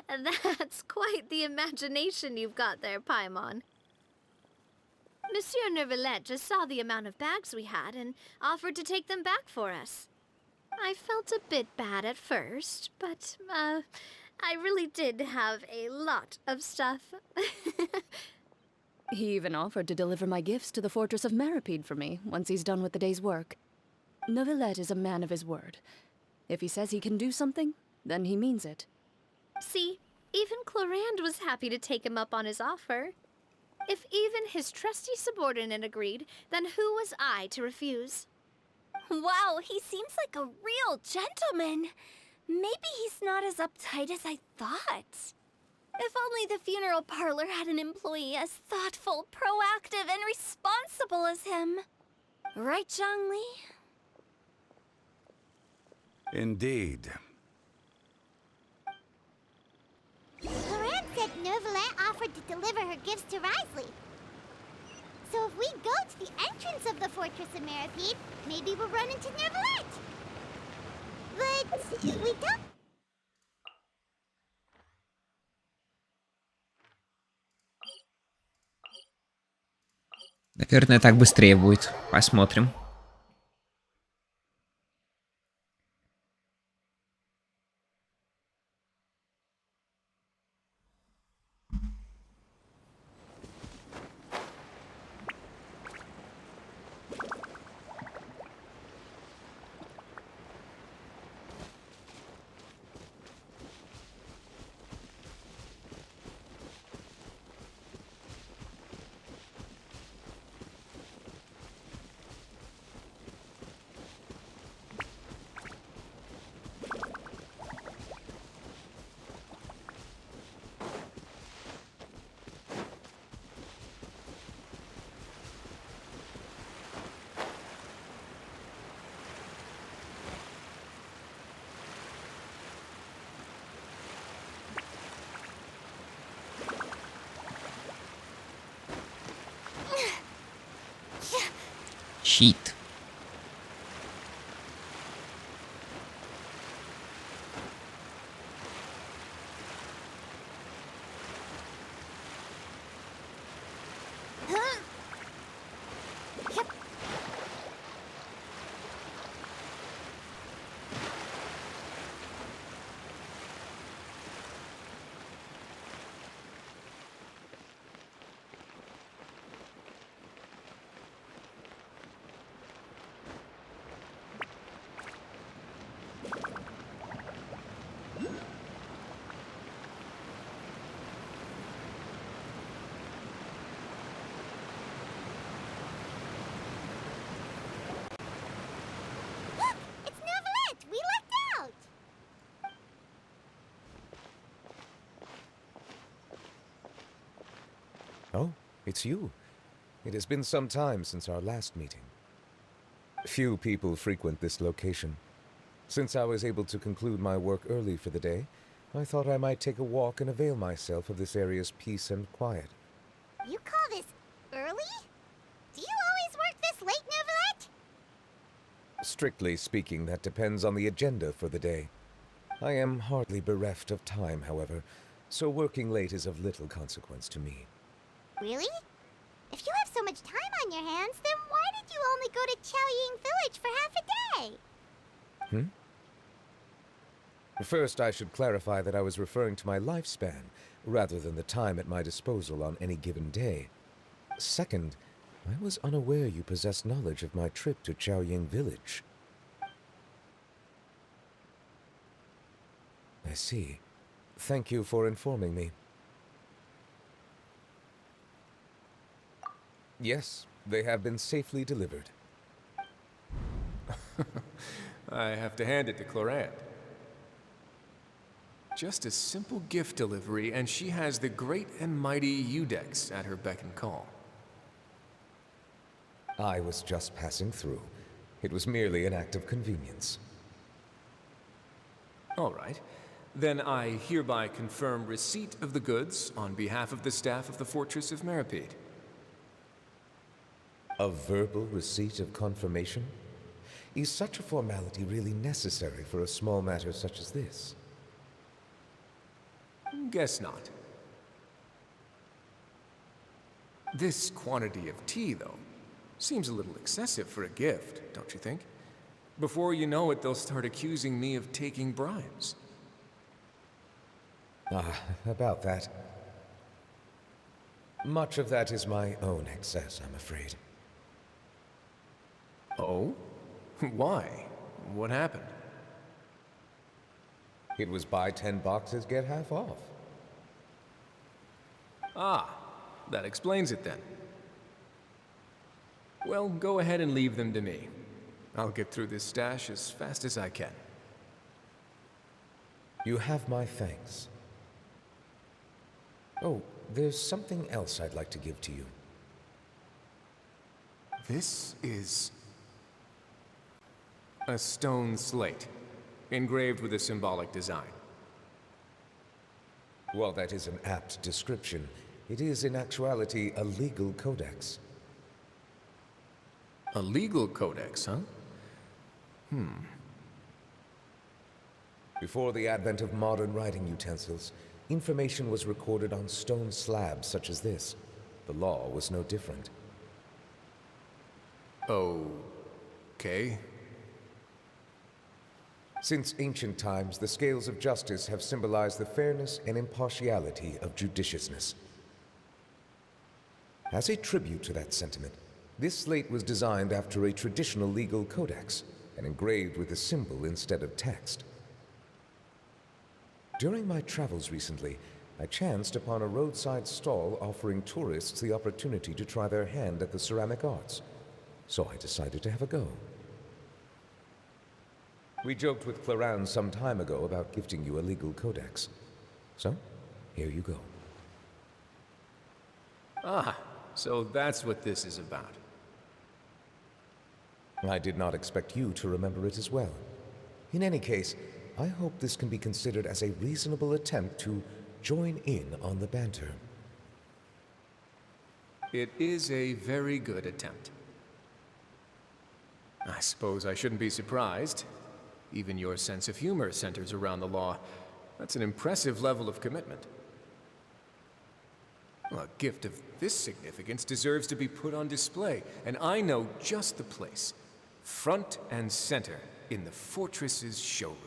That's quite the imagination you've got there, Paimon. Monsieur Neuvillette just saw the amount of bags we had and offered to take them back for us. I felt a bit bad at first, but, I really did have a lot of stuff. He even offered to deliver my gifts to the Fortress of Meripede for me once he's done with the day's work. Neuvillette is a man of his word. If he says he can do something, then he means it. See, even Clorand was happy to take him up on his offer. If even his trusty subordinate agreed, then who was I to refuse? Wow, he seems like a real gentleman. Maybe he's not as uptight as I thought. If only the funeral parlor had an employee as thoughtful, proactive, and responsible as him. Right, Zhongli? Indeed. Clorand said Neuvillette offered to deliver her gifts to Risley. So if we go to the entrance of the Fortress of Meripede, maybe we'll run into Neuvillette. But we don't... Наверное, так быстрее будет. Посмотрим. Щит. Look! It's Neuvillette! We lucked out! Oh, it's you. It has been some time since our last meeting. Few people frequent this location. Since I was able to conclude my work early for the day, I thought I might take a walk and avail myself of this area's peace and quiet. You call this early? Do you always work this late, Neuvillette? Strictly speaking, that depends on the agenda for the day. I am hardly bereft of time, however, so working late is of little consequence to me. Really? If you have so much time on your hands, then why did you only go to Chaoying Village for half a day? First, I should clarify that I was referring to my lifespan, rather than the time at my disposal on any given day. Second, I was unaware you possessed knowledge of my trip to Chaoying Village. I see. Thank you for informing me. Yes, they have been safely delivered. I have to hand it to Clorand. Just a simple gift delivery, and she has the great and mighty Udex at her beck and call. I was just passing through. It was merely an act of convenience. All right. Then I hereby confirm receipt of the goods on behalf of the staff of the Fortress of Meripede. A verbal receipt of confirmation? Is such a formality really necessary for a small matter such as this? Guess not. This quantity of tea, though, seems a little excessive for a gift, don't you think? Before you know it, they'll start accusing me of taking bribes. About that. Much of that is my own excess, I'm afraid. Oh? Why? What happened? It was buy 10 boxes, get half off. Ah, that explains it then. Well, go ahead and leave them to me. I'll get through this stash as fast as I can. You have my thanks. Oh, there's something else I'd like to give to you. This is a stone slate, engraved with a symbolic design. While that is an apt description, it is in actuality a legal codex. A legal codex, huh? Before the advent of modern writing utensils, information was recorded on stone slabs such as this. The law was no different. Okay. Since ancient times, the scales of justice have symbolized the fairness and impartiality of judiciousness. As a tribute to that sentiment, this slate was designed after a traditional legal codex and engraved with a symbol instead of text. During my travels recently, I chanced upon a roadside stall offering tourists the opportunity to try their hand at the ceramic arts, so I decided to have a go. We joked with Claran some time ago about gifting you a legal codex. So, here you go. Ah, so that's what this is about. I did not expect you to remember it as well. In any case, I hope this can be considered as a reasonable attempt to join in on the banter. It is a very good attempt. I suppose I shouldn't be surprised. Even your sense of humor centers around the law. That's an impressive level of commitment. Well, a gift of this significance deserves to be put on display, and I know just the place. Front and center in the fortress's showroom.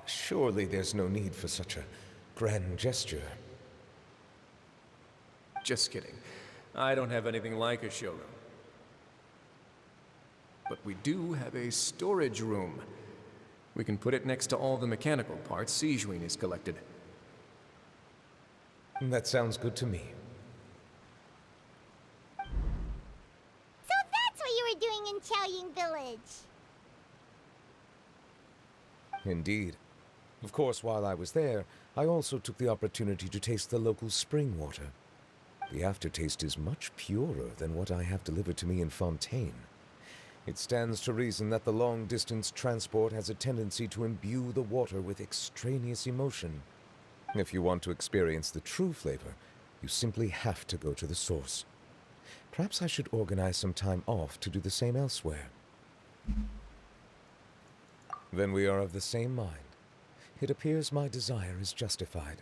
Surely there's no need for such a grand gesture. Just kidding. I don't have anything like a showroom. But we do have a storage room. We can put it next to all the mechanical parts Sijuin has collected. That sounds good to me. So that's what you were doing in Chaoying Village. Indeed. Of course, while I was there, I also took the opportunity to taste the local spring water. The aftertaste is much purer than what I have delivered to me in Fontaine. It stands to reason that the long-distance transport has a tendency to imbue the water with extraneous emotion. If you want to experience the true flavor, you simply have to go to the source. Perhaps I should organize some time off to do the same elsewhere. Then we are of the same mind. It appears my desire is justified.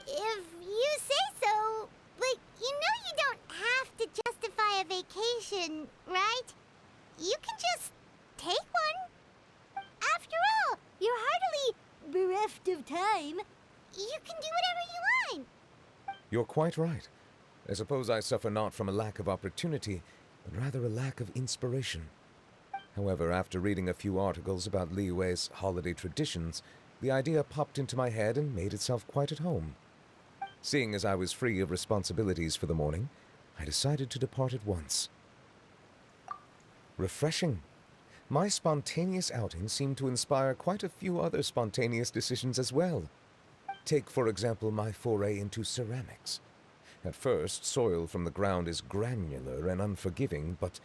If you say so, but you know you don't have to justify a vacation, right? You can just take one. After all, you're hardly bereft of time. You can do whatever you want. You're quite right. I suppose I suffer not from a lack of opportunity, but rather a lack of inspiration. However, after reading a few articles about Liyue's holiday traditions, the idea popped into my head and made itself quite at home. Seeing as I was free of responsibilities for the morning, I decided to depart at once. Refreshing. My spontaneous outing seemed to inspire quite a few other spontaneous decisions as well. Take, for example, my foray into ceramics. At first, soil from the ground is granular and unforgiving, but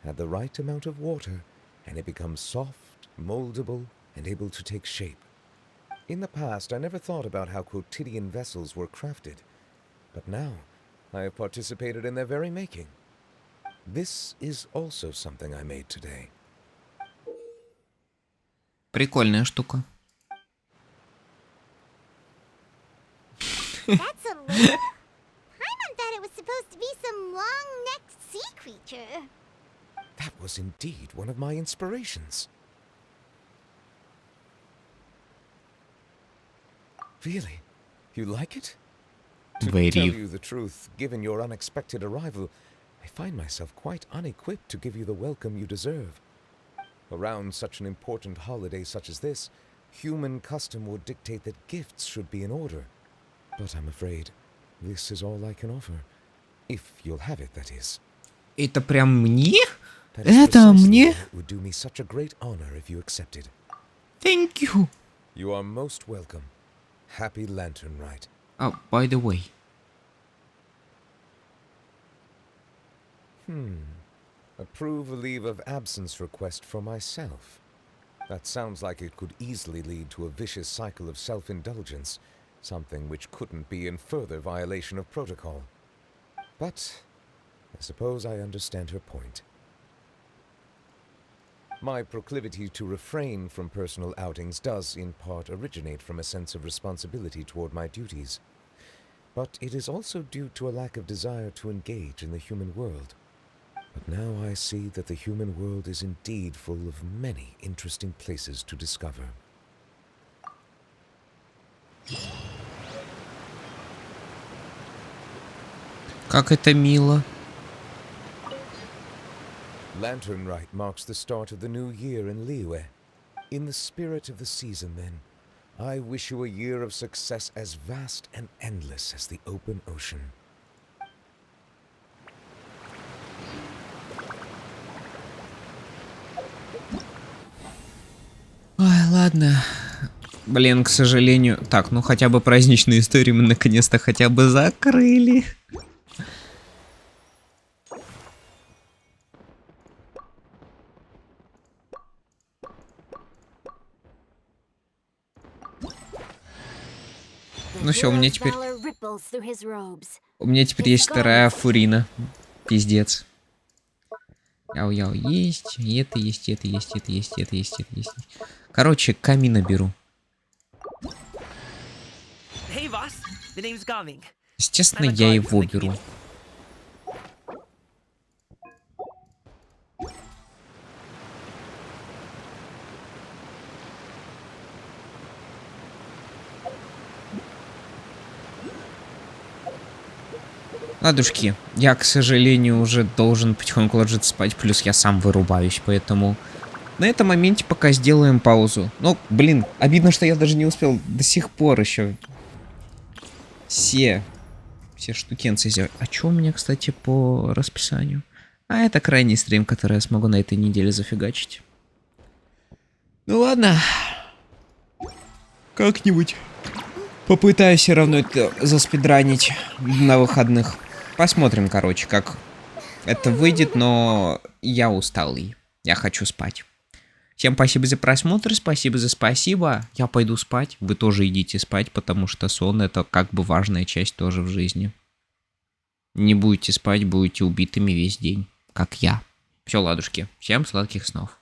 add the right amount of water, and it becomes soft, moldable, and able to take shape. In the past, I never thought about how quotidian vessels were crafted, but now I have participated in their very making. This is also something I made today. Прикольная штука. That's a lizard? Paimon thought it was supposed to be some long-necked sea creature. That was indeed one of my inspirations. Really? You like it? To tell you the truth, given your unexpected arrival, I find myself quite unequipped to give you the welcome you deserve. Around such an important holiday such as this, human custom would dictate that gifts should be in order. But I'm afraid this is all I can offer. If you'll have it, that is. Это прям мне? That is Это precisely мне? why it would do me such a great honor if you accepted. Thank you. You are most welcome. Happy Lantern Rite. Oh, by the way. Approve a leave of absence request for myself. That sounds like it could easily lead to a vicious cycle of self-indulgence, something which couldn't be in further violation of protocol. But I suppose I understand her point. My proclivity to refrain from personal outings does in part originate from a sense of responsibility toward my duties. But it is also due to a lack of desire to engage in the human world. But now I see that the human world is indeed full of many interesting places to discover. Как это мило. Lantern Rite marks the start of the new year in Liyue. In the spirit of the season, then, I wish you a year of success as vast and endless as the open ocean. Ой, ладно. Блин, к сожалению... Так, ну хотя бы праздничные истории мы наконец-то хотя бы закрыли. Ну все, у меня теперь есть вторая фурина. Пиздец. Яу-яу, есть. И это есть, это есть, это есть, это есть, это есть. Короче, камина беру. Hey, boss. The name's Gaming. Естественно, я его беру. Ладушки, я, к сожалению, уже должен потихоньку ложиться спать, плюс я сам вырубаюсь, поэтому на этом моменте пока сделаем паузу. Ну, блин, обидно, что я даже не успел до сих пор еще все штукенцы сделать. А что у меня, кстати, по расписанию? А это крайний стрим, который я смогу на этой неделе зафигачить. Ну ладно. Как-нибудь попытаюсь все равно это заспидранить на выходных. Посмотрим, короче, как это выйдет, но я усталый. Я хочу спать. Всем спасибо за просмотр, спасибо за спасибо. Я пойду спать. Вы тоже идите спать, потому что сон — это как бы важная часть тоже в жизни. Не будете спать, будете убитыми весь день, как я. Все, ладушки, всем сладких снов.